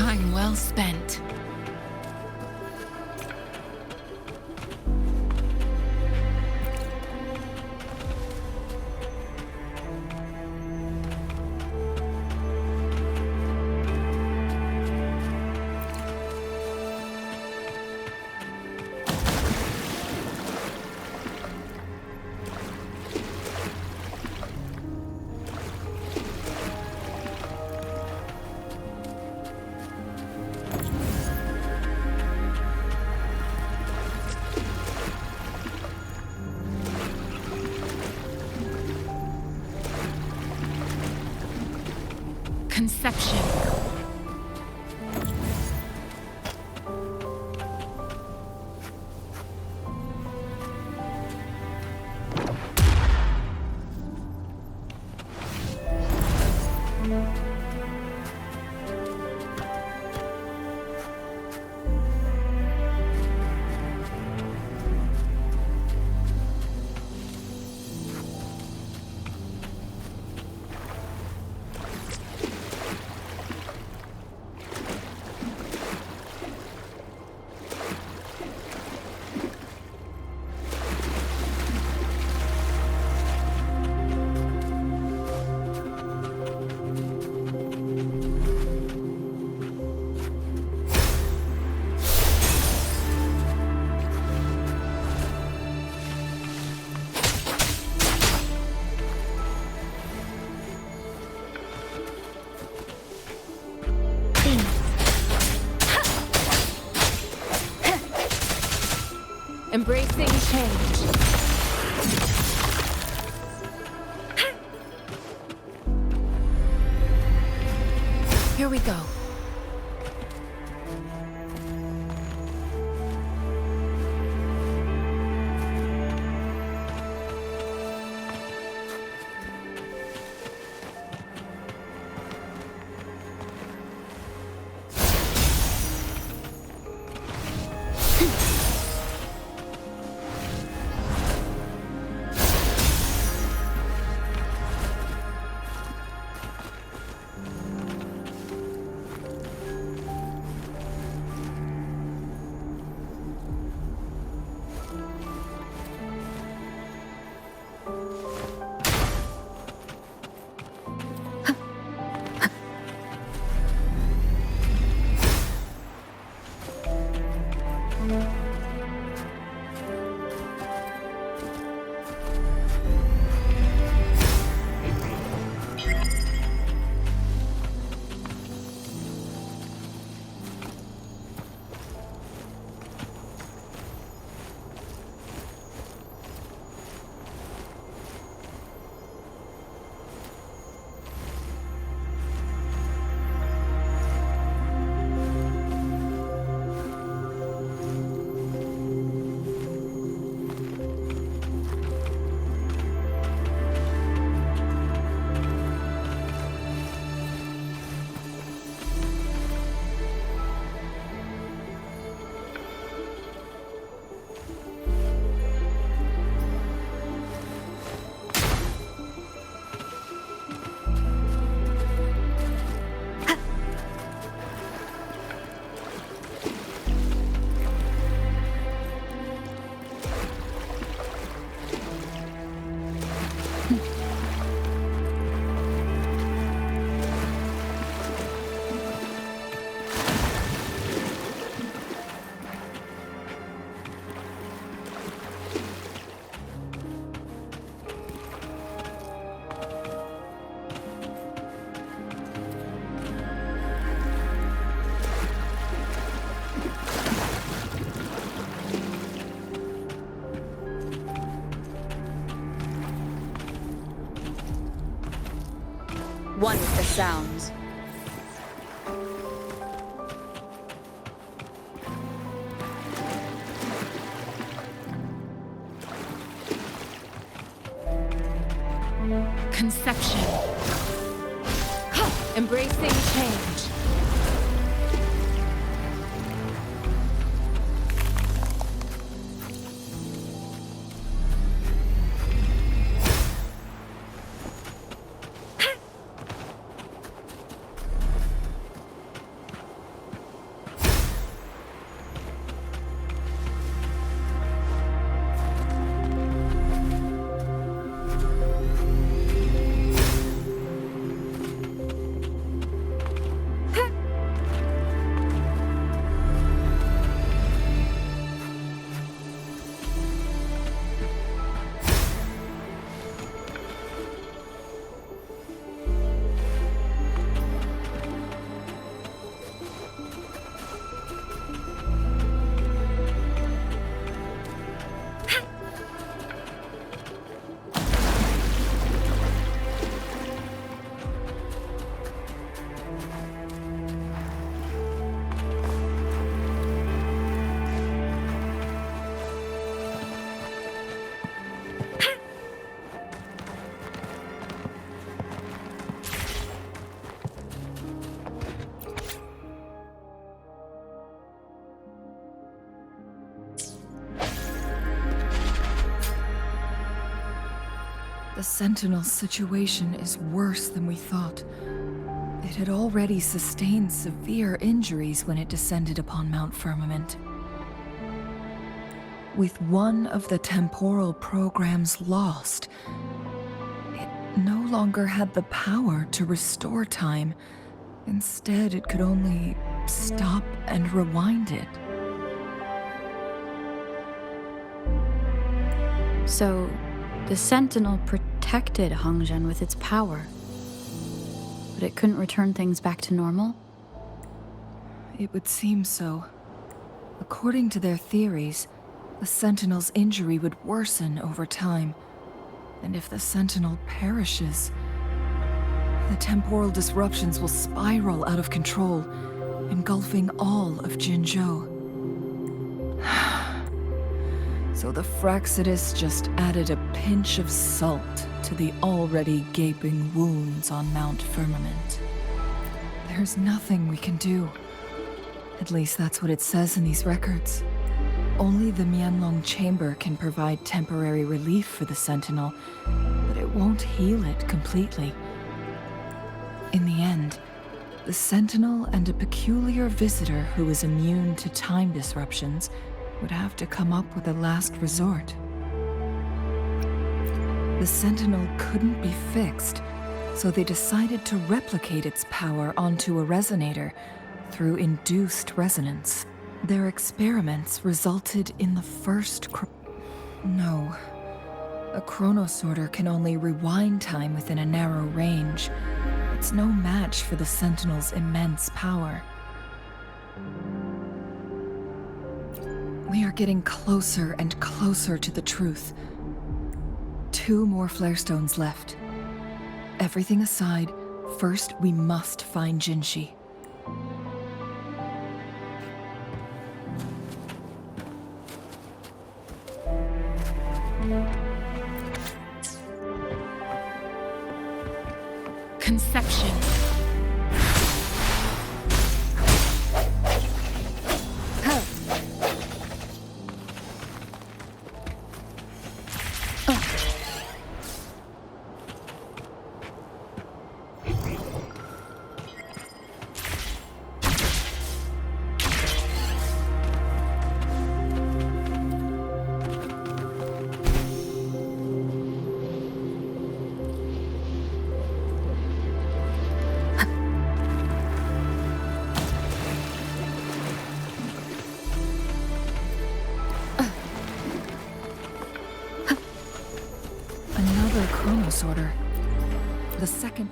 Time well spent. Conception. Embracing change. Here we go. One with the sounds. Conception. Embracing change. The Sentinel's situation is worse than we thought. It had already sustained severe injuries when it descended upon Mount Firmament. With one of the temporal programs lost, it no longer had the power to restore time. Instead, it could only stop and rewind it. So, the Sentinel protected Hongzhen with its power, but it couldn't return things back to normal? It would seem so. According to their theories, the Sentinel's injury would worsen over time, and if the Sentinel perishes, the temporal disruptions will spiral out of control, engulfing all of Jinzhou. So the Fraxidus just added a pinch of salt to the already gaping wounds on Mount Firmament. There's nothing we can do. At least that's what it says in these records. Only the Mianlong Chamber can provide temporary relief for the Sentinel, but it won't heal it completely. In the end, the Sentinel and a peculiar visitor who is immune to time disruptions would have to come up with a last resort. The Sentinel couldn't be fixed, so they decided to replicate its power onto a resonator through induced resonance. Their experiments resulted in the first No. A chronosorter can only rewind time within a narrow range. It's no match for the Sentinel's immense power. We are getting closer and closer to the truth. 2 more flare stones left. Everything aside, first we must find Jinzhou. Conception. Another chronosorter. The second...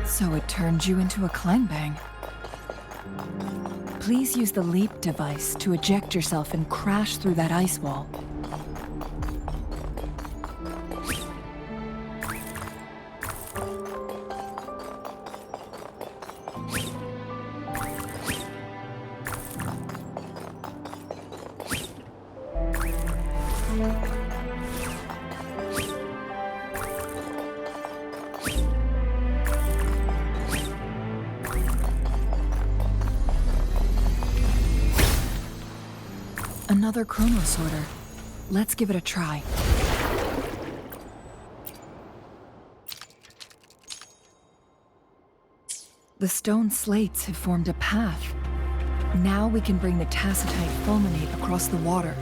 So it turned you into a clangbang. Please use the leap device to eject yourself and crash through that ice wall. Another chronosorter. Let's give it a try. The stone slates have formed a path. Now we can bring the tacitite fulminate across the water.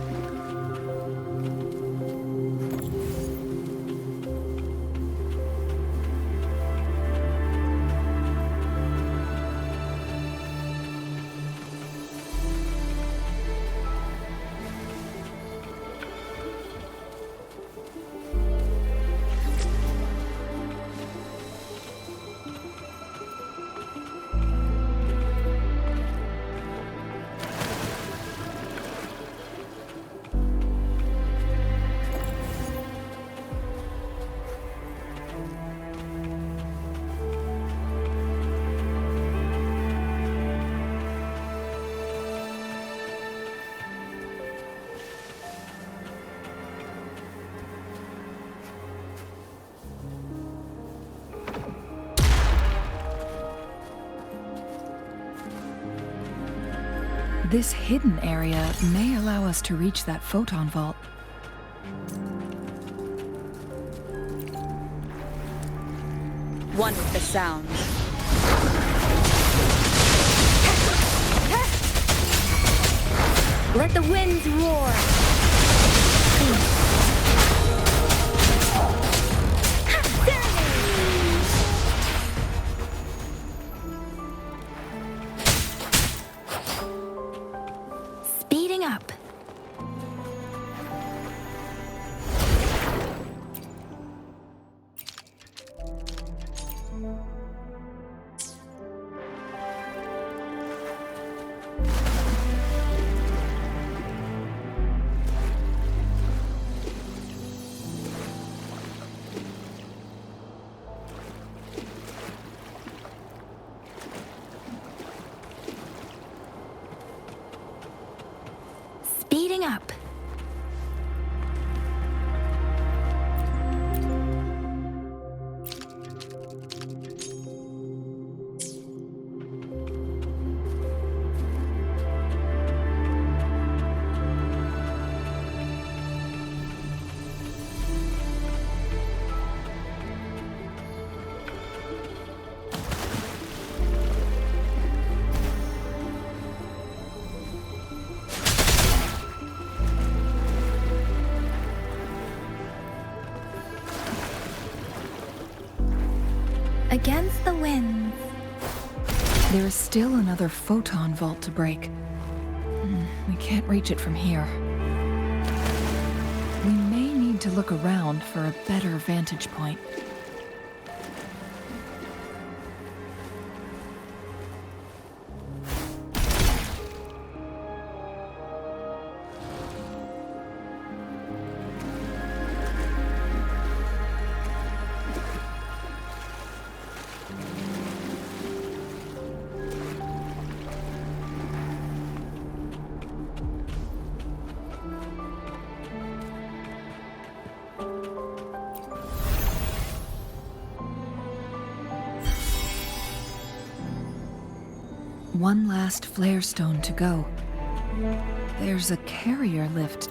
This hidden area may allow us to reach that photon vault. One with the sound. Let the winds roar. Speeding up. Speeding up. Against the winds. There is still another photon vault to break. We can't reach it from here. We may need to look around for a better vantage point. One last flare stone to go. There's a carrier lift.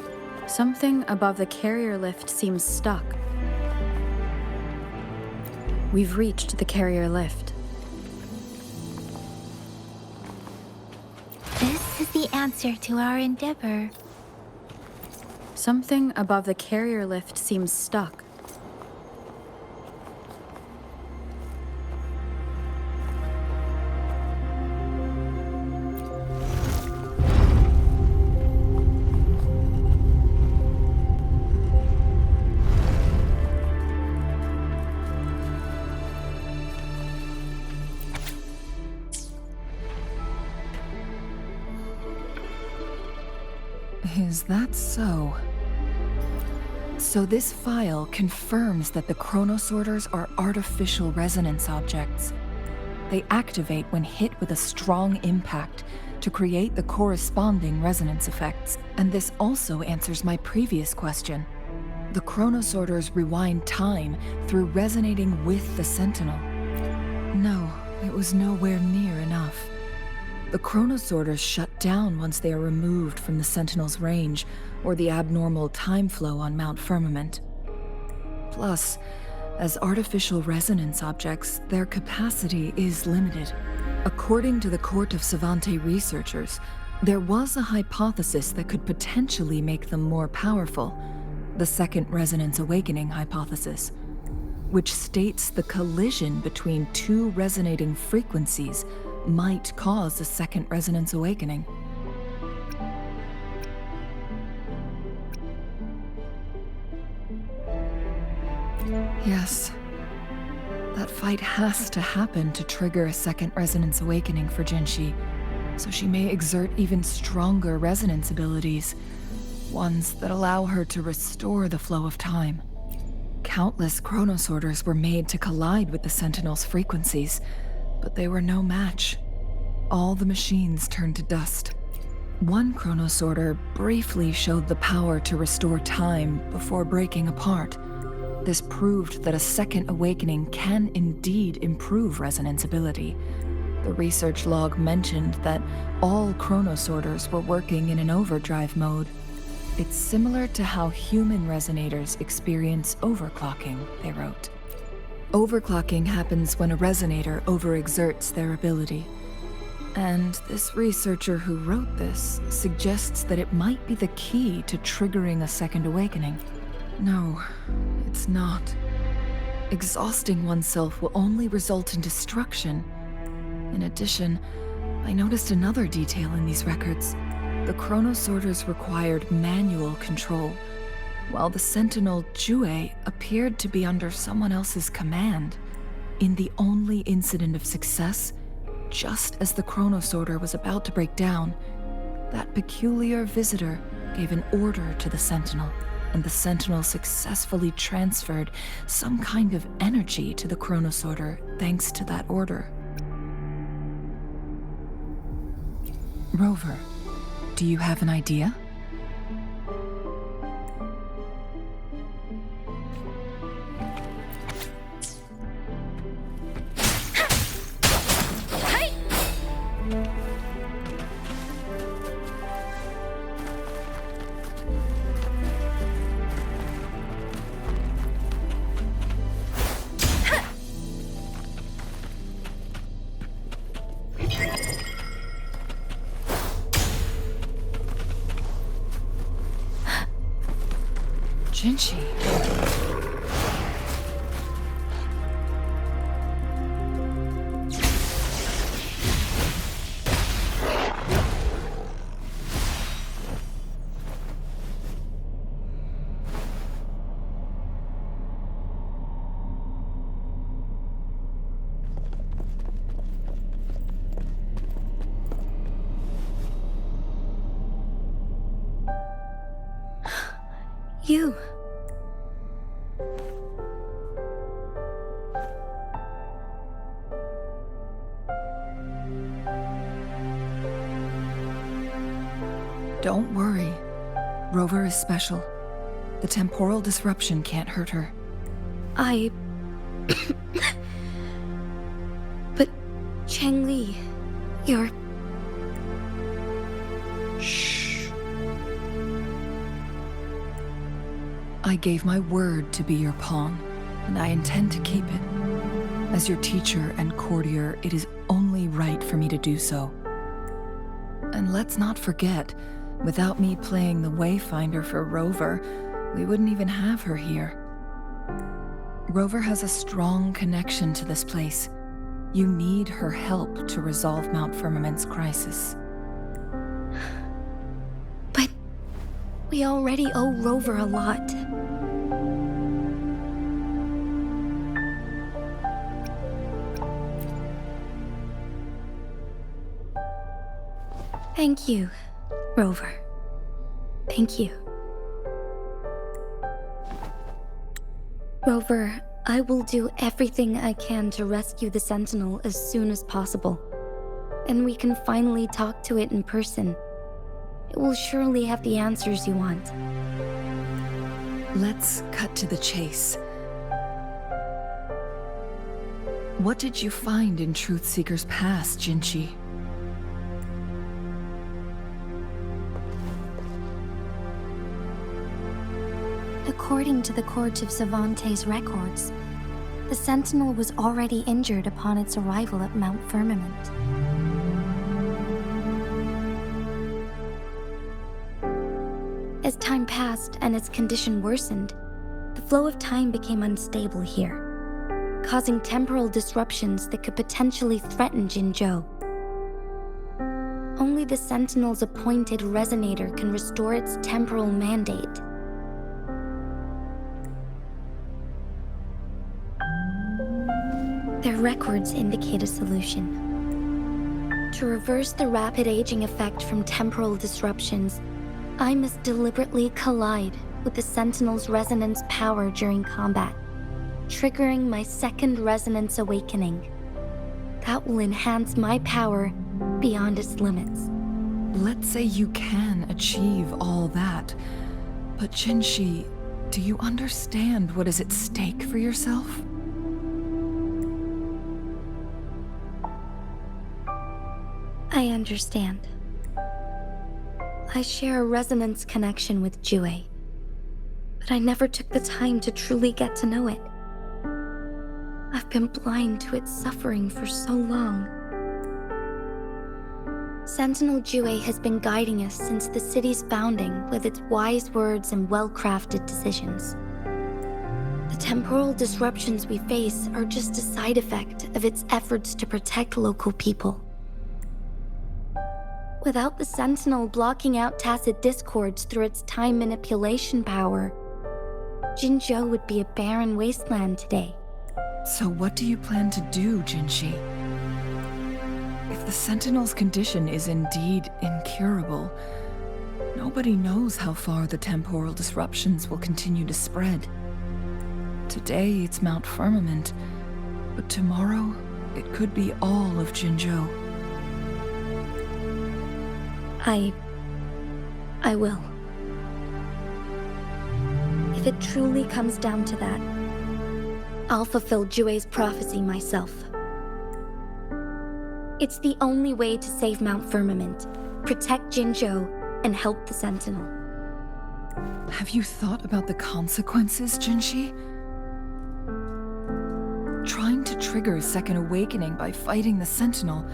Something above the carrier lift seems stuck. We've reached the carrier lift. This is the answer to our endeavor. Something above the carrier lift seems stuck. Is that so? So this file confirms that the chronosorters are artificial resonance objects. They activate when hit with a strong impact to create the corresponding resonance effects. And this also answers my previous question. The chronosorters rewind time through resonating with the Sentinel. No, it was nowhere near enough. The chronosorters shut down once they are removed from the Sentinel's range or the abnormal time flow on Mount Firmament. Plus, as artificial resonance objects, their capacity is limited. According to the Court of Savante researchers, there was a hypothesis that could potentially make them more powerful, the Second Resonance Awakening hypothesis, which states the collision between two resonating frequencies might cause a second resonance awakening. Yes. That fight has to happen to trigger a second resonance awakening for Jinzhou, so she may exert even stronger resonance abilities, ones that allow her to restore the flow of time. Countless chronosorters were made to collide with the Sentinel's frequencies, but they were no match. All the machines turned to dust. One chronosorter briefly showed the power to restore time before breaking apart. This proved that a second awakening can indeed improve resonance ability. The research log mentioned that all chronosorters were working in an overdrive mode. It's similar to how human resonators experience overclocking, they wrote. Overclocking happens when a resonator overexerts their ability. And this researcher who wrote this suggests that it might be the key to triggering a second awakening. No, it's not. Exhausting oneself will only result in destruction. In addition, I noticed another detail in these records. The chronosorters required manual control, while the Sentinel Jue appeared to be under someone else's command. In the only incident of success, just as the chronosorter was about to break down, that peculiar visitor gave an order to the Sentinel, and the Sentinel successfully transferred some kind of energy to the chronosorter thanks to that order. Rover, do you have an idea? Jinzhou. You. Don't worry. Rover is special. The temporal disruption can't hurt her. But Changli, you're... Shh. I gave my word to be your pawn, and I intend to keep it. As your teacher and courtier, it is only right for me to do so. And let's not forget, without me playing the Wayfinder for Rover, we wouldn't even have her here. Rover has a strong connection to this place. You need her help to resolve Mount Firmament's crisis. But we already owe Rover a lot. Thank you, Rover. Thank you. Rover, I will do everything I can to rescue the Sentinel as soon as possible. And we can finally talk to it in person. It will surely have the answers you want. Let's cut to the chase. What did you find in Truthseeker's past, Jinzhou? According to the Court of Savante's records, the Sentinel was already injured upon its arrival at Mount Firmament. As time passed and its condition worsened, the flow of time became unstable here, causing temporal disruptions that could potentially threaten Jinzhou. Only the Sentinel's appointed resonator can restore its temporal mandate. Their records indicate a solution. To reverse the rapid aging effect from temporal disruptions, I must deliberately collide with the Sentinel's resonance power during combat, triggering my second resonance awakening. That will enhance my power beyond its limits. Let's say you can achieve all that, but Jinzhou, do you understand what is at stake for yourself? I understand. I share a resonance connection with Jue, but I never took the time to truly get to know it. I've been blind to its suffering for so long. Sentinel Jue has been guiding us since the city's founding with its wise words and well-crafted decisions. The temporal disruptions we face are just a side effect of its efforts to protect local people. Without the Sentinel blocking out tacit discords through its time manipulation power, Jinzhou would be a barren wasteland today. So what do you plan to do, Jinshi? If the Sentinel's condition is indeed incurable, nobody knows how far the temporal disruptions will continue to spread. Today it's Mount Firmament, but tomorrow it could be all of Jinzhou. I will. If it truly comes down to that, I'll fulfill Jue's prophecy myself. It's the only way to save Mount Firmament, protect Jinzhou, and help the Sentinel. Have you thought about the consequences, Jinshi? Trying to trigger a second awakening by fighting the Sentinel,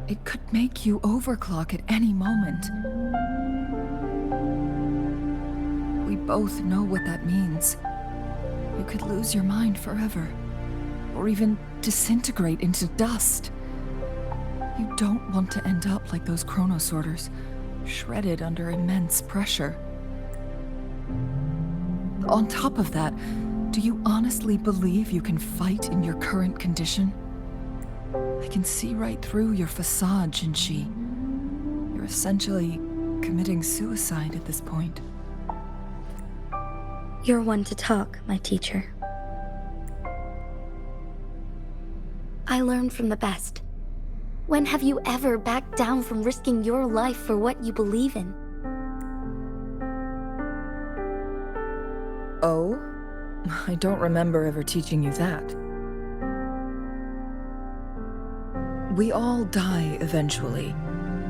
it could make you overclock at any moment. We both know what that means. You could lose your mind forever, or even disintegrate into dust. You don't want to end up like those chronosorters, shredded under immense pressure. On top of that, do you honestly believe you can fight in your current condition? I can see right through your facade, Jinshi. You're essentially committing suicide at this point. You're one to talk, my teacher. I learned from the best. When have you ever backed down from risking your life for what you believe in? Oh? I don't remember ever teaching you that. We all die eventually,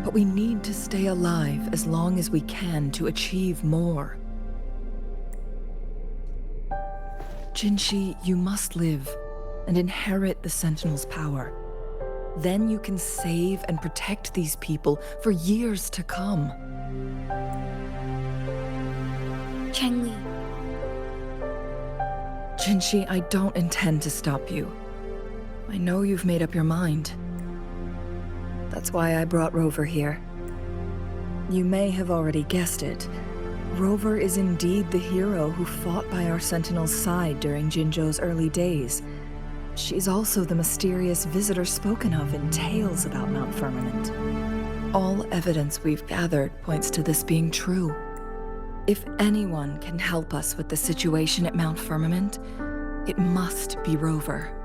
but we need to stay alive as long as we can to achieve more. Jinshi, you must live and inherit the Sentinel's power. Then you can save and protect these people for years to come. Chengli. Jinshi, I don't intend to stop you. I know you've made up your mind. That's why I brought Rover here. You may have already guessed it. Rover is indeed the hero who fought by our Sentinel's side during Jinzhou's early days. She's also the mysterious visitor spoken of in tales about Mount Firmament. All evidence we've gathered points to this being true. If anyone can help us with the situation at Mount Firmament, it must be Rover.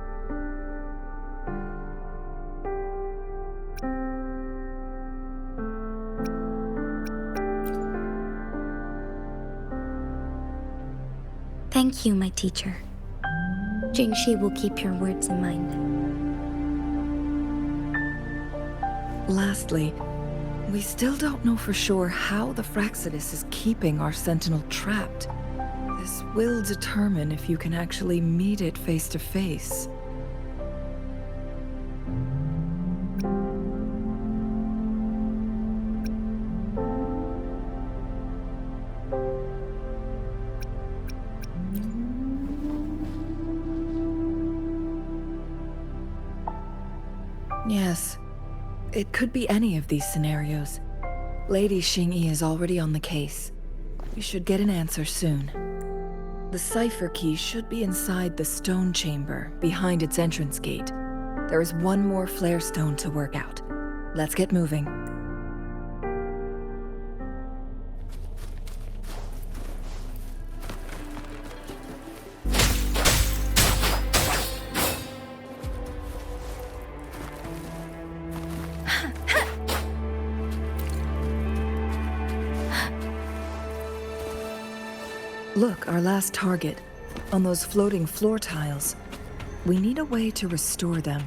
Thank you, my teacher. Jinshi will keep your words in mind. Lastly, we still don't know for sure how the Fraxidus is keeping our Sentinel trapped. This will determine if you can actually meet it face to face. Yes, it could be any of these scenarios. Lady Xingyi is already on the case. We should get an answer soon. The cipher key should be inside the stone chamber, behind its entrance gate. There is one more flare stone to work out. Let's get moving. Look, our last target, on those floating floor tiles. We need a way to restore them.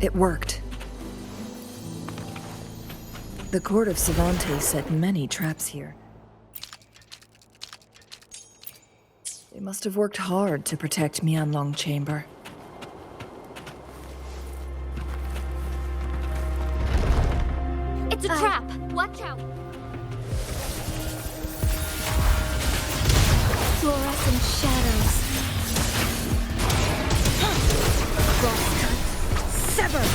It worked. The court of Savante set many traps here. They must have worked hard to protect Mianlong Chamber. It's a trap! Watch out! Fluorescent shadows. Cross cut. Sever!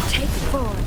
Take forward.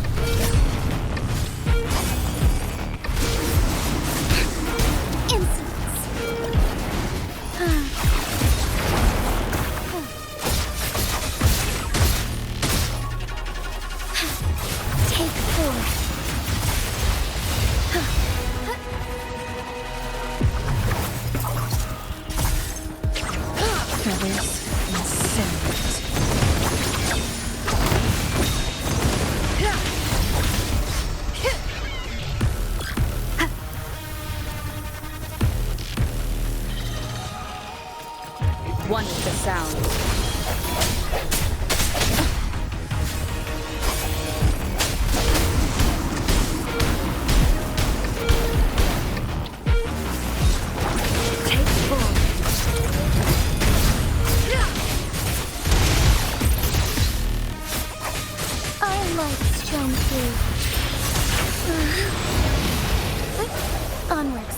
One with the sound. Take forward. I like stone too. Onwards.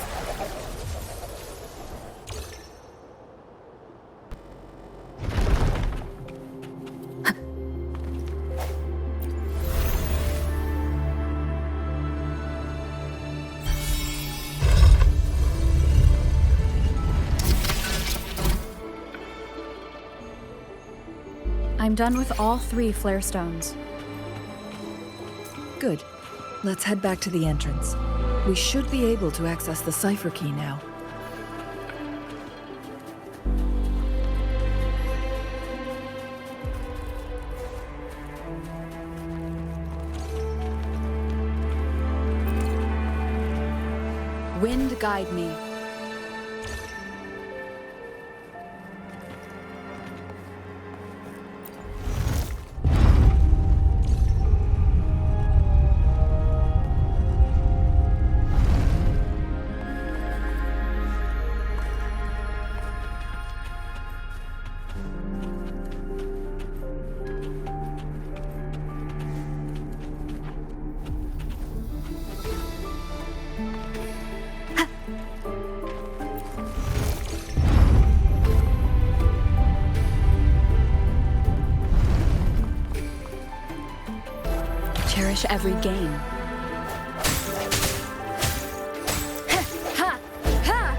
I'm done with all 3 flare stones. Good. Let's head back to the entrance. We should be able to access the cipher key now. Wind guide me. Cherish every gain. Ha! Ha!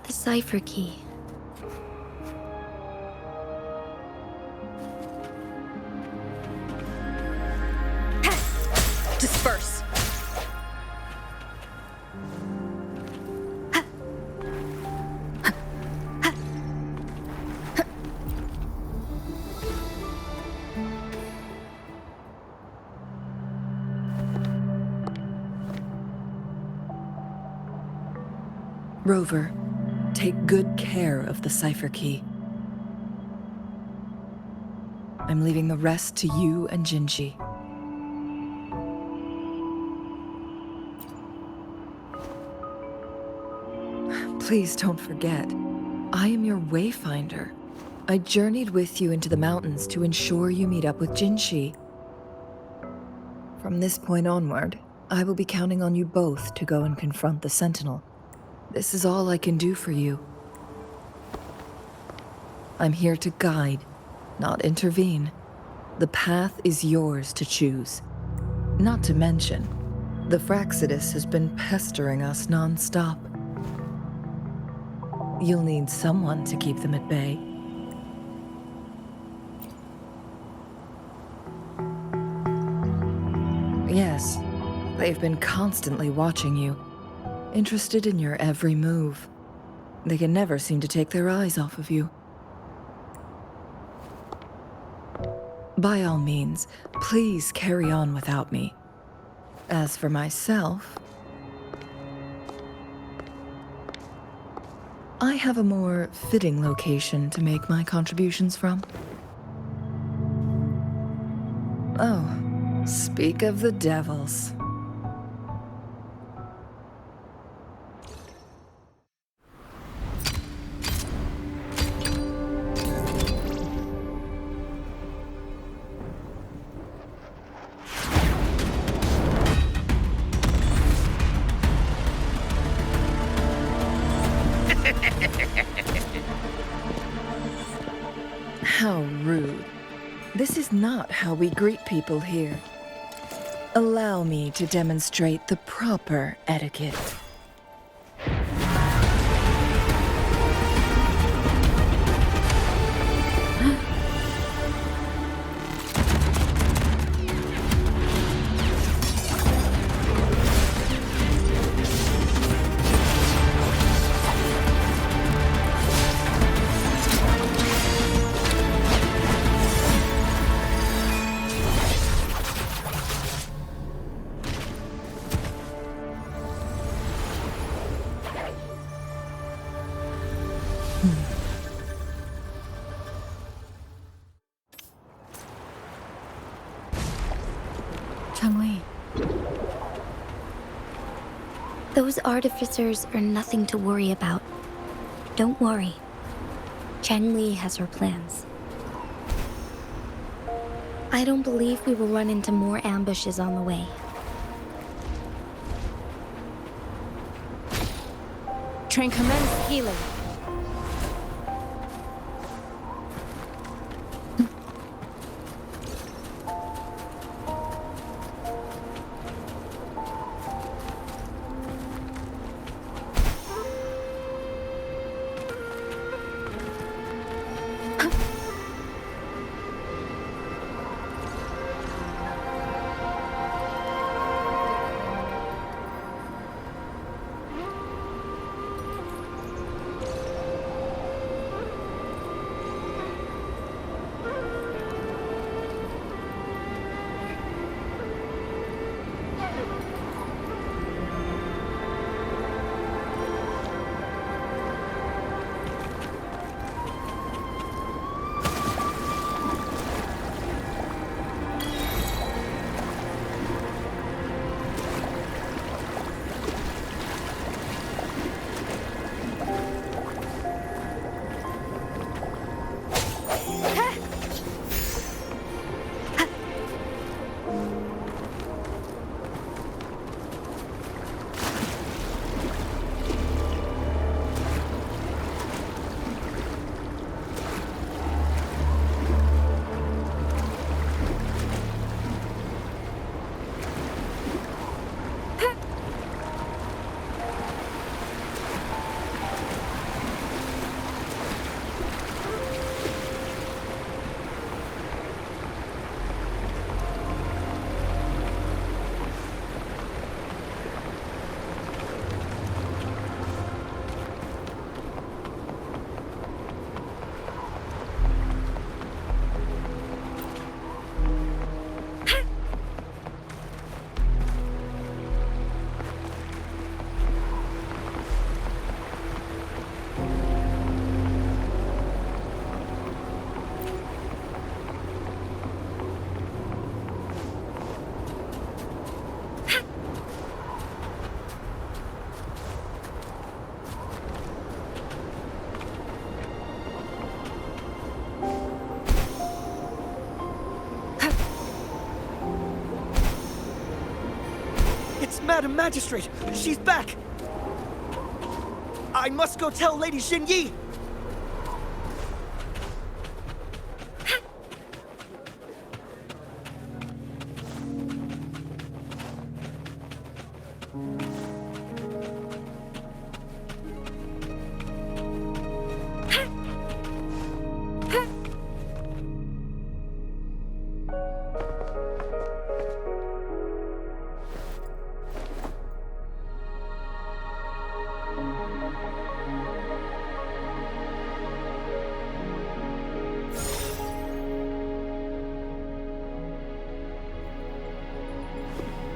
Cipher key. Disperse. Rover, take good care of the cipher key. I'm leaving the rest to you and Jinzhou. Please don't forget, I am your Wayfinder. I journeyed with you into the mountains to ensure you meet up with Jinzhou. From this point onward, I will be counting on you both to go and confront the Sentinel. This is all I can do for you. I'm here to guide, not intervene. The path is yours to choose. Not to mention, the Fraxidus has been pestering us non-stop. You'll need someone to keep them at bay. Yes, they've been constantly watching you, interested in your every move. They can never seem to take their eyes off of you. By all means, please carry on without me. As for myself, I have a more fitting location to make my contributions from. Oh, speak of the devils. How rude. This is not how we greet people here. Allow me to demonstrate the proper etiquette. Those artificers are nothing to worry about. Don't worry. Changli has her plans. I don't believe we will run into more ambushes on the way. Train commence healing. It's Madam Magistrate! She's back! I must go tell Lady Xinyi!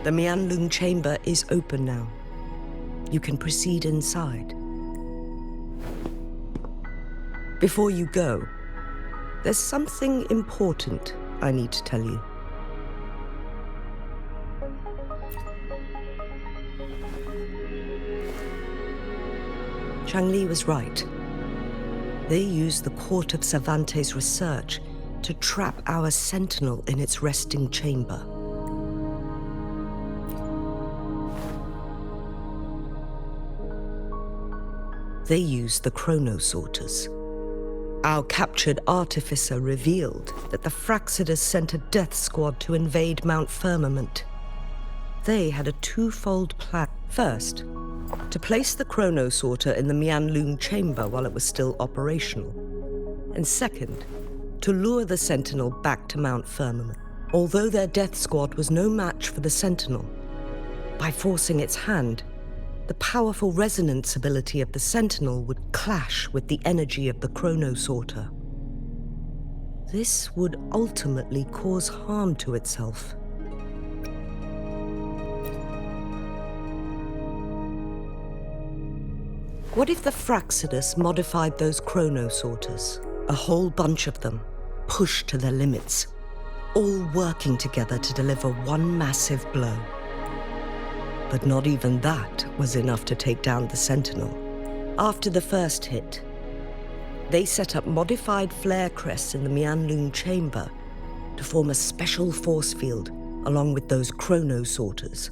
The Mianlung chamber is open now. You can proceed inside. Before you go, there's something important I need to tell you. Changli was right. They used the Court of Cervantes' research to trap our Sentinel in its resting chamber. They used the chronosorters. Our captured artificer revealed that the Fraxidus sent a death squad to invade Mount Firmament. They had a twofold plan. First, to place the chronosorter in the Mianlung chamber while it was still operational. And second, to lure the Sentinel back to Mount Firmament. Although their death squad was no match for the Sentinel, by forcing its hand, the powerful resonance ability of the Sentinel would clash with the energy of the chronosorter. This would ultimately cause harm to itself. What if the Fraxidus modified those chronosorters? A whole bunch of them, pushed to their limits, all working together to deliver one massive blow. But not even that was enough to take down the Sentinel. After the first hit, they set up modified flare crests in the Mianlung chamber to form a special force field along with those chronosorters.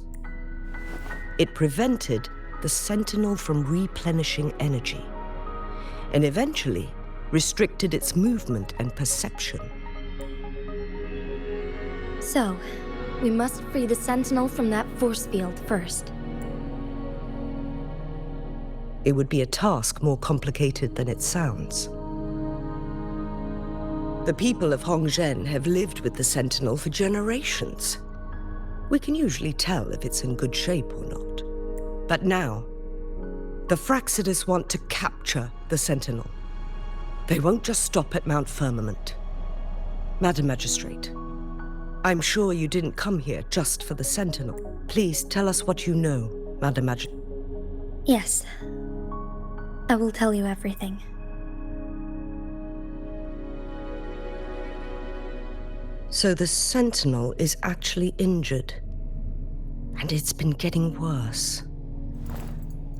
It prevented the Sentinel from replenishing energy, and eventually restricted its movement and perception. So, we must free the Sentinel from that force field first. It would be a task more complicated than it sounds. The people of Hongzhen have lived with the Sentinel for generations. We can usually tell if it's in good shape or not. But now, the Fraxidus want to capture the Sentinel. They won't just stop at Mount Firmament. Madam Magistrate, I'm sure you didn't come here just for the Sentinel. Please tell us what you know, Madam Magistrate. Yes. I will tell you everything. So the Sentinel is actually injured. And it's been getting worse.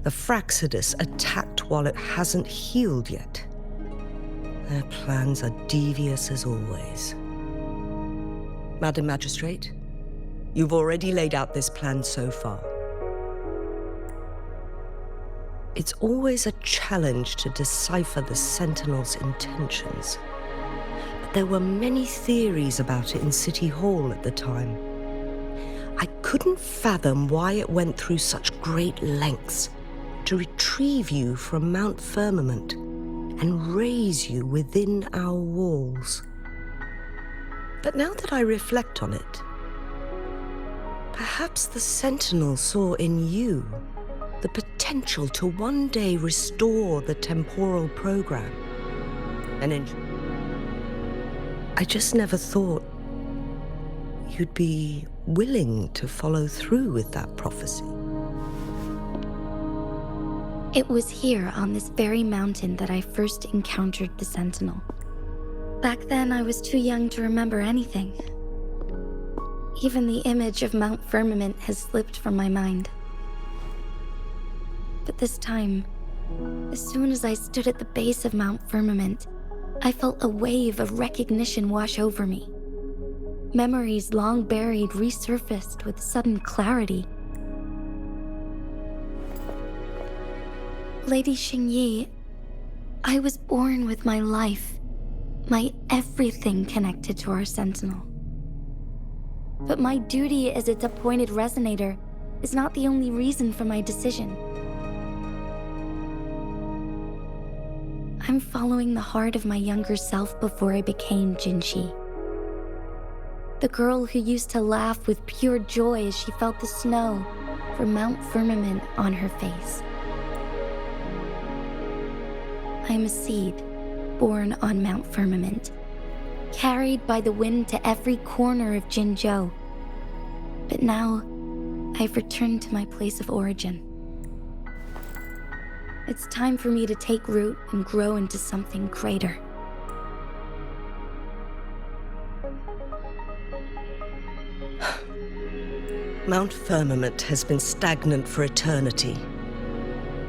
The Fraxidus attacked while it hasn't healed yet. Their plans are devious as always. Madam Magistrate, you've already laid out this plan so far. It's always a challenge to decipher the Sentinel's intentions. But there were many theories about it in City Hall at the time. I couldn't fathom why it went through such great lengths to retrieve you from Mount Firmament and raise you within our walls. But now that I reflect on it, perhaps the Sentinel saw in you the potential to one day restore the temporal program. And I just never thought you'd be willing to follow through with that prophecy. It was here on this very mountain that I first encountered the Sentinel. Back then, I was too young to remember anything. Even the image of Mount Firmament has slipped from my mind. But this time, as soon as I stood at the base of Mount Firmament, I felt a wave of recognition wash over me. Memories long buried resurfaced with sudden clarity. Lady Xingyi, I was born with my life, my everything connected to our Sentinel. But my duty as its appointed resonator is not the only reason for my decision. I'm following the heart of my younger self before I became Jinzhou. The girl who used to laugh with pure joy as she felt the snow from Mount Firmament on her face. I am a seed born on Mount Firmament, carried by the wind to every corner of Jinzhou. But now, I've returned to my place of origin. It's time for me to take root and grow into something greater. Mount Firmament has been stagnant for eternity.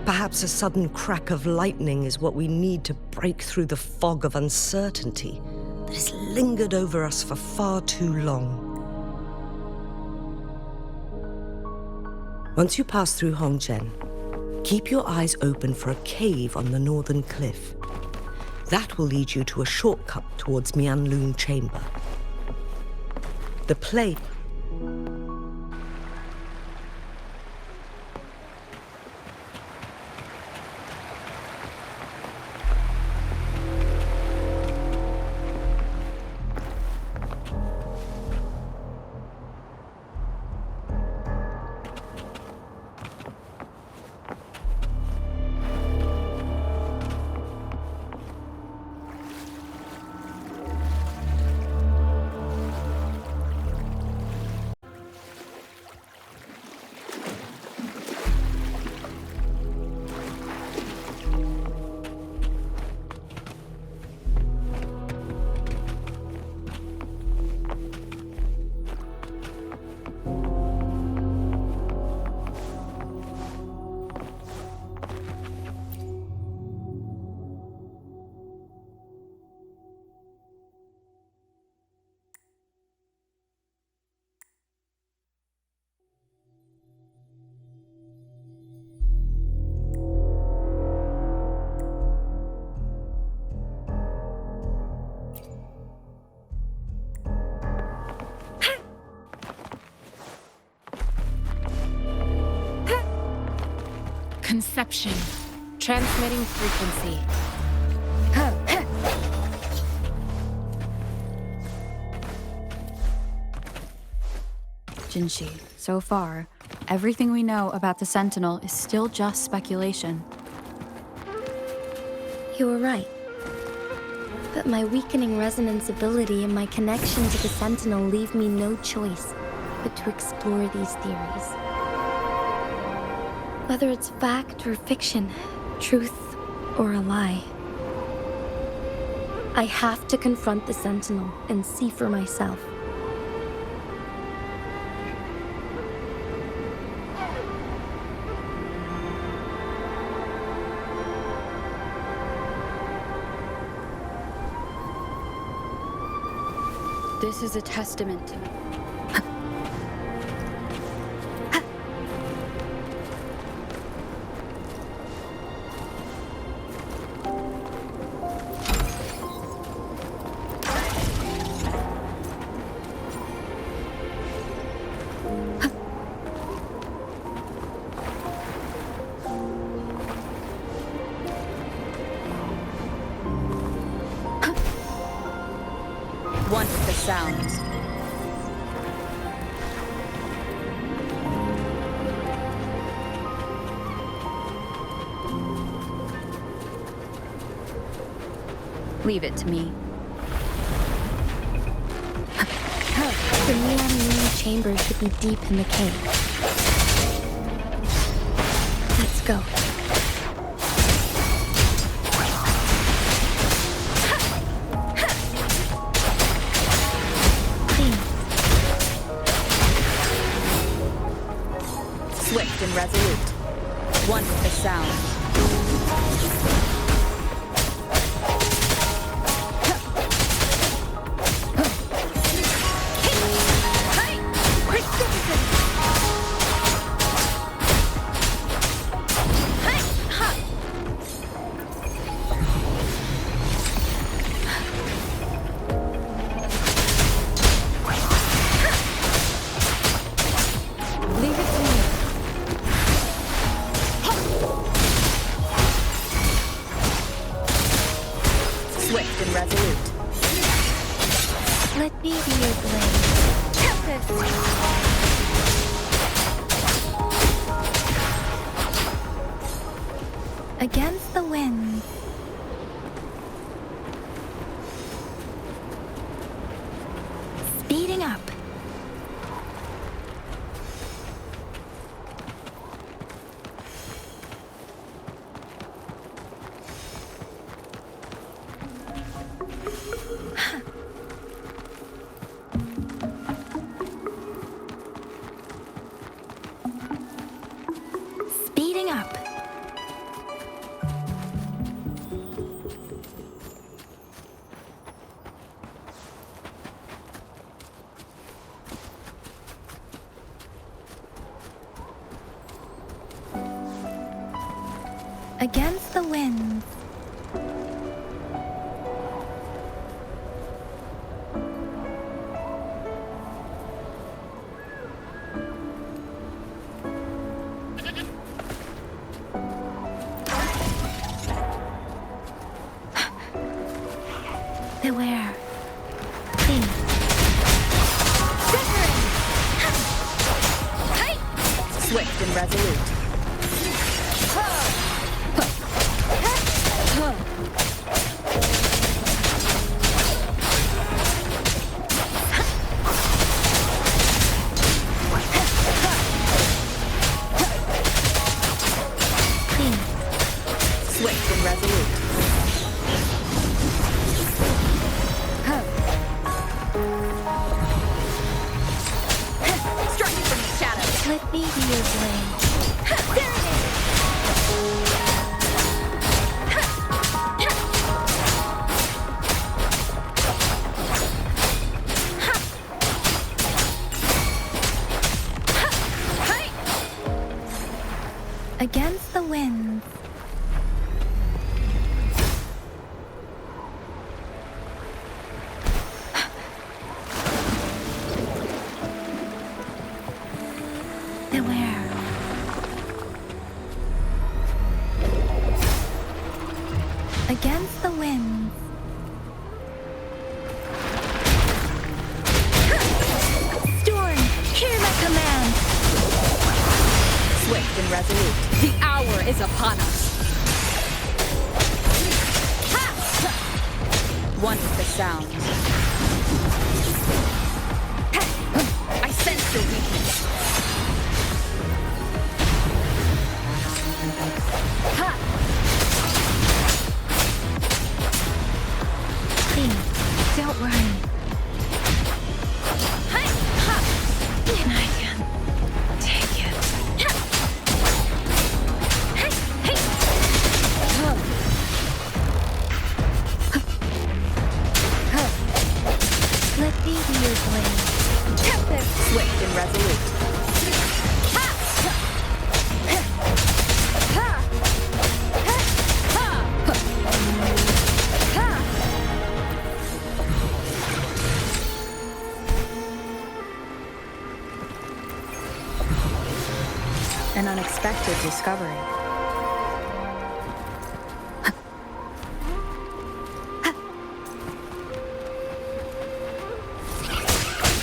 Perhaps a sudden crack of lightning is what we need to break through the fog of uncertainty that has lingered over us for far too long. Once you pass through Hongzhen, keep your eyes open for a cave on the northern cliff. That will lead you to a shortcut towards Mianlun Chamber. The play... Conception. Transmitting frequency. Jinzhou, so far, everything we know about the Sentinel is still just speculation. You were right. But my weakening resonance ability and my connection to the Sentinel leave me no choice but to explore these theories. Whether it's fact or fiction, truth or a lie. I have to confront the Sentinel and see for myself. This is a testament to... One with the sounds. Leave it to me. The Mianlun Chamber should be deep in the cave. Let's go. Swift and resolute. One with the sound. Let me be your blade. Tempest! Against the wind. Speeding up. Speeding up. Against the winds. Beware. Think. Swift and resolute. Swift and resolute. Striking from the shadows. Let me be your blade. Against the winds. Beware. Against the winds. Storm, hear my command. Swift and resolute. The hour is upon us. One with the sound. I sense your weakness. Please, don't worry. And I can take it. Let me be your blade. Tempest! Swift and resolute. An unexpected discovery.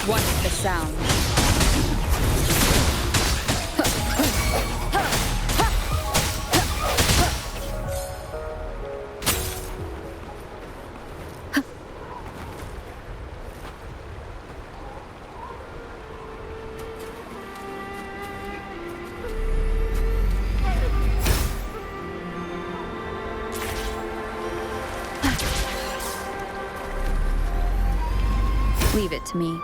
One with the sound. Leave it to me.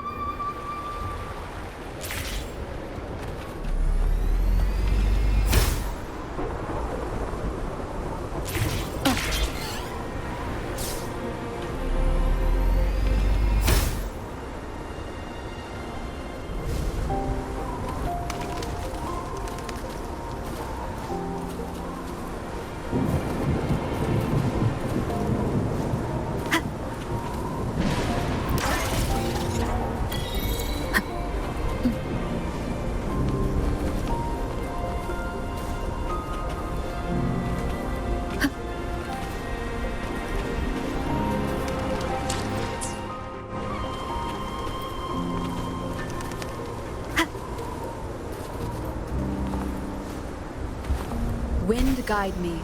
Wind guide me.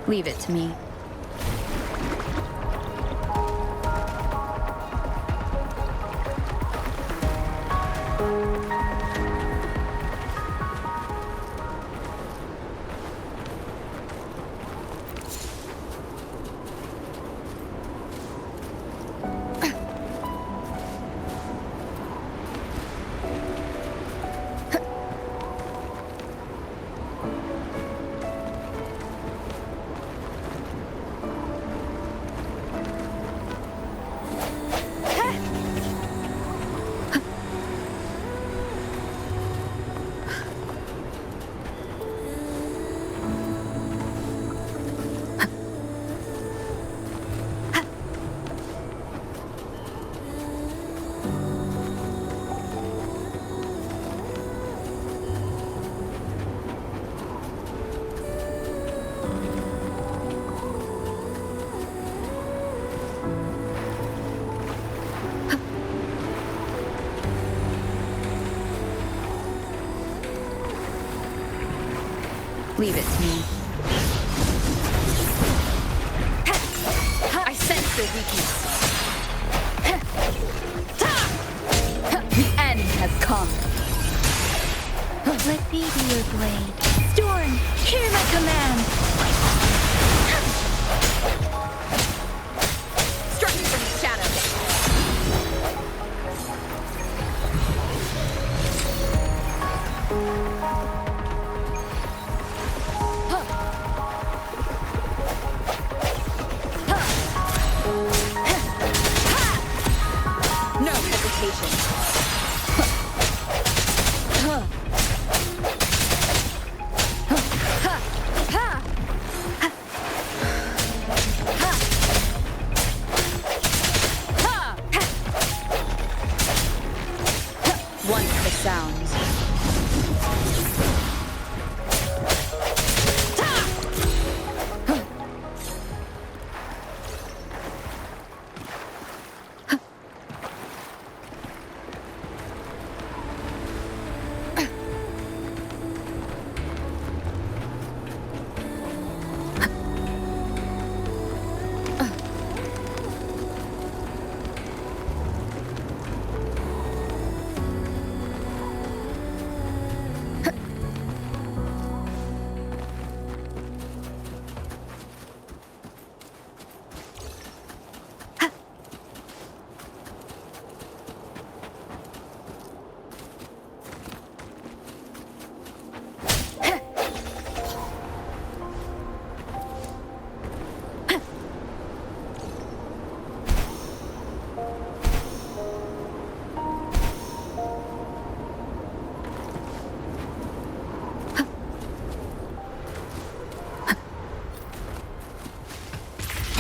Leave it to me. Leave it to me. I sense your weakness. The end has come. Let me be your blade. Storm, hear my command. Struck me from the shadows. No hesitation. Once the sounds.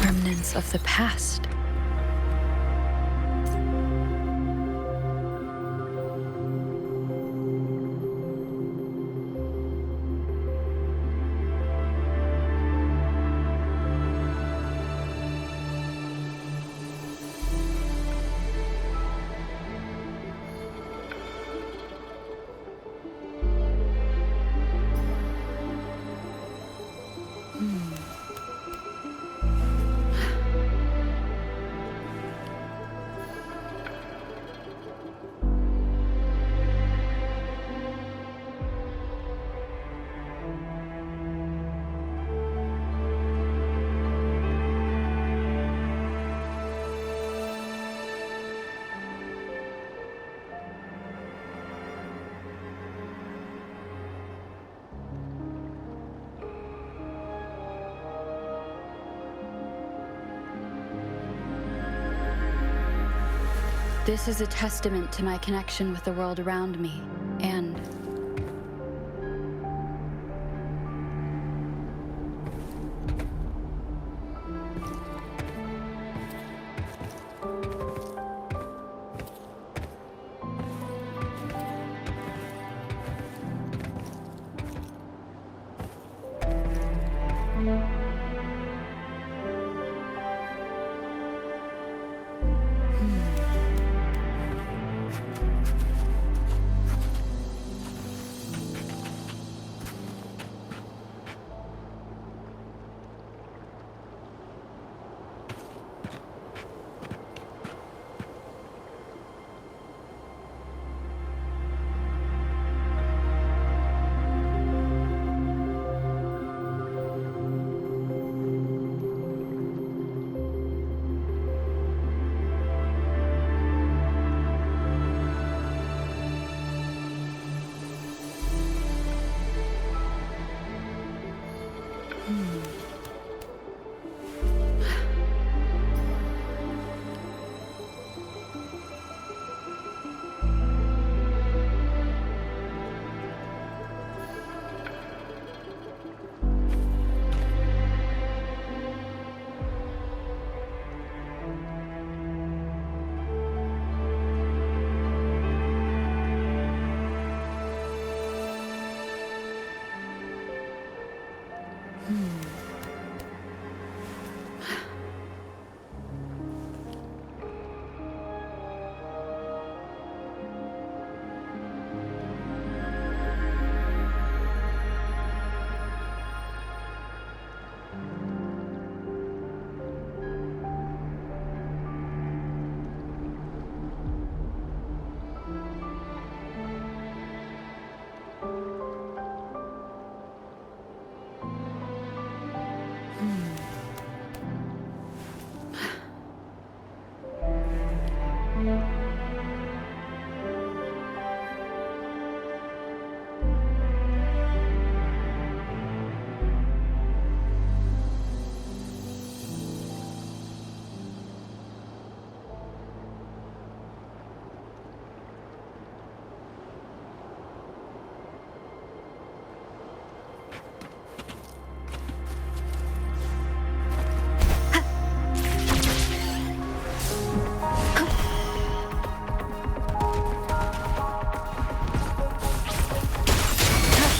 Remnants of the past. This is a testament to my connection with the world around me, and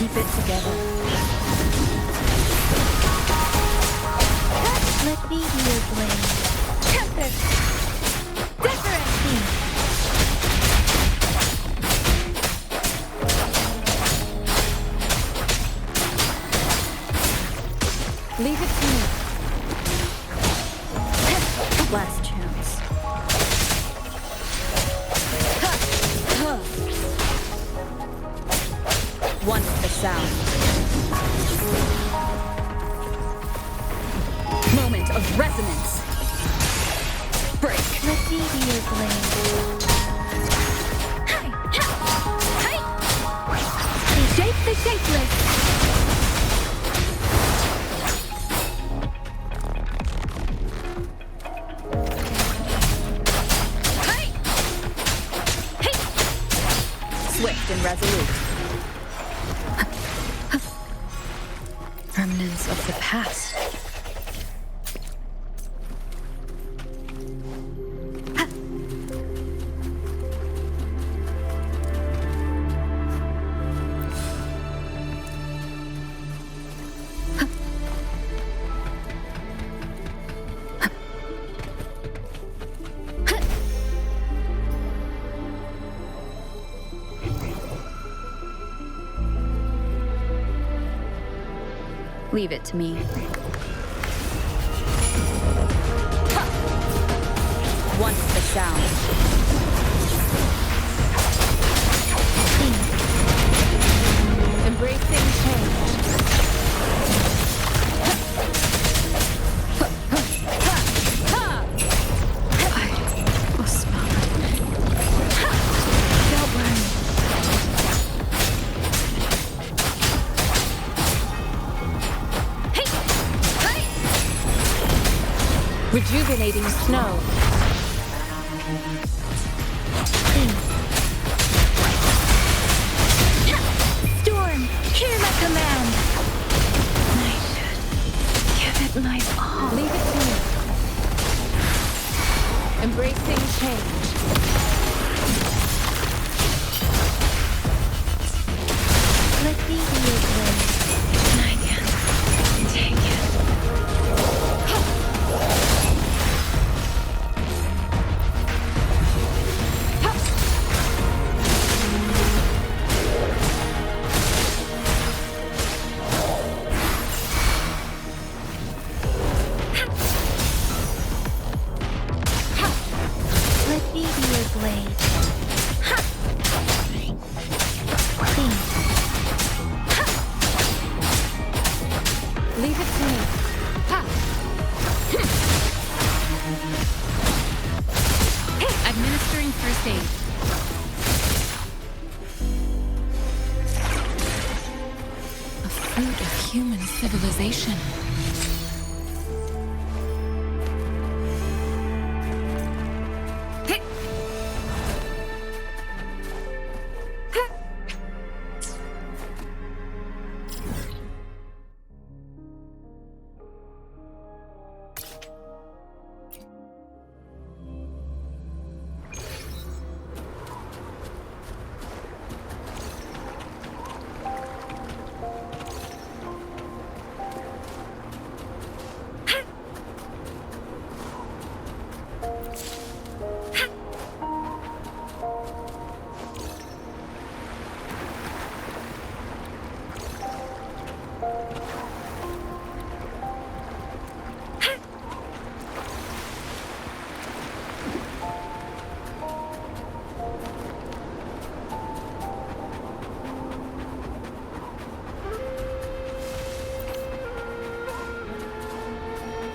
keep it together. Let me be your blade. Tempest! Different! leave it to me. Last chance. One with the sound. Moment of resonance. Break. Let me be your blade. Shape the shapeless. Swift and resolute. Remnants of the past. Leave it to me. One with the sound. Embracing change. I will smell it. Don't worry. Rejuvenating snow. want my all. Leave it to me. Embracing change. Let me be your blade. I can take it. Let me be your blade. Please. Leave it to me. Administering first aid. A fruit of human civilization.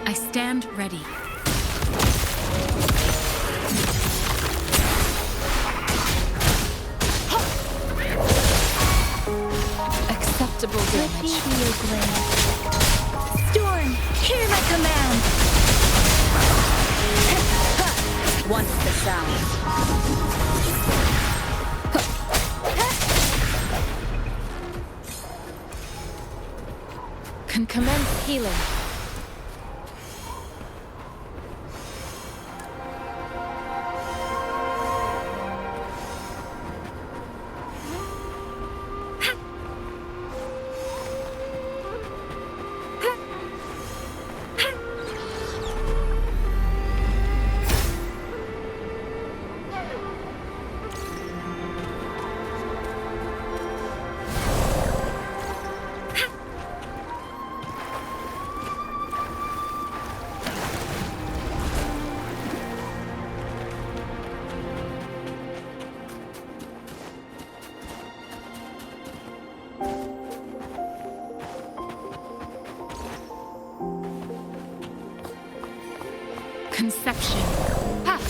I stand ready. Acceptable Let me damage. be your blade. Storm, hear my command. Once the sound. Can commence healing. Conception. Ha!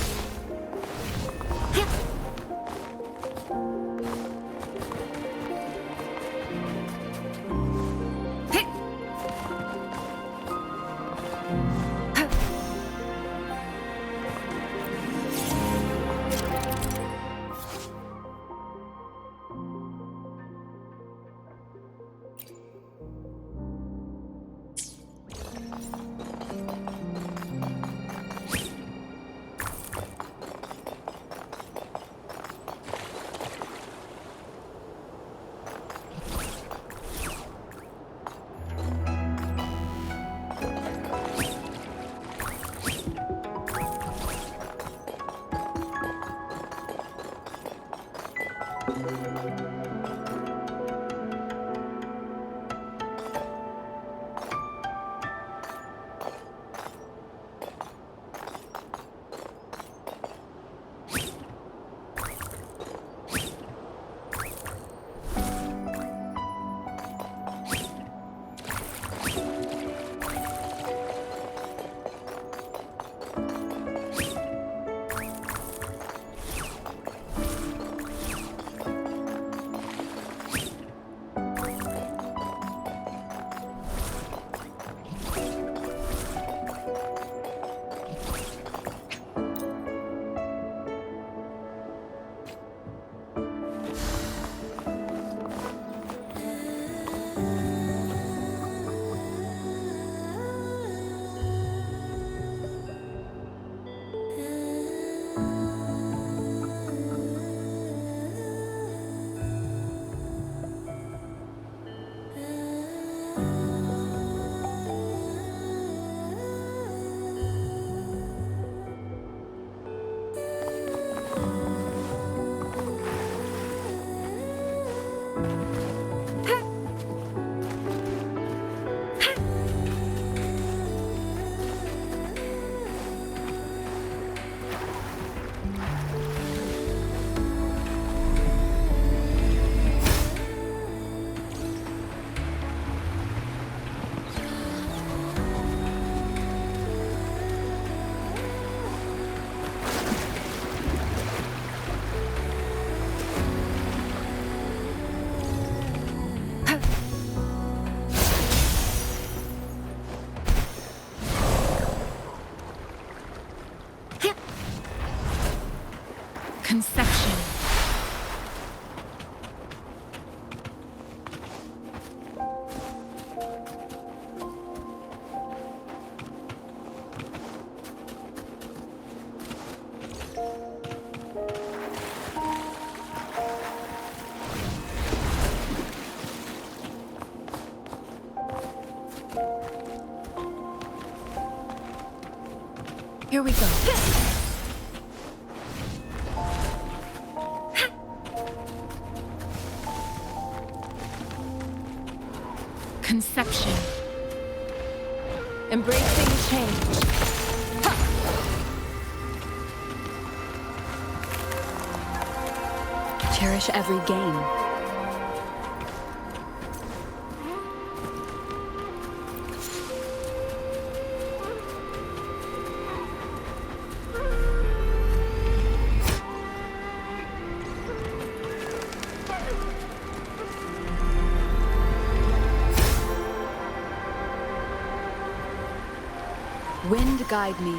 Conception. Here we go. Conception. Embracing change. Cherish every gain. Wind guide me.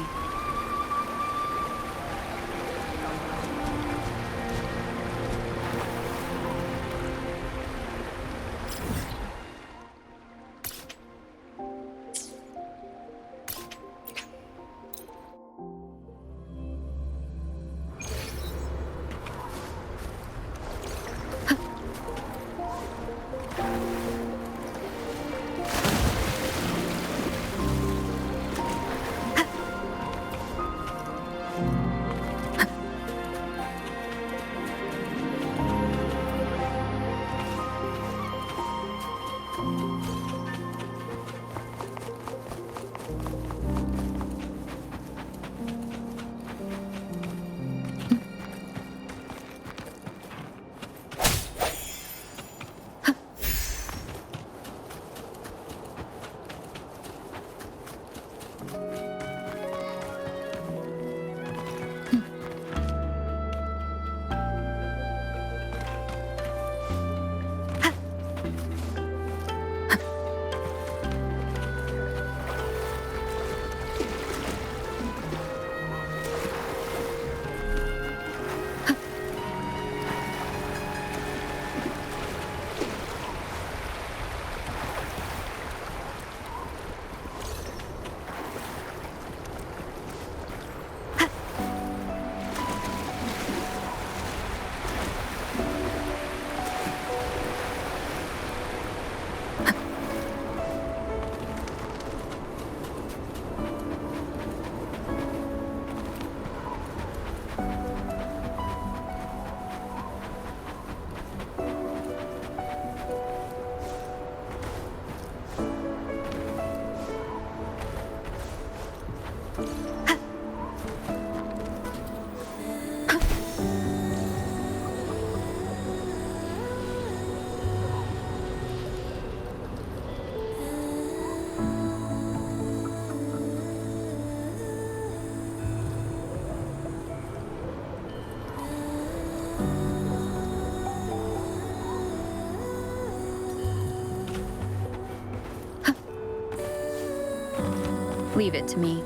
Leave it to me.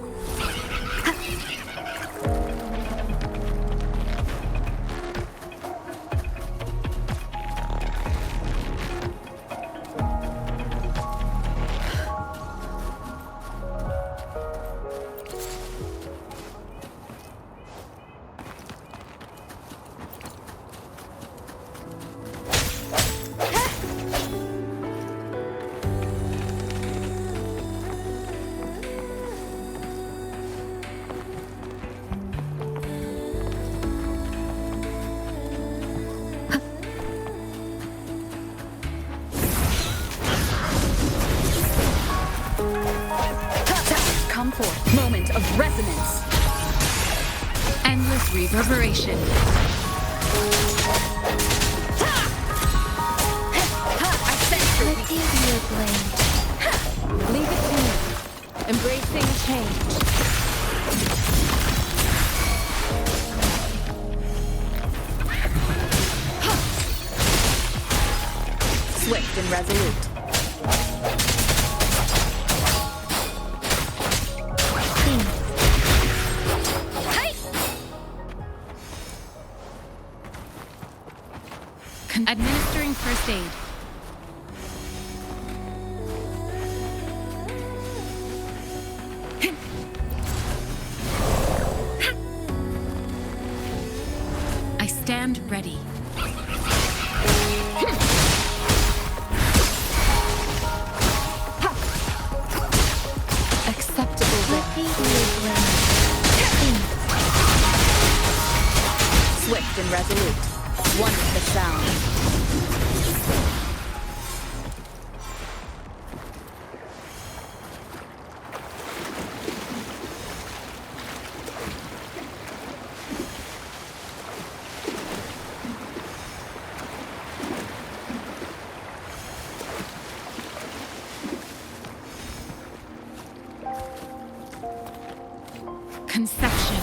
Moment of resonance. Endless reverberation. I sense your devious blade. Leave it to me. Embracing change. Swift and resolute. fade. I stand ready. Acceptable there. Swift and resolute. One with the sound. Conception.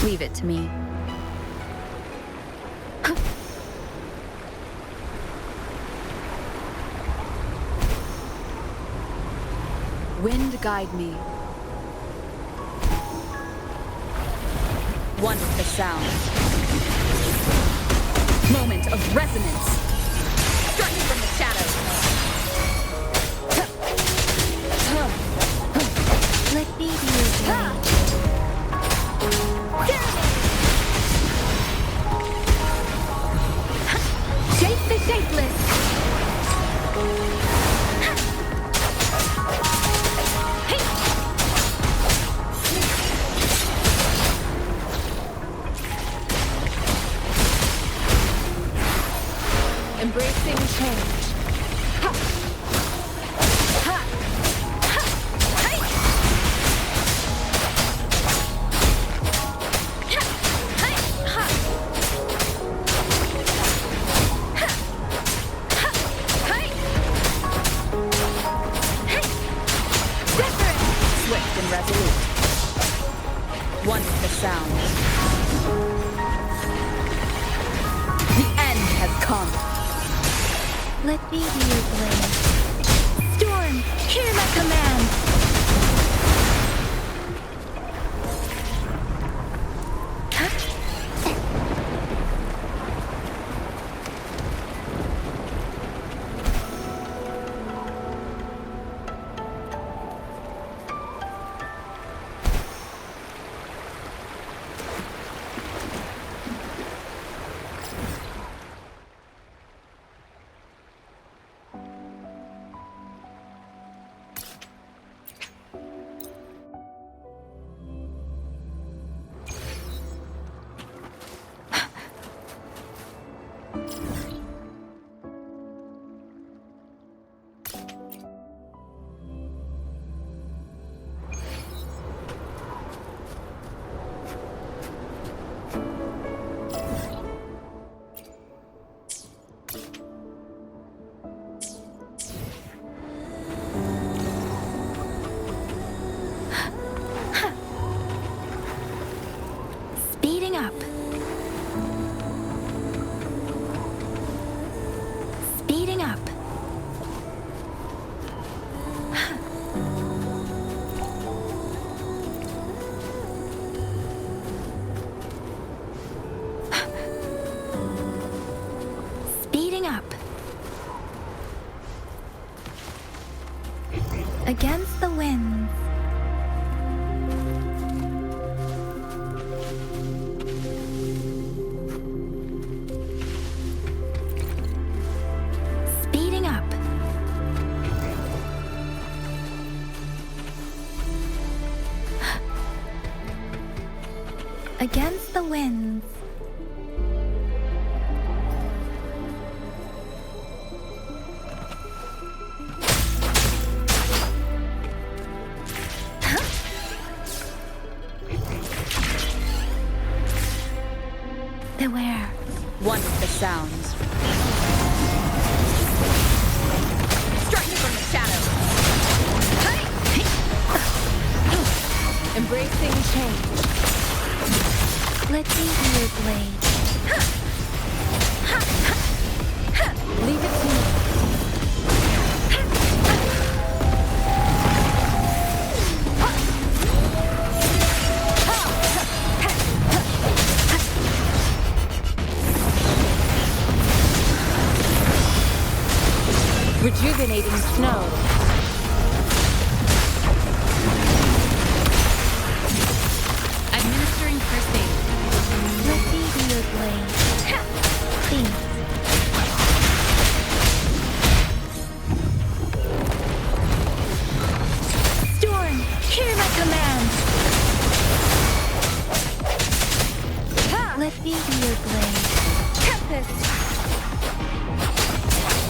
Leave it to me. Wind guide me. One with the sound. Moment of resonance. Striking from the shadows. Let me be your guide. Shape the shapeless. Embracing change. Ha! Ha! Ha! Hey! Ha! Hey! Ha! Ha! Ha! Hey! Hey! Different! Swift and resolute. One with the sound. The end has come. Let me be your blade. Storm, hear my command. Against the winds. Speeding up. Against the winds. Beware. One of the sounds. Strike me from the shadows. Embracing change. Let me be your blade. Leave it to me. Rejuvenating snow. Administering first aid. Let me be your blade. Please. Storm, hear my command. Let me be your blade. Tempest.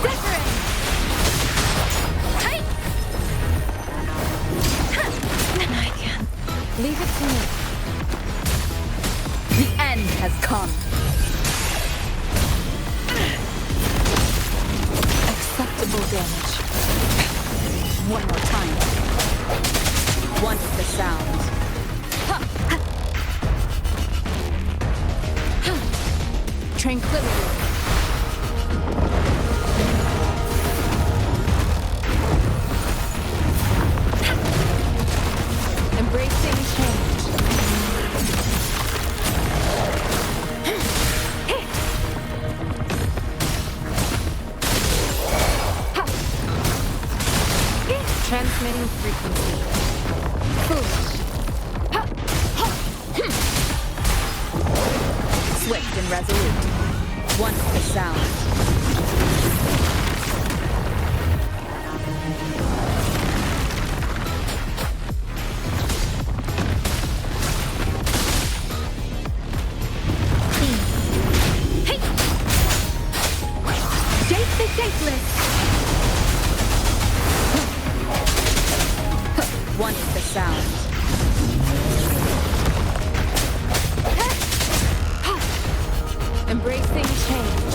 Decorate. I can. Leave it to me. The end has come. Acceptable damage. One more time. One of the sounds. Tranquility. Embracing change. Transmitting frequency. Foolish. Swift and resolute. One of the sounds. One of the sounds. Embracing change.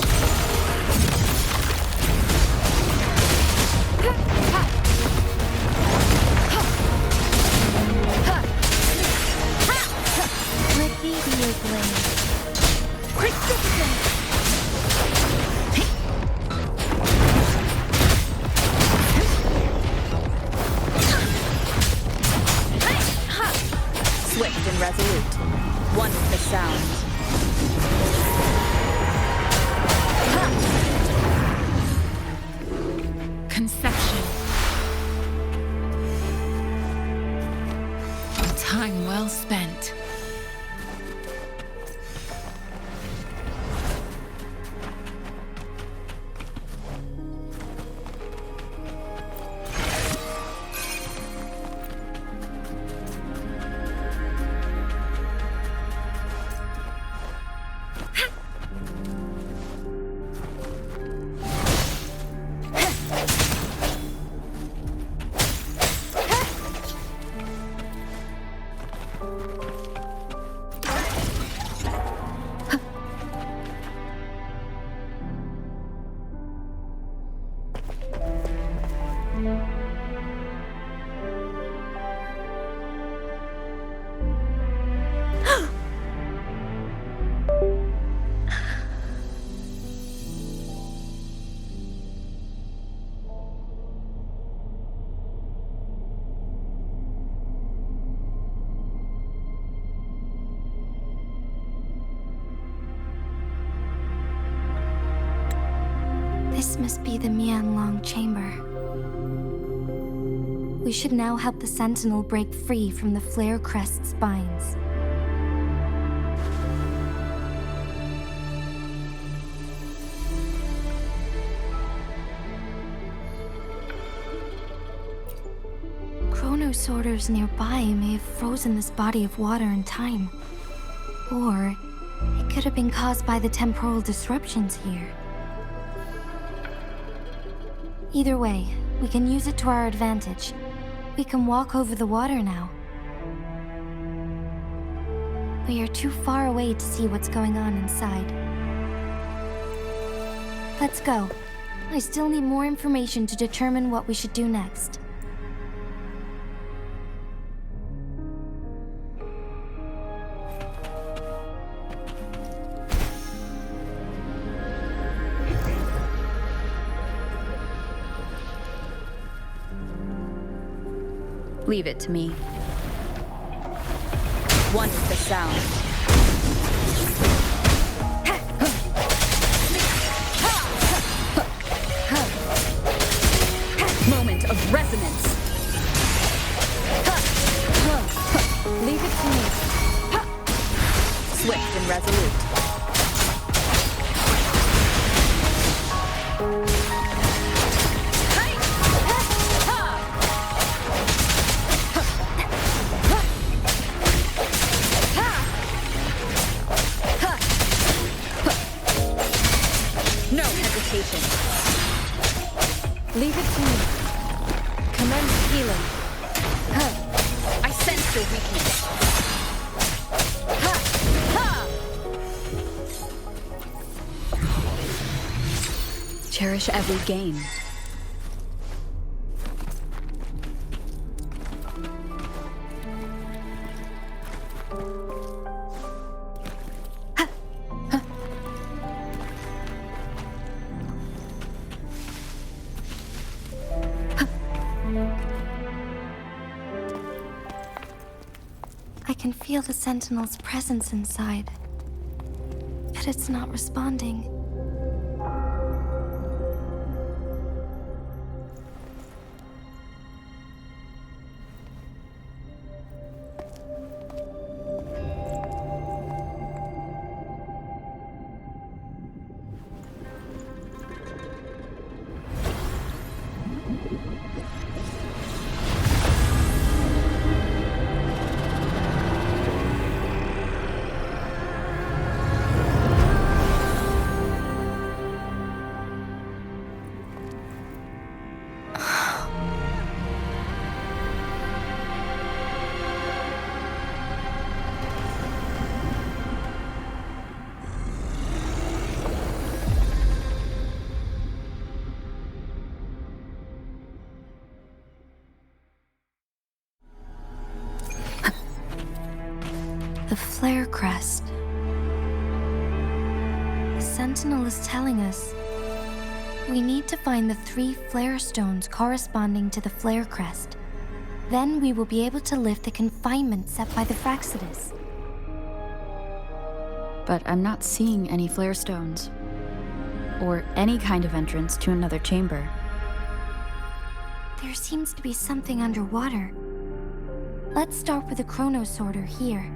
Let me be your blade. Persistence. Swift and resolute. One of the sounds. Conception. Time well spent. This must be the Mianlong chamber. We should now help the Sentinel break free from the flare crest's spines. Chronosorters nearby may have frozen this body of water in time. Or it could have been caused by the temporal disruptions here. Either way, we can use it to our advantage. We can walk over the water now. We are too far away to see what's going on inside. Let's go. I still need more information to determine what we should do next. Leave it to me. One is the sound. Moment of resonance. Leave it to me. Swift and resolute. Leave it to me. Commence healing. I sense your weakness. Cherish every gain. I can feel the Sentinel's presence inside, but it's not responding. The flare crest. The Sentinel is telling us we need to find the 3 flare stones corresponding to the flare crest. Then we will be able to lift the confinement set by the Fraxidus. But I'm not seeing any flare stones, or any kind of entrance to another chamber. There seems to be something underwater. Let's start with the chronosorter here.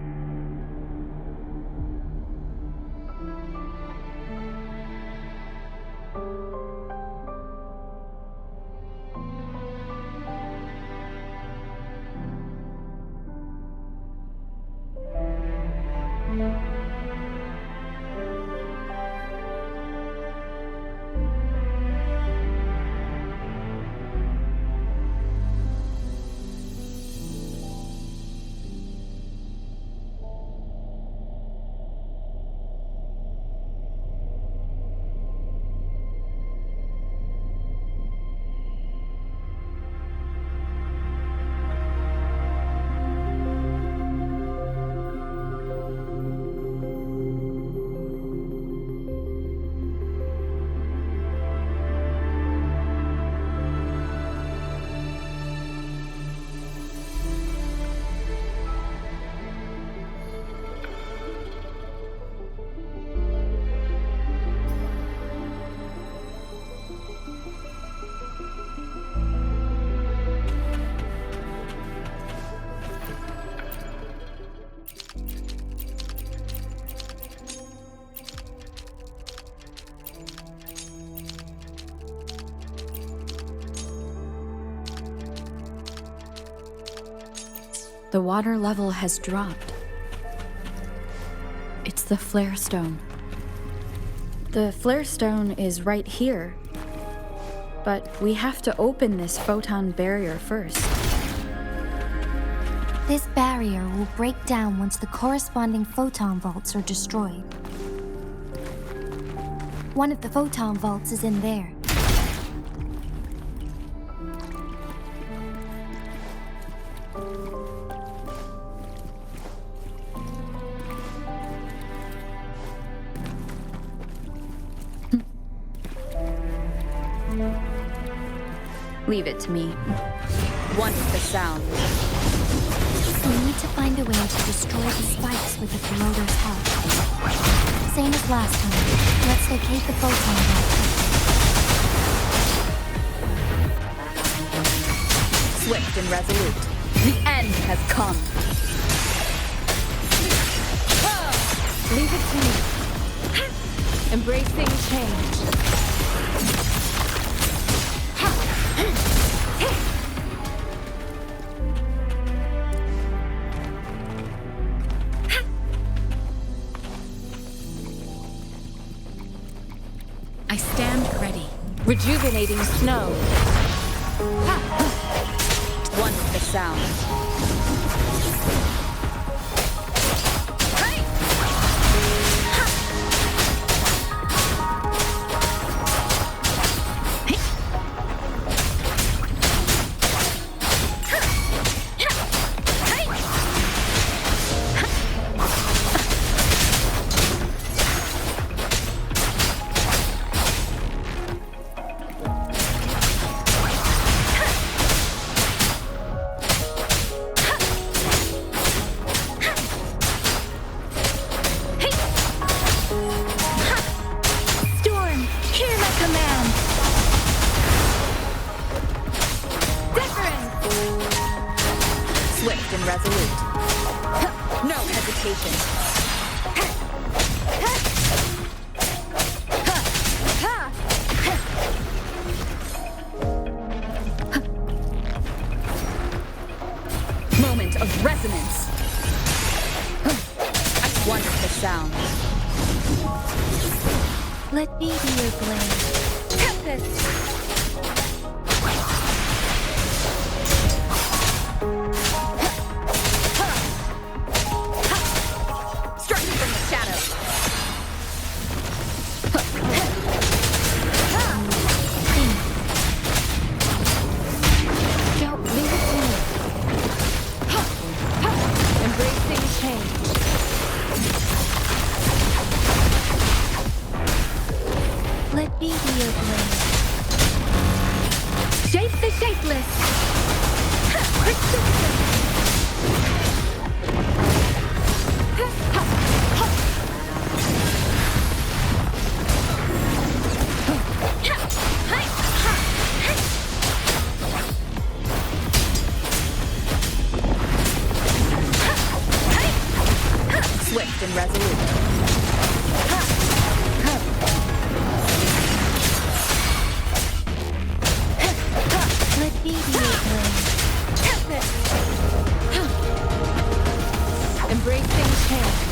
The water level has dropped. It's the flare stone. The flare stone is right here. But we have to open this photon barrier first. This barrier will break down once the corresponding photon vaults are destroyed. One of the photon vaults is in there. Leave it to me. One with the sound. We need to find a way to destroy the spikes with the promoter's help. Same as last time. Let's locate the photon vault. Swift and resolute. The end has come. Leave it to me. Embracing change. I stand ready. Rejuvenating snow. One with the sound. Let me be your blade. Tempest! Striking from the shadows. Don't leave it to me. Embracing change. Let me be your blade. Shape the shapeless! Swift and resolute. Let me be your blade. Embracing change.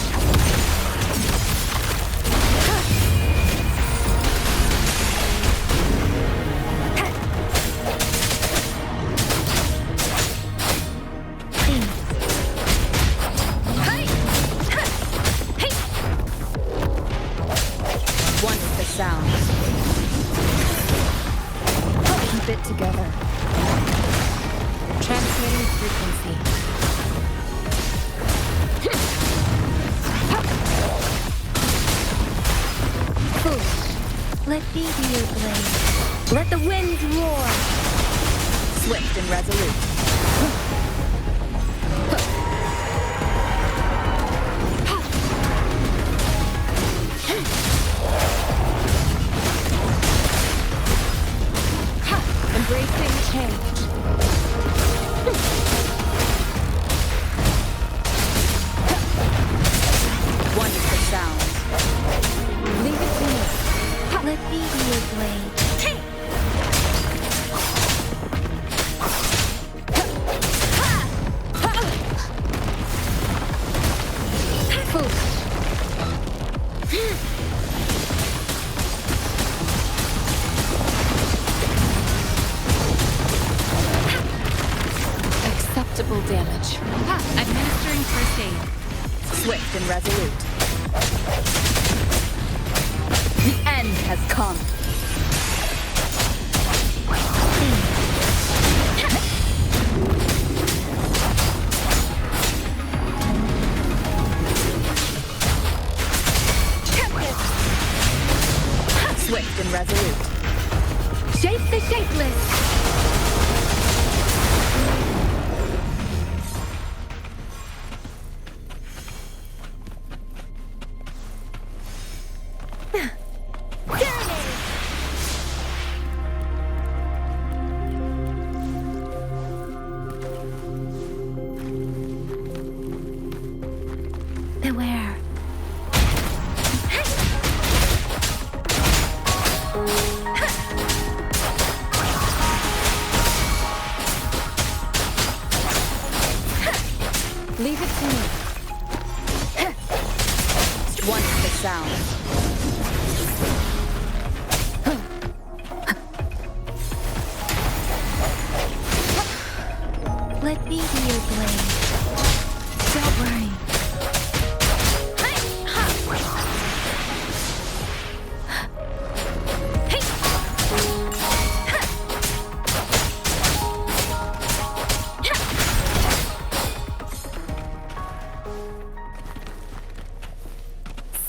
One with the sound. Keep it together. Transmitting frequency. Let me be your blade. Let the winds roar. Swift and resolute. Embracing change. Wonderful sound. Leave it to me. Let me be your blade. Multiple damage. Administering first aid. Swift and resolute. The end has come. Swift and resolute. Shape the shapeless! Beware. Leave it to me. Wonderful sound. Let me be your blade. Don't worry.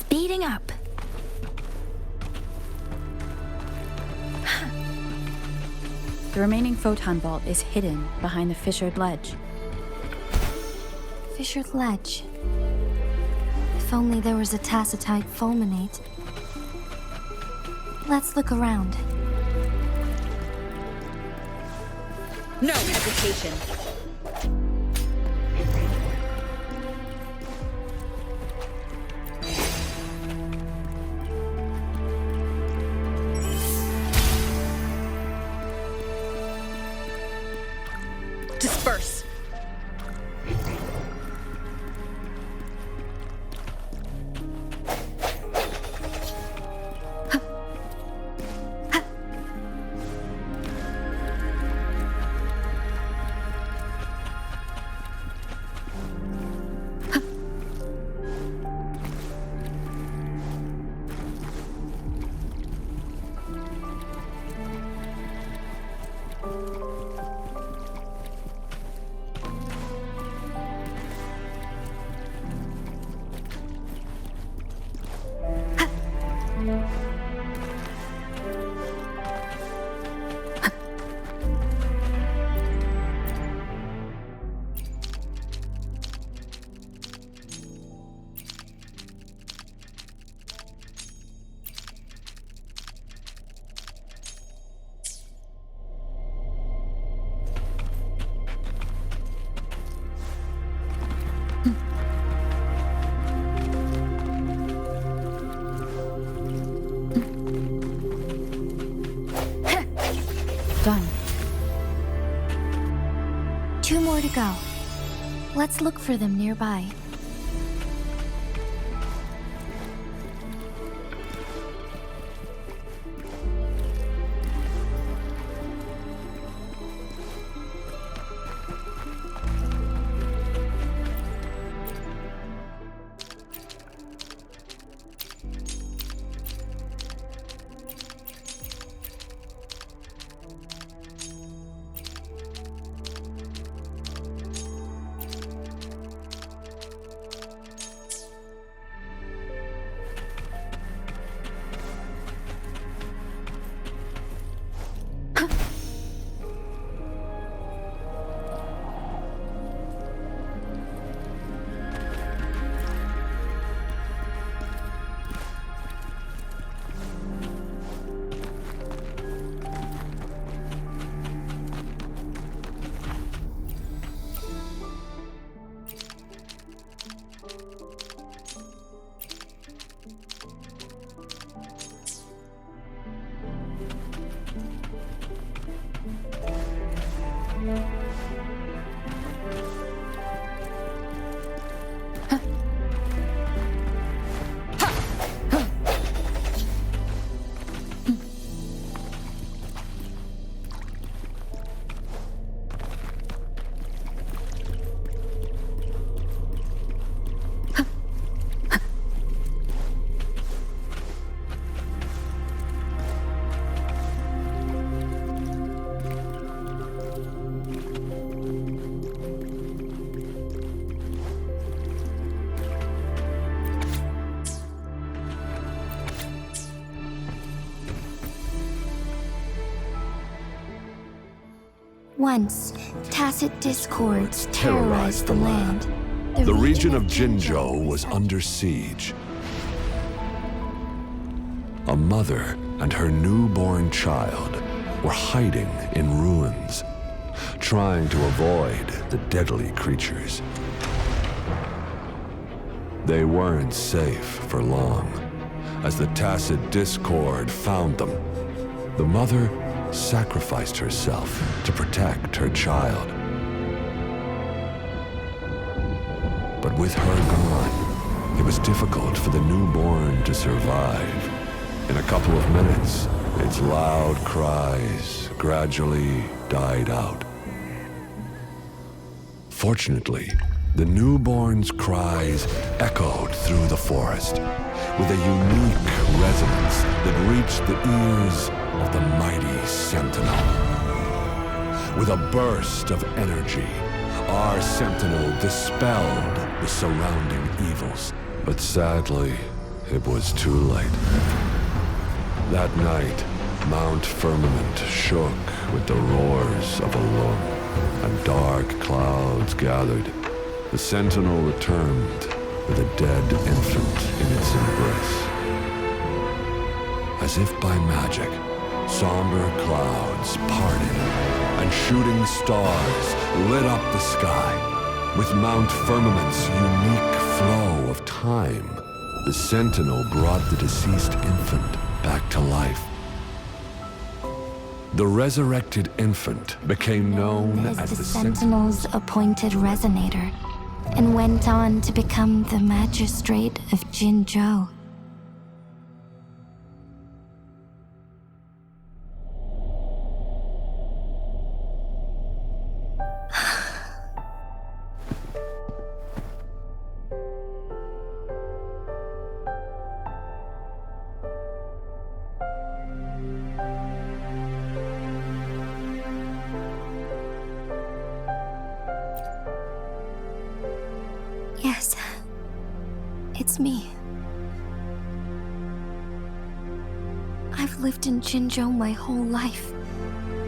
Speeding up. The remaining photon vault is hidden behind the fissured ledge. Fissured ledge. If only there was a tacitite fulminate. Let's look around. No hesitation. Disperse. Done. 2 more to go. Let's look for them nearby. Once, tacit discords terrorized the land. The region of Jinzhou was under siege. A mother and her newborn child were hiding in ruins, trying to avoid the deadly creatures. They weren't safe for long. As the tacit discord found them, the mother sacrificed herself to protect her child. But with her gone, it was difficult for the newborn to survive. In a couple of minutes, its loud cries gradually died out. Fortunately, the newborn's cries echoed through the forest with a unique resonance that reached the ears of the mighty Sentinel. With a burst of energy, our Sentinel dispelled the surrounding evils. But sadly, it was too late. That night, Mount Firmament shook with the roars of a lung, and dark clouds gathered. The Sentinel returned with a dead infant in its embrace. As if by magic, somber clouds parted, and shooting stars lit up the sky. With Mount Firmament's unique flow of time, the Sentinel brought the deceased infant back to life. The resurrected infant became known as the Sentinel's appointed resonator, and went on to become the magistrate of Jinzhou. Yes, it's me. I've lived in Jinzhou my whole life,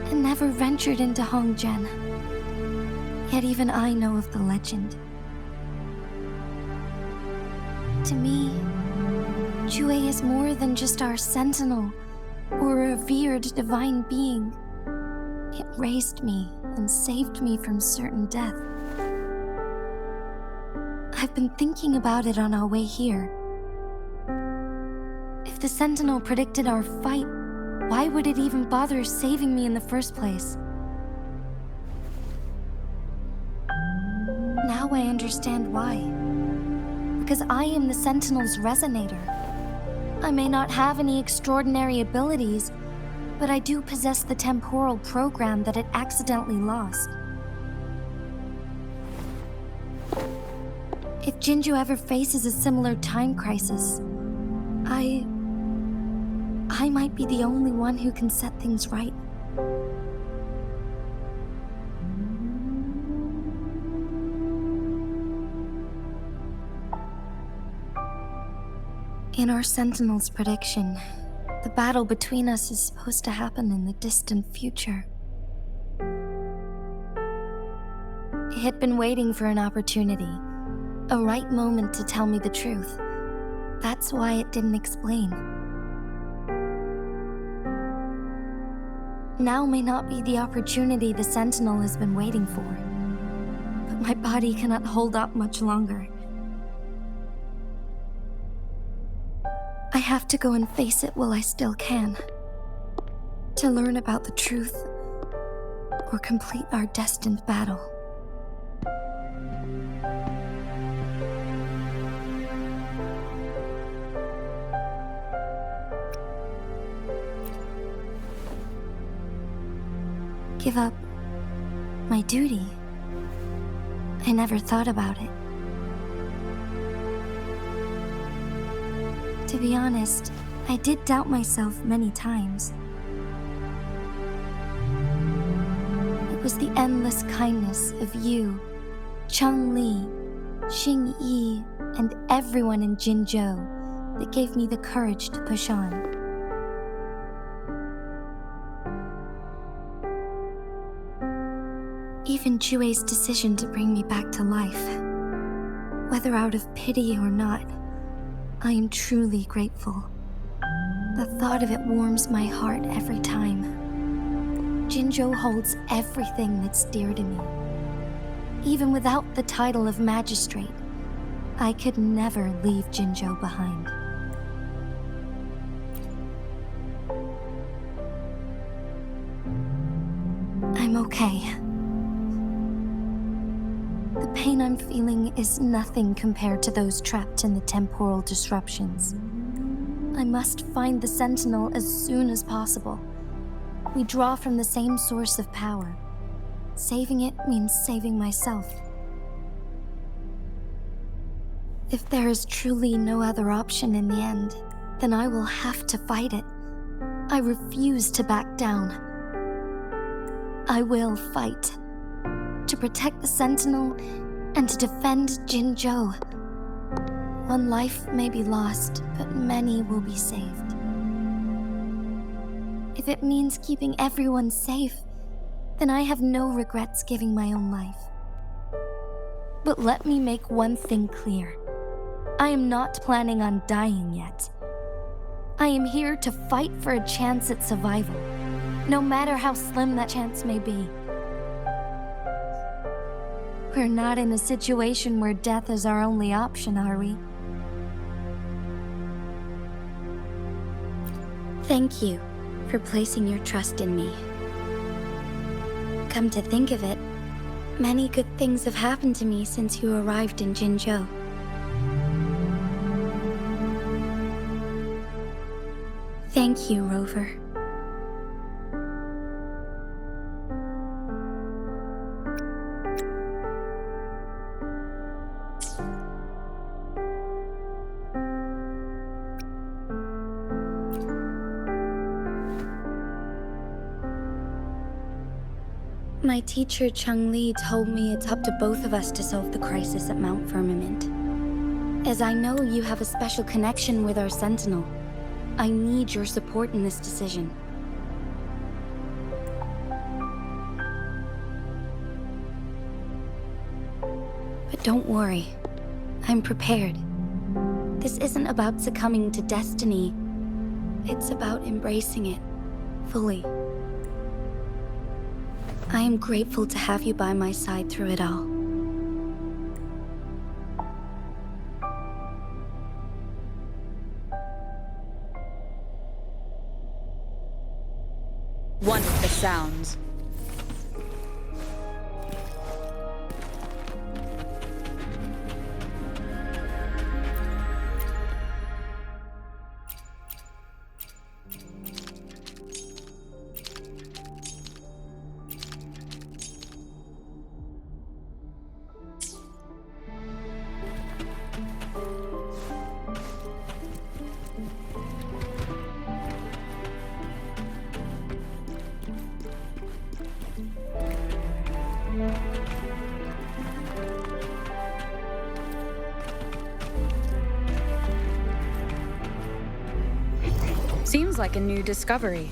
and never ventured into Hongjian. Yet even I know of the legend. To me, Jue is more than just our sentinel, or a revered divine being. It raised me and saved me from certain death. I've been thinking about it on our way here. If the Sentinel predicted our fight, why would it even bother saving me in the first place? Now I understand why. Because I am the Sentinel's resonator. I may not have any extraordinary abilities, but I do possess the temporal program that it accidentally lost. If Jinzhou ever faces a similar time crisis, I might be the only one who can set things right. In our Sentinel's prediction, the battle between us is supposed to happen in the distant future. It had been waiting for an opportunity. A right moment to tell me the truth. That's why it didn't explain. Now may not be the opportunity the Sentinel has been waiting for. But my body cannot hold up much longer. I have to go and face it while I still can. To learn about the truth, or complete our destined battle. Give up my duty. I never thought about it. To be honest, I did doubt myself many times. It was the endless kindness of you, Cheng Li, Xing Yi, and everyone in Jinzhou that gave me the courage to push on. in Chue's decision to bring me back to life. Whether out of pity or not, I am truly grateful. The thought of it warms my heart every time. Jinzhou holds everything that's dear to me. Even without the title of magistrate, I could never leave Jinzhou behind. I'm okay. The pain I'm feeling is nothing compared to those trapped in the temporal disruptions. I must find the Sentinel as soon as possible. We draw from the same source of power. Saving it means saving myself. If there is truly no other option in the end, then I will have to fight it. I refuse to back down. I will fight. To protect the Sentinel and to defend Jinzhou. One life may be lost, but many will be saved. If it means keeping everyone safe, then I have no regrets giving my own life. But let me make one thing clear. I am not planning on dying yet. I am here to fight for a chance at survival, no matter how slim that chance may be. We're not in a situation where death is our only option, are we? Thank you for placing your trust in me. Come to think of it, many good things have happened to me since you arrived in Jinzhou. Thank you, Rover. My teacher, Changli, told me it's up to both of us to solve the crisis at Mount Firmament. As I know you have a special connection with our Sentinel, I need your support in this decision. But don't worry, I'm prepared. This isn't about succumbing to destiny. It's about embracing it fully. I am grateful to have you by my side through it all. Want the sounds. Seems like a new discovery.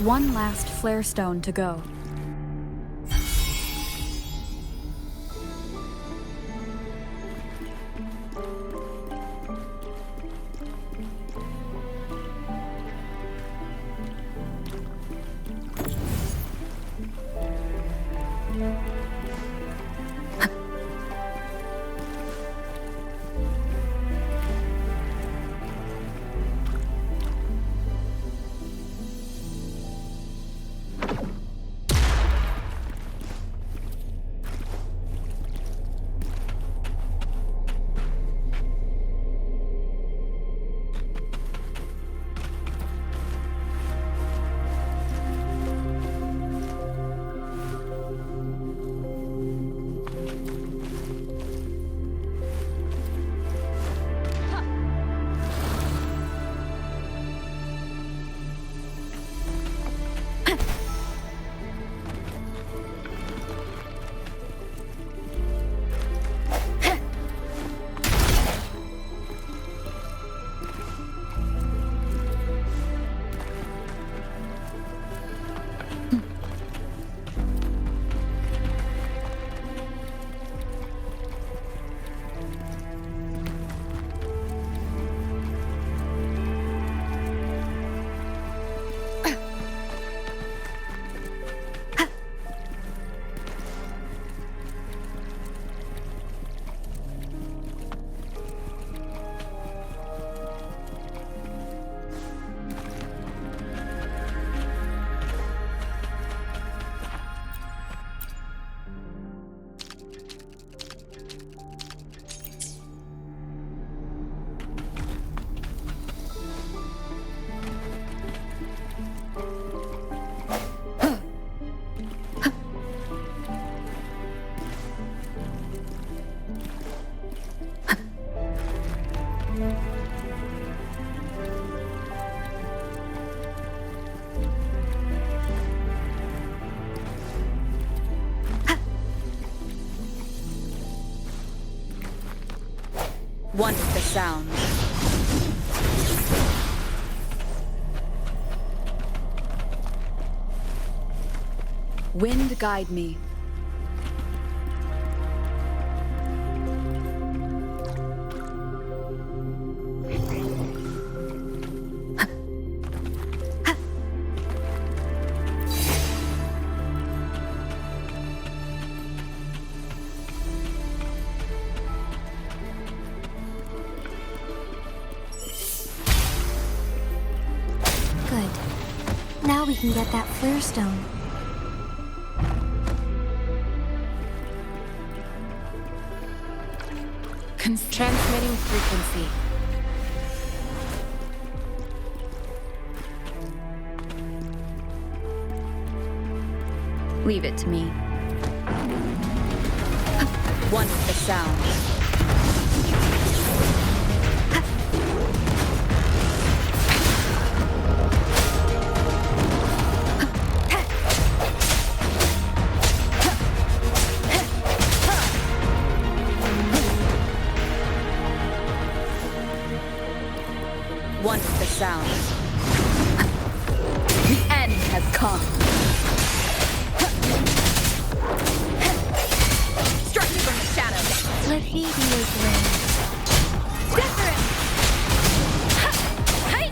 One last flare stone to go. One is the sound. Wind guide me. Now we can get that flare stone. Transmitting frequency. Leave it to me. One is the sound. One is the sound. The end has come. Strike me from the shadows. Let me be your blade. Different. Hey.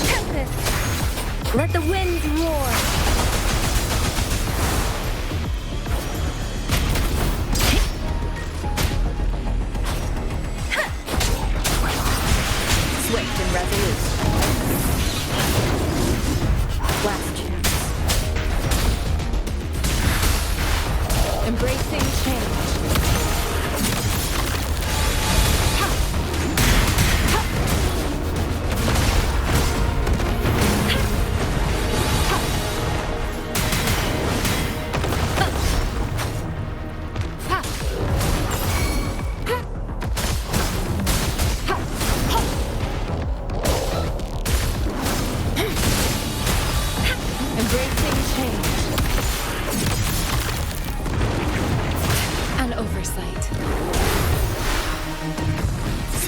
Tempest. Let the wind roar. Swift and resolute. Last chance. Embracing change.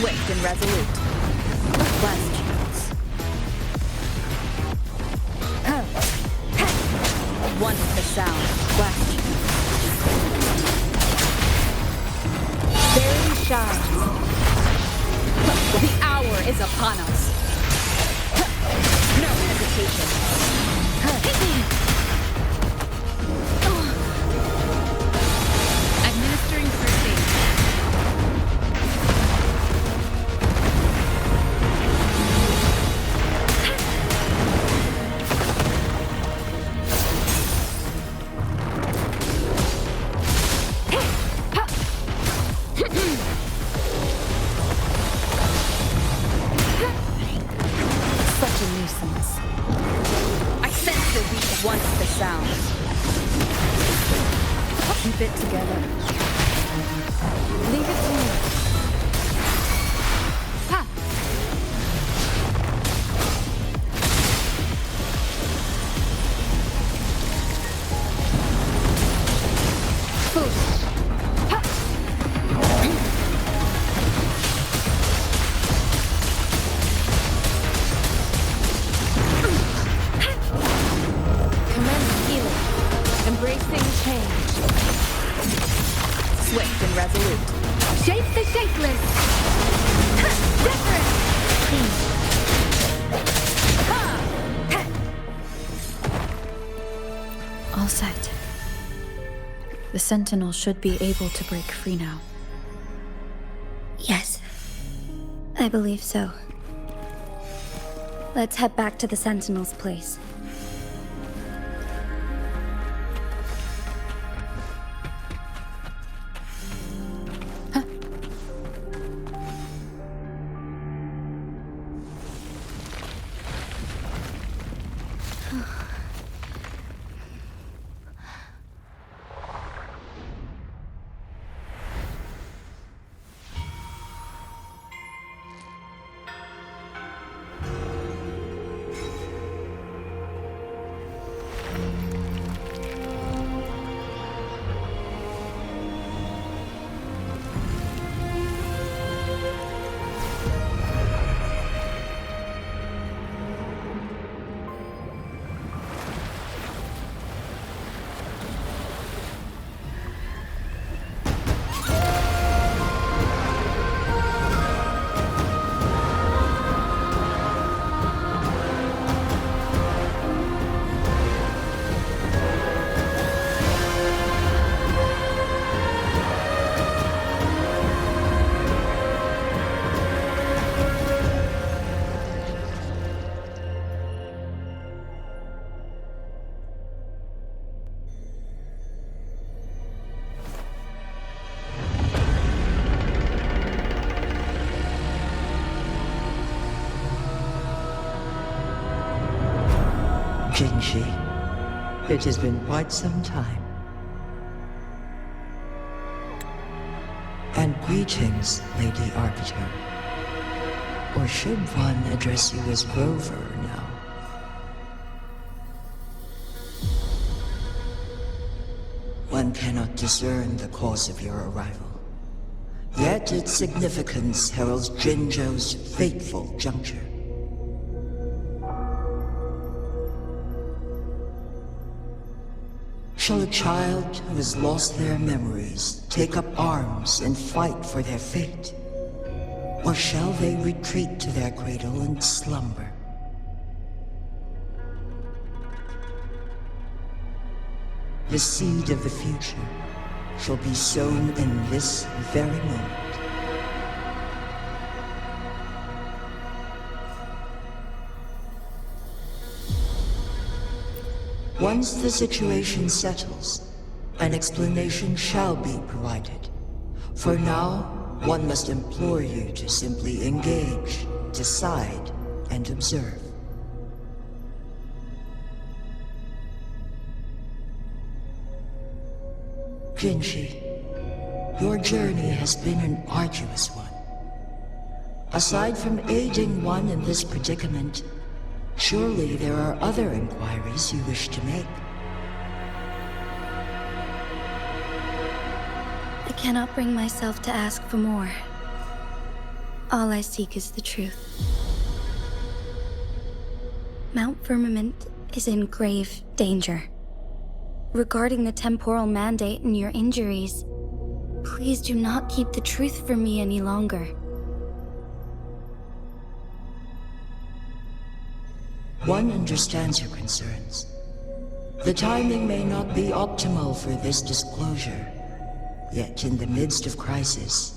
Swift and resolute. Questions. One with the sound. Questions. Barely shines. The hour is upon us. No hesitation. Administering first aid. Such a nuisance. I sense the weak once the sound. Keep it together. Leave it to me. Ha! Foolish. Ha! Commence healing. Embracing change. Swift and resolute. Shape the shapeless! Different! All set. The Sentinel should be able to break free now. Yes, I believe so. Let's head back to the Sentinel's place. Jinzhou, it has been quite some time. And greetings, Lady Arbiter. Or should one address you as Rover now? One cannot discern the cause of your arrival. Yet its significance heralds Jinzhou's fateful juncture. Shall a child who has lost their memories take up arms and fight for their fate? Or shall they retreat to their cradle and slumber? The seed of the future shall be sown in this very moment. Once the situation settles, an explanation shall be provided. For now, one must implore you to simply engage, decide, and observe. Jinzhou, your journey has been an arduous one. Aside from aiding one in this predicament, surely there are other inquiries you wish to make. I cannot bring myself to ask for more. All I seek is the truth. Mount Firmament is in grave danger. Regarding the temporal mandate and your injuries, please do not keep the truth from me any longer. One understands your concerns. The timing may not be optimal for this disclosure, yet in the midst of crisis,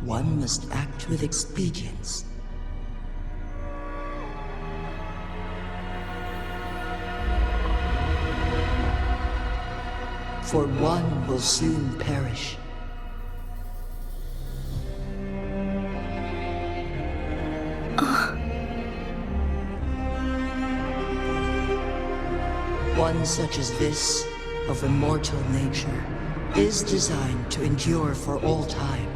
one must act with expedience. For one will soon perish. One such as this, of immortal nature, is designed to endure for all time.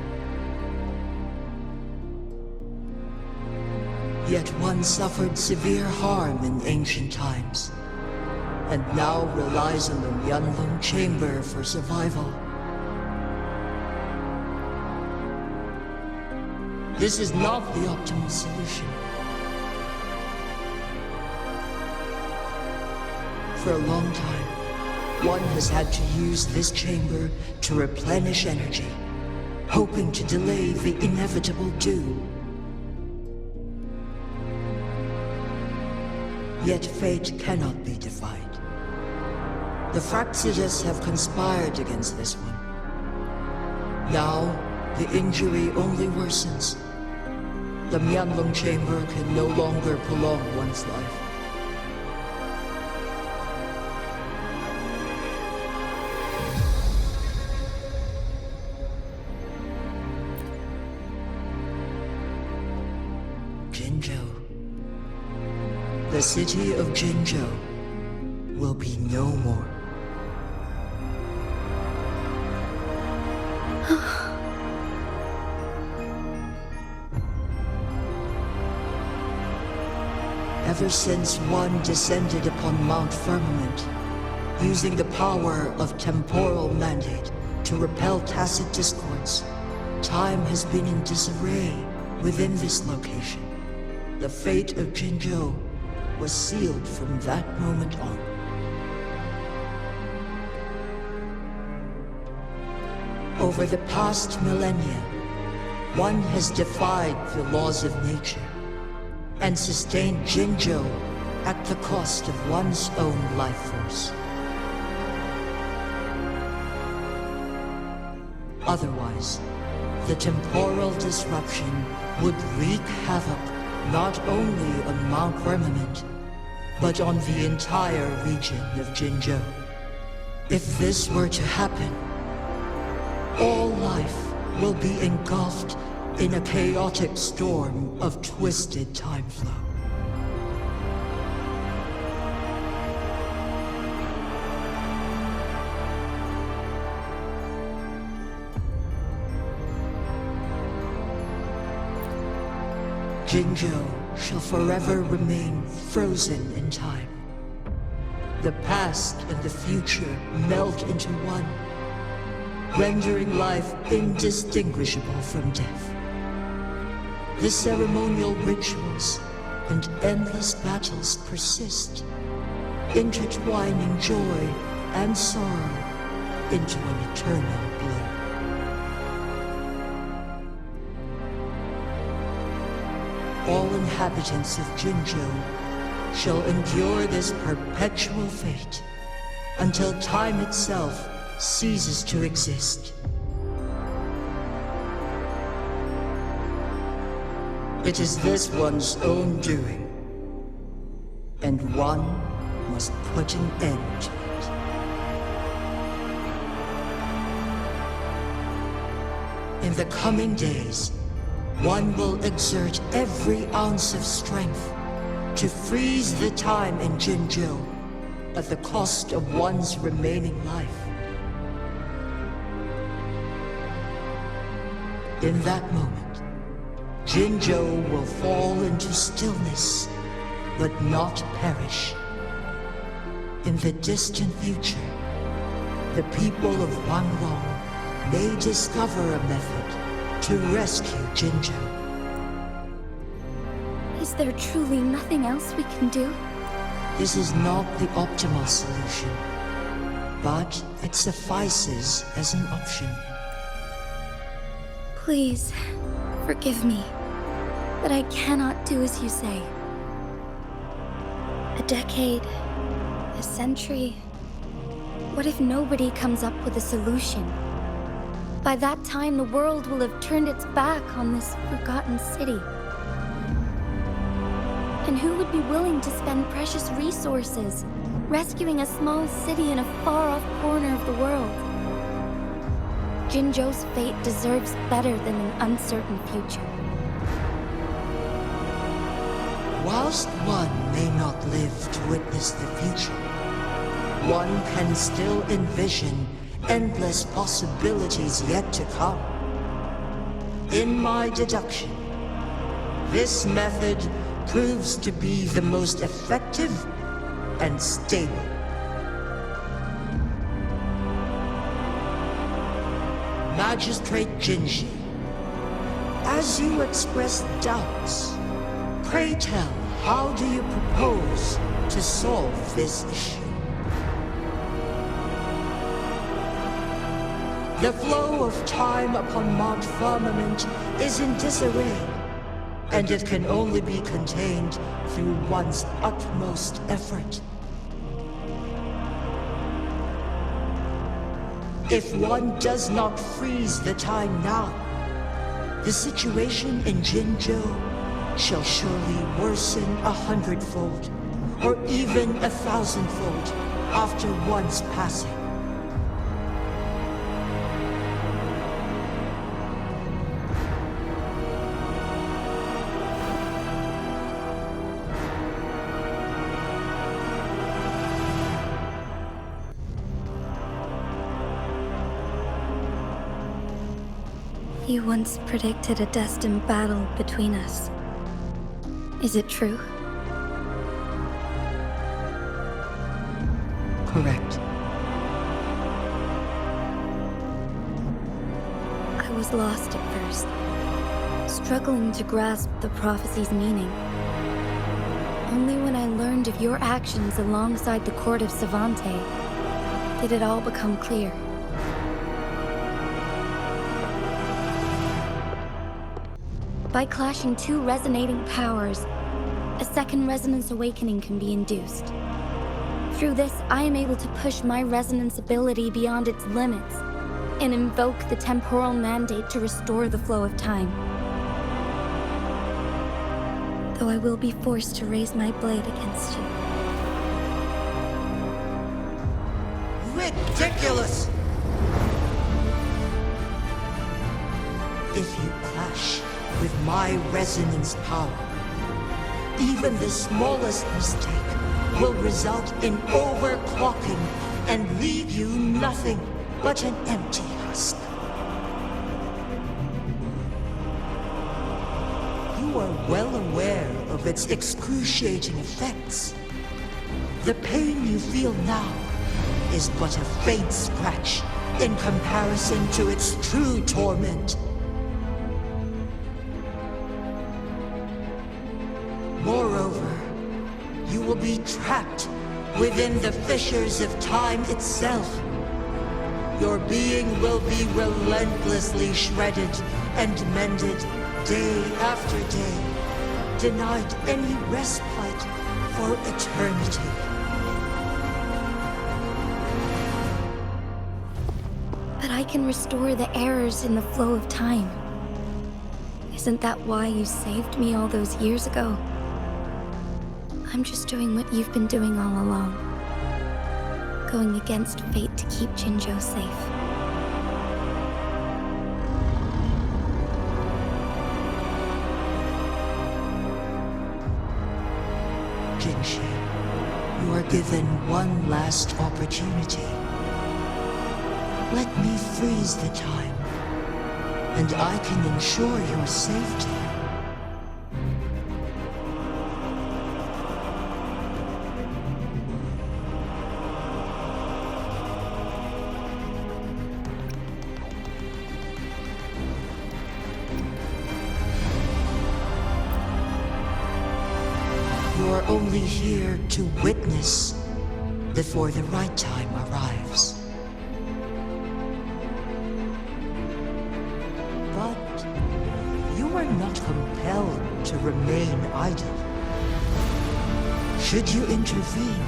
Yet one suffered severe harm in ancient times, and now relies on the Myanlong chamber for survival. This is not the optimal solution. For a long time, one has had to use this chamber to replenish energy, hoping to delay the inevitable doom. Yet fate cannot be defied. The Fraxidus have conspired against this one. Now, the injury only worsens. The Myanlong chamber can no longer prolong one's life. Jinzhou. The city of Jinzhou will be no more. Ever since one descended upon Mount Firmament, using the power of temporal mandate to repel tacit discords, time has been in disarray within this location. The fate of Jinzhou was sealed from that moment on. Over the past millennia, one has defied the laws of nature and sustained Jinzhou at the cost of one's own life force. Otherwise, the temporal disruption would wreak havoc not only on Mount Firmament, but on the entire region of Jinzhou. If this were to happen, all life will be engulfed in a chaotic storm of twisted time flow. Jinzhou shall forever remain frozen in time. The past and the future melt into one, rendering life indistinguishable from death. The ceremonial rituals and endless battles persist, intertwining joy and sorrow into an eternal blur. All inhabitants of Jinzhou shall endure this perpetual fate until time itself ceases to exist. It is this one's own doing, and one must put an end to it. In the coming days, one will exert every ounce of strength to freeze the time in Jinzhou at the cost of one's remaining life. In that moment, Jinzhou will fall into stillness, but not perish. In the distant future, the people of Wanglong may discover a method to rescue Jinzhou. Is there truly nothing else we can do? This is not the optimal solution, but it suffices as an option. Please, forgive me, but I cannot do as you say. A decade, a century. What if nobody comes up with a solution? By that time, the world will have turned its back on this forgotten city. And who would be willing to spend precious resources rescuing a small city in a far-off corner of the world? Jinzhou's fate deserves better than an uncertain future. Whilst one may not live to witness the future, one can still envision endless possibilities yet to come. In my deduction, this method proves to be the most effective and stable. Magistrate Jinzhou, as you express doubts, pray tell, how do you propose to solve this issue? The flow of time upon Mount Firmament is in disarray, and it can only be contained through one's utmost effort. If one does not freeze the time now, the situation in Jinzhou shall surely worsen 100-fold, or even 1,000-fold, after one's passing. You once predicted a destined battle between us. Is it true? Correct. I was lost at first, struggling to grasp the prophecy's meaning. Only when I learned of your actions alongside the court of Savante did it all become clear. By clashing two resonating powers, a second resonance awakening can be induced. Through this, I am able to push my resonance ability beyond its limits and invoke the temporal mandate to restore the flow of time. Though I will be forced to raise my blade against you. Ridiculous! If you clash with my resonance power, even the smallest mistake will result in overclocking and leave you nothing but an empty husk. You are well aware of its excruciating effects. The pain you feel now is but a faint scratch in comparison to its true torment. Moreover, you will be trapped within the fissures of time itself. Your being will be relentlessly shredded and mended day after day, denied any respite for eternity. But I can restore the errors in the flow of time. Isn't that why you saved me all those years ago? I'm just doing what you've been doing all along. Going against fate to keep Jinzhou safe. Jinzhou, you are given one last opportunity. Let me freeze the time, and I can ensure your safety. are only here to witness before the right time arrives. But you are not compelled to remain idle. Should you intervene,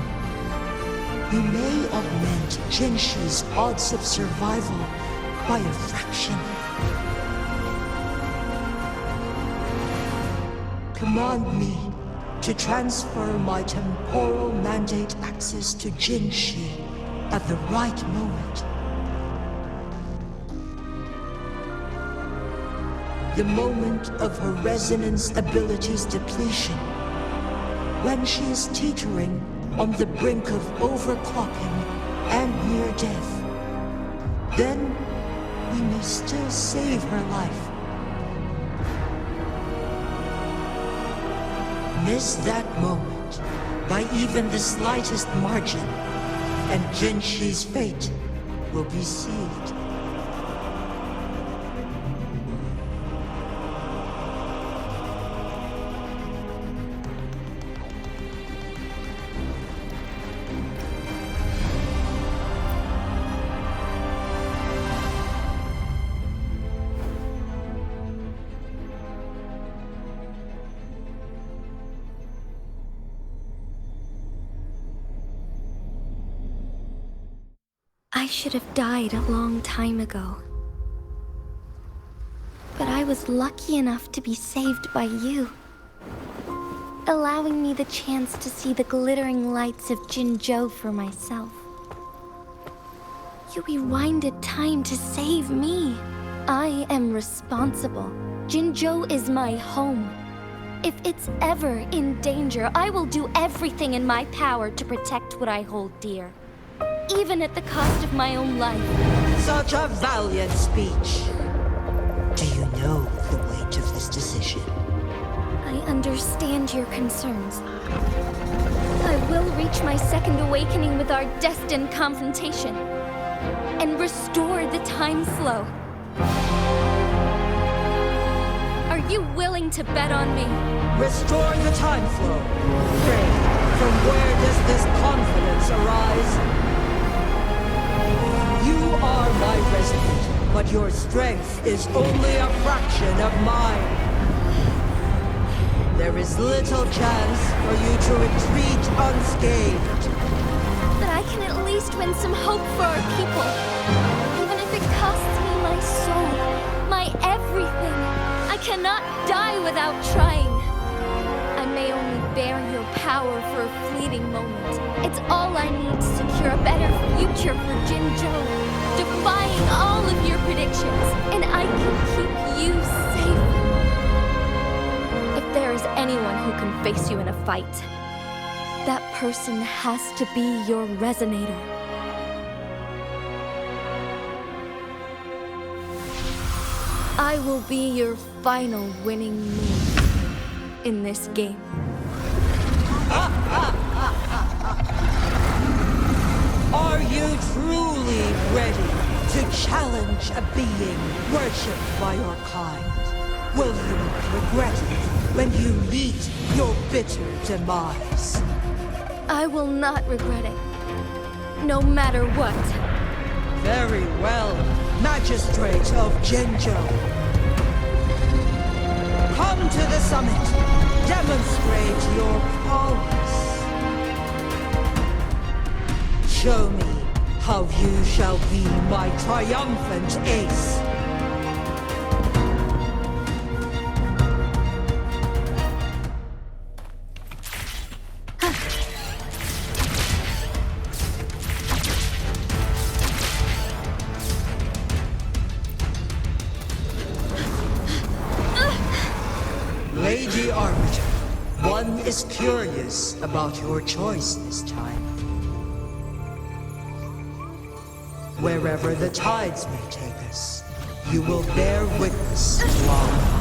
you may augment Jinzhou's odds of survival by a fraction. Command me to transfer my temporal mandate access to Jinzhou at the right moment. The moment of her resonance ability's depletion, when she is teetering on the brink of overclocking and near death. Then we may still save her life. Miss that moment by even the slightest margin, and Jinzhou's fate will be sealed. I should have died a long time ago. But I was lucky enough to be saved by you, allowing me the chance to see the glittering lights of Jinzhou for myself. You rewinded time to save me. I am responsible. Jinzhou is my home. If it's ever in danger, I will do everything in my power to protect what I hold dear, even at the cost of my own life. Such a valiant speech. Do you know the weight of this decision? I understand your concerns. I will reach my second awakening with our destined confrontation and restore the time flow. Are you willing to bet on me? Restore the time flow. Pray, from where does this confidence arise? You are my resident, but your strength is only a fraction of mine. There is little chance for you to retreat unscathed. But I can at least win some hope for our people. Even if it costs me my soul, my everything. I cannot die without trying. I may only bear your power for a fleeting moment. It's all I need to secure a better future for Jinzhou, defying all of your predictions, and I can keep you safe. If there is anyone who can face you in a fight, that person has to be your resonator. I will be your final winning move in this game. Are you truly ready to challenge a being worshipped by your kind? Will you regret it when you meet your bitter demise? I will not regret it, no matter what. Very well, Magistrate of Jinzhou. Come to the summit. Demonstrate your prowess. Show me how you shall be my triumphant ace. Lady Arbiter, one is curious about your choice this time. Wherever the tides may take us, you will bear witness to our...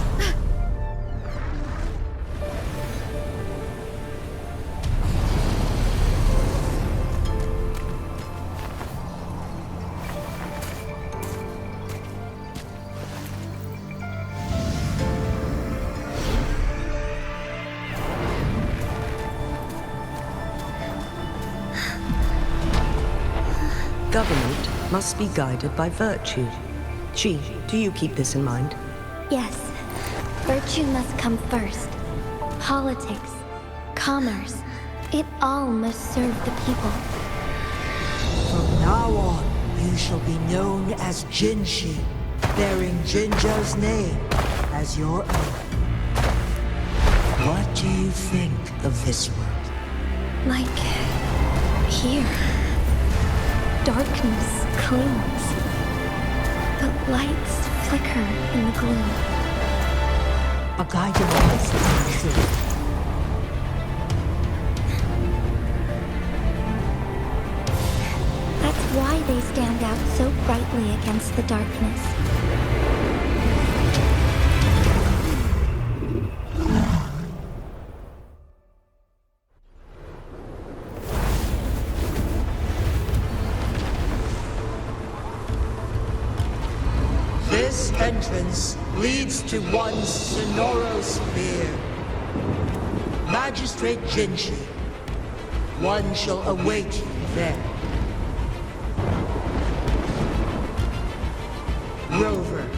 government must be guided by virtue. Chi, do you keep this in mind? Yes. Virtue must come first. Politics, commerce, it all must serve the people. From now on, you shall be known as Jinshi, bearing Jinzhou's name as your own. What do you think of this world? Like here. Darkness clings. The lights flicker in the gloom. A guiding light, I'm sure. That's why they stand out so brightly against the darkness. This entrance leads to one Sonoro sphere. Magistrate Jinshi, one shall await you there. Rover,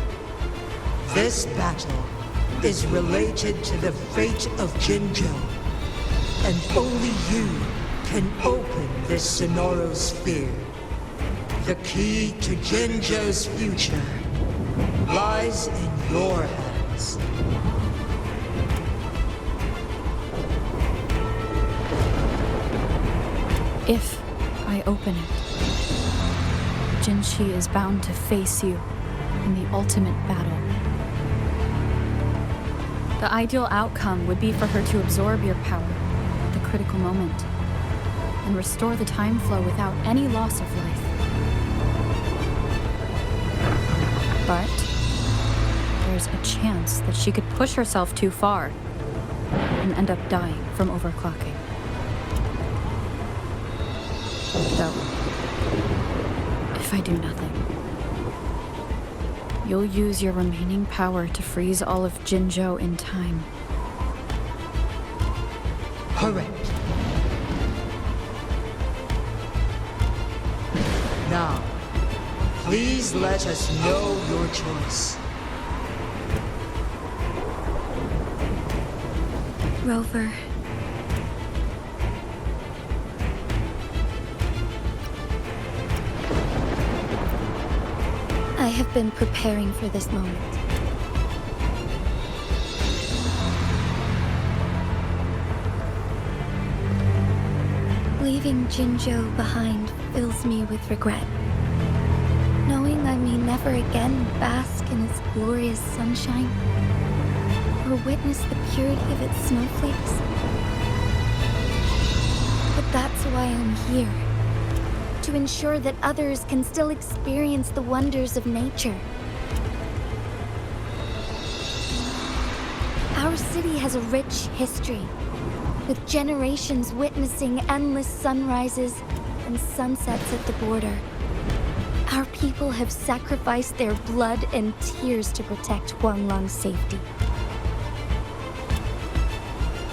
this battle is related to the fate of Jinzhou, and only you can open this Sonoro sphere. The key to Jinzhou's future lies in your hands. If I open it, Jinshi is bound to face you in the ultimate battle. The ideal outcome would be for her to absorb your power at the critical moment and restore the time flow without any loss of life. But there's a chance that she could push herself too far and end up dying from overclocking. Though, if I do nothing, you'll use your remaining power to freeze all of Jinzhou in time. Correct. Now, please let us know your choice. Rover. I have been preparing for this moment. Leaving Jinzhou behind fills me with regret. Knowing I may never again bask in its glorious sunshine, or witness the purity of its snowflakes. But that's why I'm here. To ensure that others can still experience the wonders of nature. Our city has a rich history, with generations witnessing endless sunrises and sunsets at the border. Our people have sacrificed their blood and tears to protect Huanglang's safety.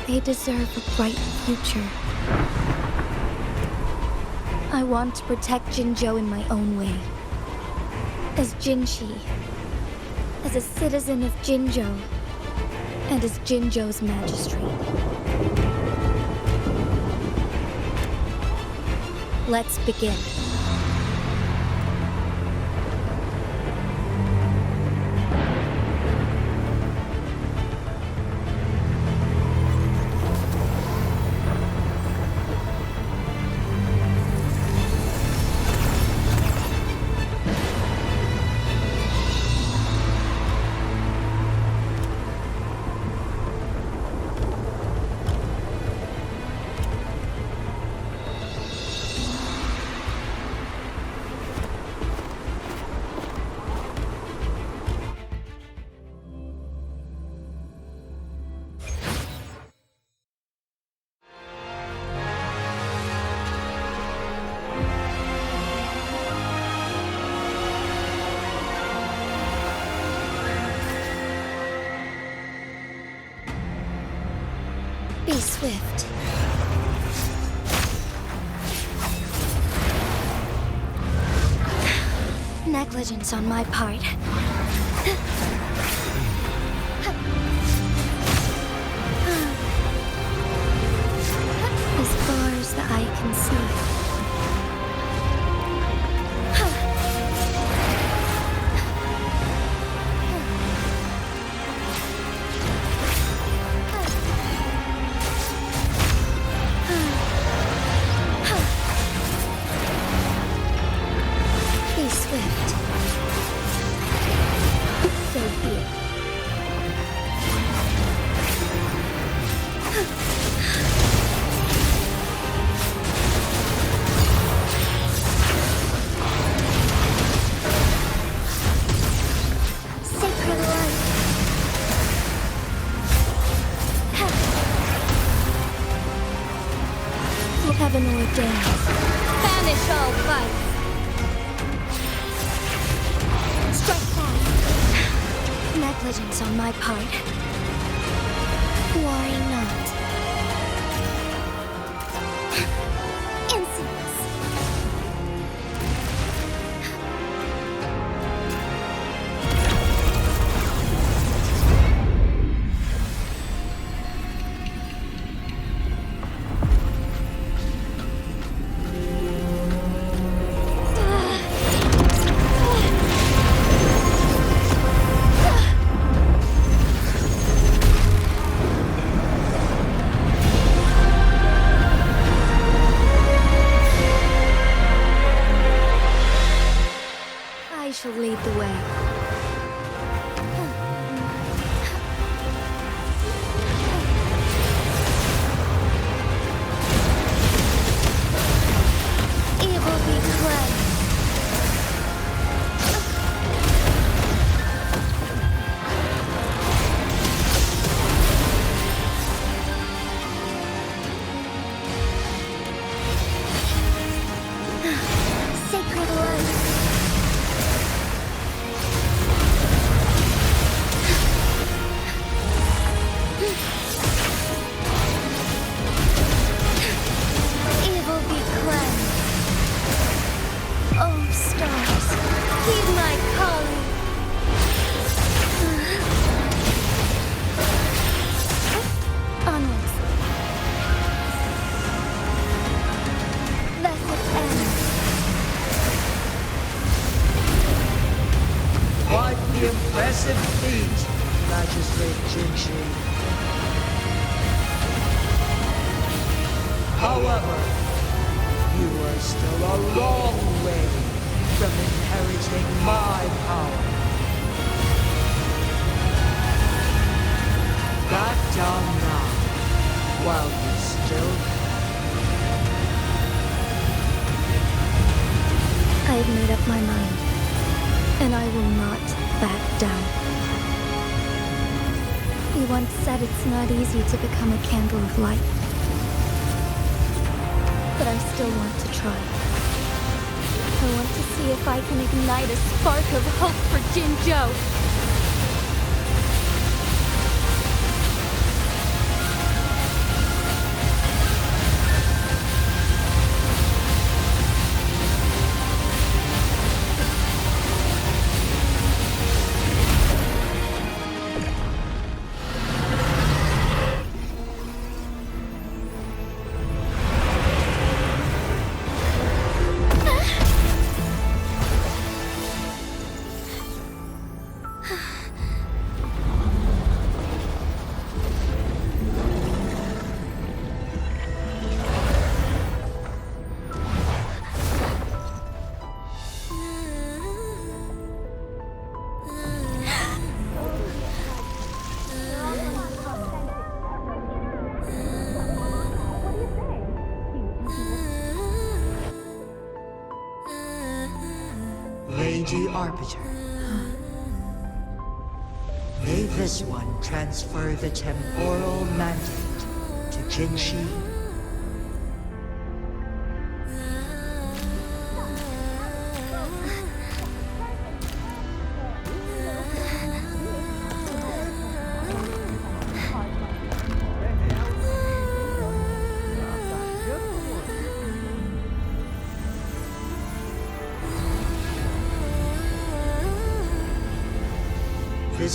They deserve a bright future. I want to protect Jinzhou in my own way. As Jinshi, as a citizen of Jinzhou, and as Jinzhou's magistrate. Let's begin. Be swift. Negligence on my part. As far as the eye can see. Be swift. So be it. Sacred light. The heaven ordains. Banish all vice. Strike fast. Negligence on my part. Why not? Insolence. I shall lead the way. Evil be cleansed. Sacred light. Evil be cleansed. Oh, stars, heed my calling. Onwards. Let it end. Quite the impressive feat, Magistrate Jinzhou. However, you are still a long way from inheriting my power. Back down now, while you still I've made up my mind, and I will not back down. You once said it's not easy to become a candle of light. But I still want to try. I want to see if I can ignite a spark of hope for Jinzhou. Lady Arbiter. May this one transfer the temporal mandate to Jinzhou.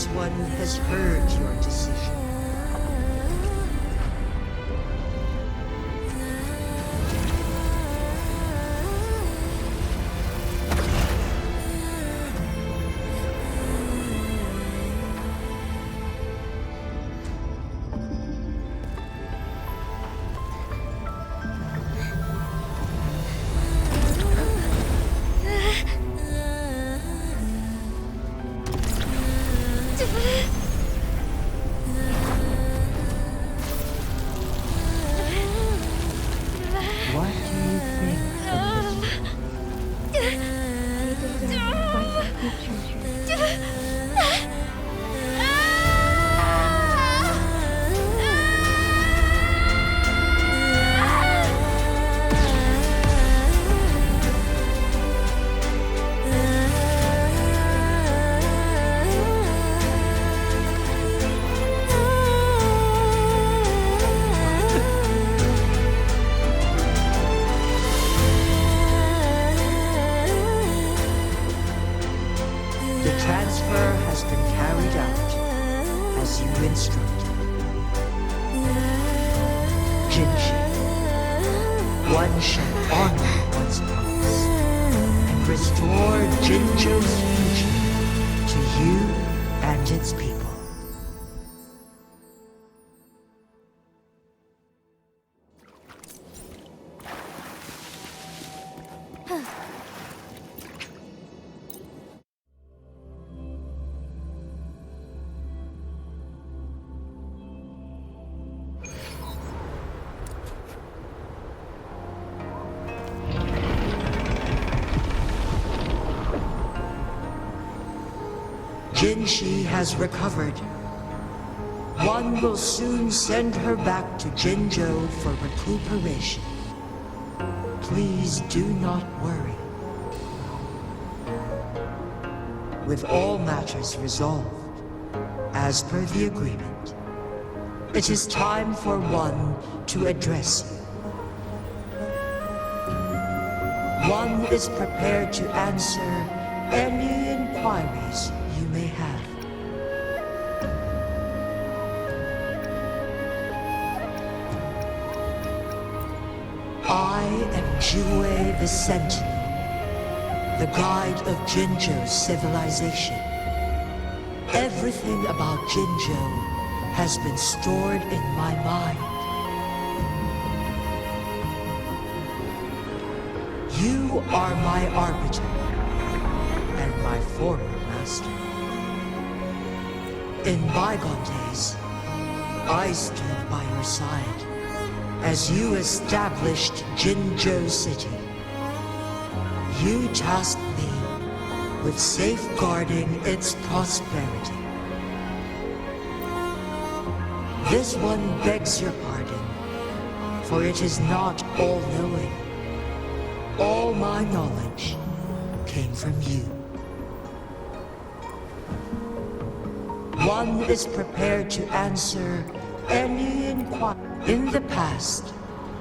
This one has heard your decision. One shall honor one's promise and restore Jinzhou's future to you and its people. Jinzhou has recovered. One will soon send her back to Jinzhou for recuperation. Please do not worry. With all matters resolved, as per the agreement, it is time for one to address you. One is prepared to answer any inquiries you may have. I am Jinzhou the Sentinel, the guide of Jinzhou's civilization. Everything about Jinzhou has been stored in my mind. You are my arbiter and my former master. In bygone days, I stood by your side as you established Jinzhou City. You tasked me with safeguarding its prosperity. This one begs your pardon, for it is not all-knowing. All my knowledge came from you. One is prepared to answer any inquiry. In the past,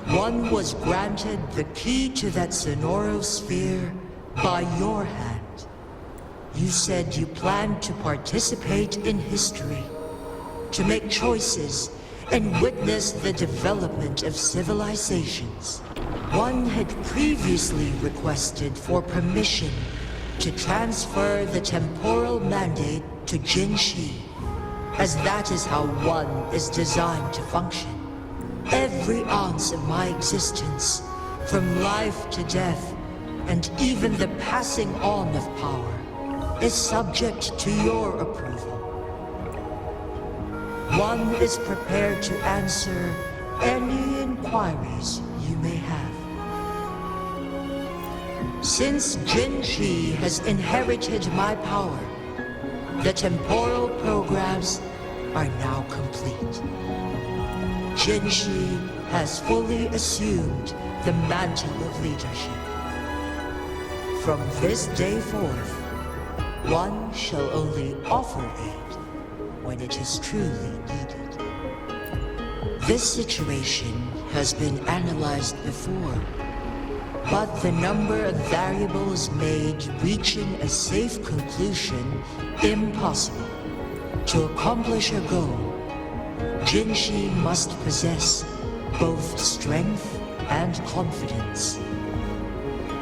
one was granted the key to that Sonoro sphere by your hand. You said you planned to participate in history, to make choices and witness the development of civilizations. One had previously requested for permission to transfer the temporal mandate to Jinzhou, as that is how one is designed to function. Every ounce of my existence, from life to death, and even the passing on of power, is subject to your approval. One is prepared to answer any inquiries you may have. Since Jinzhou has inherited my power, the temporal programs are now complete. Jinzhou has fully assumed the mantle of leadership. From this day forth, one shall only offer aid when it is truly needed. This situation has been analyzed before, but the number of variables made reaching a safe conclusion impossible. To accomplish her goal, Jinzhou must possess both strength and confidence.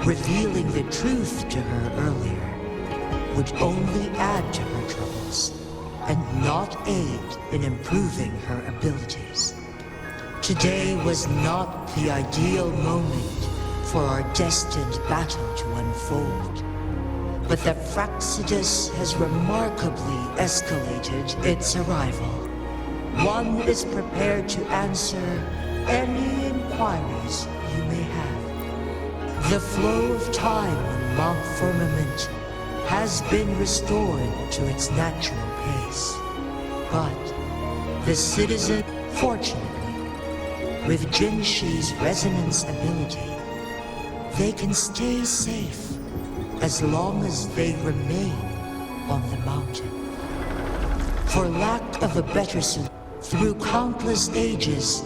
Revealing the truth to her earlier would only add to her troubles and not aid in improving her abilities. Today was not the ideal moment for our destined battle to unfold, but the Fraxidus has remarkably escalated its arrival. One is prepared to answer any inquiries you may have. The flow of time on Mount Firmament has been restored to its natural pace. But the citizen, fortunately, with Jinzhou's resonance ability, they can stay safe as long as they remain on the mountain. For lack of a better solution, through countless ages,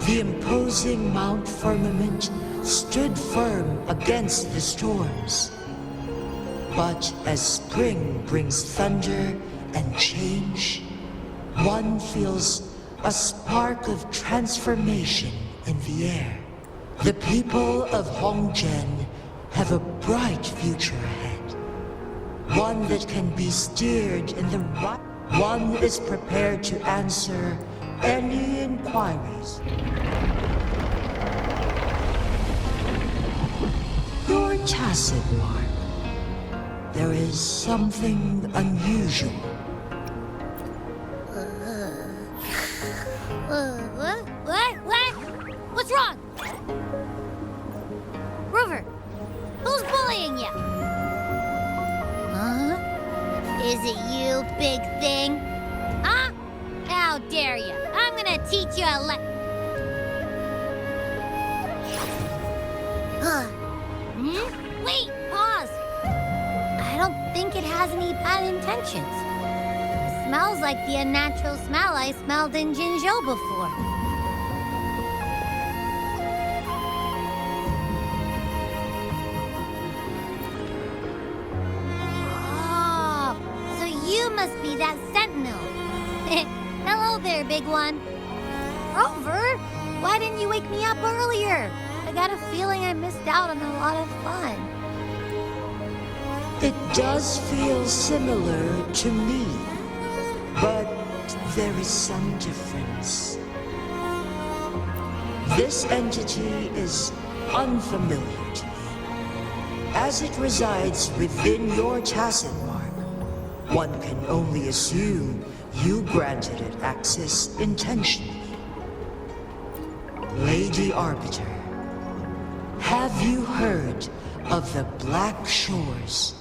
the imposing Mount Firmament stood firm against the storms. But as spring brings thunder and change, one feels a spark of transformation in the air. The people of Hongzhen have a bright future ahead. One that can be steered in the right. One is prepared to answer any inquiries. Your tacit mark. There is something unusual. What? What's wrong? Rover, who's bullying you? Huh? Is it you, big thing? Huh? How dare you? I'm gonna teach you a Wait, pause. I don't think it has any bad intentions. It smells like the unnatural smell I smelled in Jinzhou before. Oh, so you must be that Sentinel. Hello there, big one. Rover, why didn't you wake me up earlier? I got a feeling I missed out on a lot of fun. It does feel similar to me, but there is some difference. This entity is unfamiliar to me. As it resides within your tacit mark, one can only assume you granted it access intentionally. Lady Arbiter, have you heard of the Black Shores?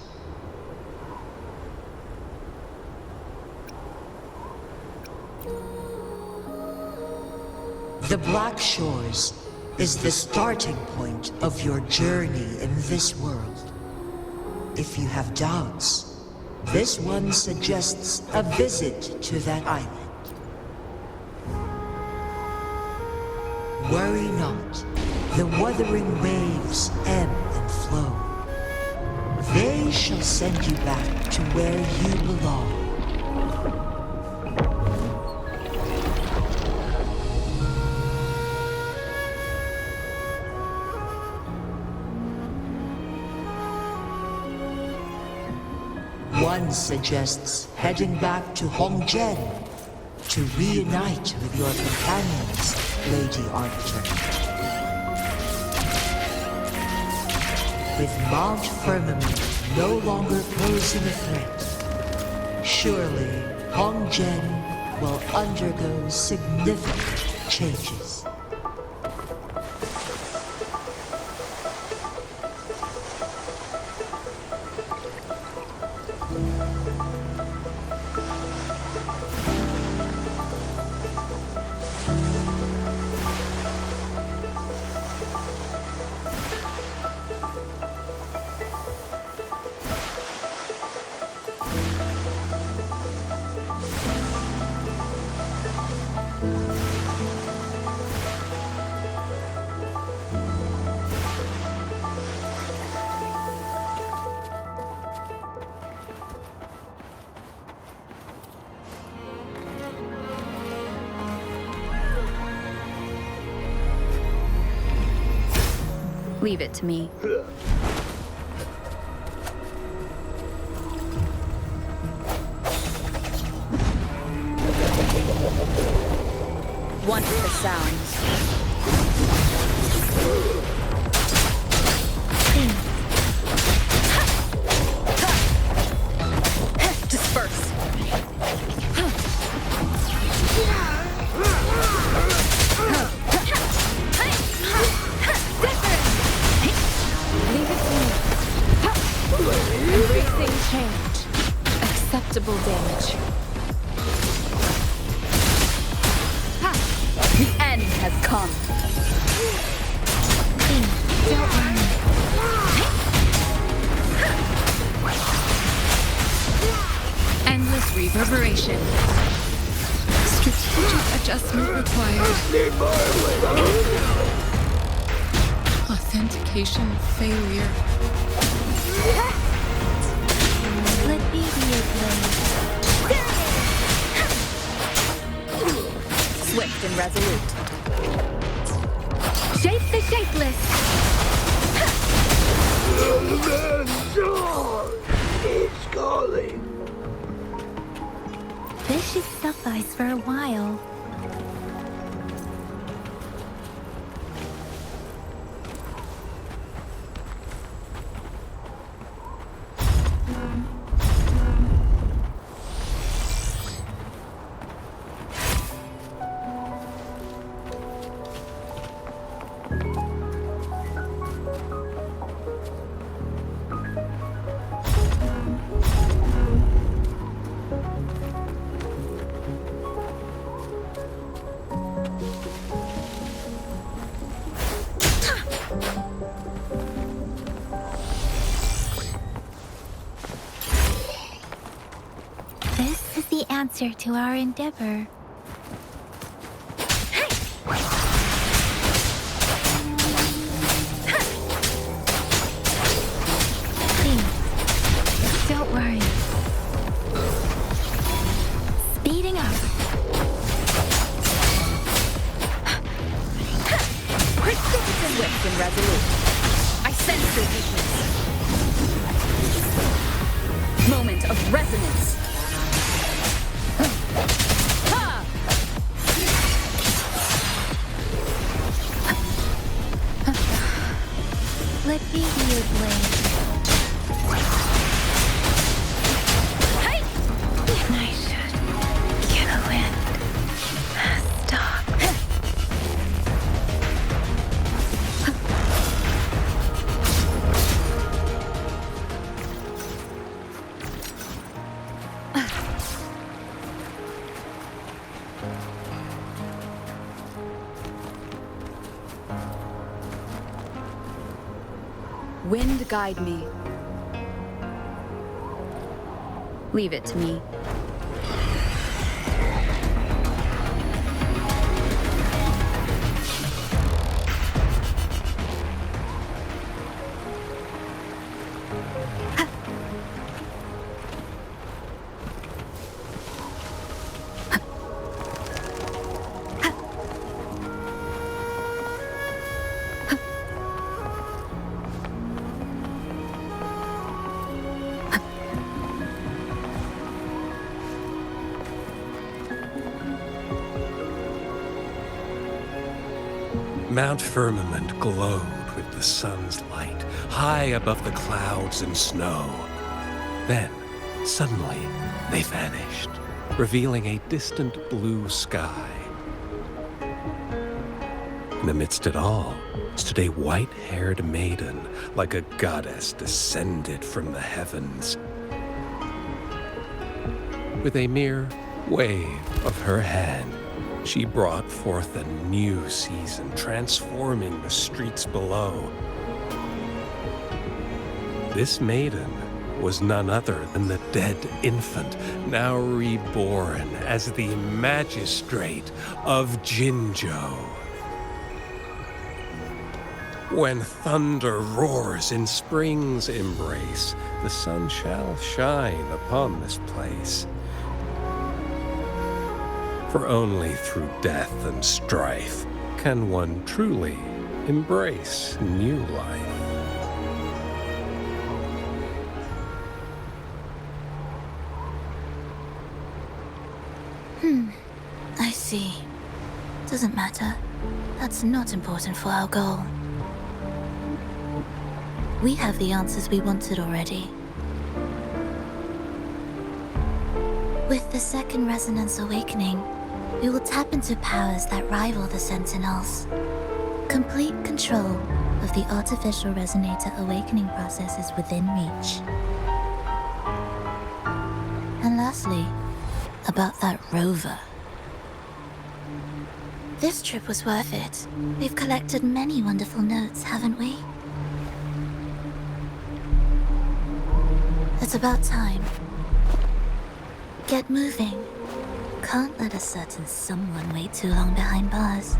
The Black Shores is the starting point of your journey in this world. If you have doubts, this one suggests a visit to that island. Worry not. The Wuthering Waves ebb and flow. They shall send you back to where you belong. One suggests heading back to Hongzhen to reunite with your companions, Lady Arbiter. With Mount Firmament no longer posing a threat, surely Hongzhen will undergo significant changes. Leave it to me. Wonderful sounds. Disperse. Embracing change. Acceptable damage. The end has come. Endless reverberation. Strategic adjustment required. Authentication failure. Let me be your blade. Swift and resolute. Shape the shapeless. It's calling. This should suffice for a while. This is the answer to our endeavor. Please, don't worry. Speeding up. Swift and resolute. I sense your weakness. Moment of resonance. Let me be your blade. Hey! I should get a wind. Stop. Wind guide me. Leave it to me. Mount Firmament glowed with the sun's light, high above the clouds and snow. Then, suddenly, they vanished, revealing a distant blue sky. And amidst it all stood a white-haired maiden, like a goddess descended from the heavens. With a mere wave of her hand, she brought forth a new season, transforming the streets below. This maiden was none other than the dead infant, now reborn as the magistrate of Jinzhou. When thunder roars in spring's embrace, the sun shall shine upon this place. For only through death and strife can one truly embrace new life. I see. Doesn't matter. That's not important for our goal. We have the answers we wanted already. With the second resonance awakening, we will tap into powers that rival the Sentinels. Complete control of the artificial resonator awakening process is within reach. And lastly, about that rover. This trip was worth it. We've collected many wonderful notes, haven't we? It's about time. Get moving. Can't let a certain someone wait too long behind bars.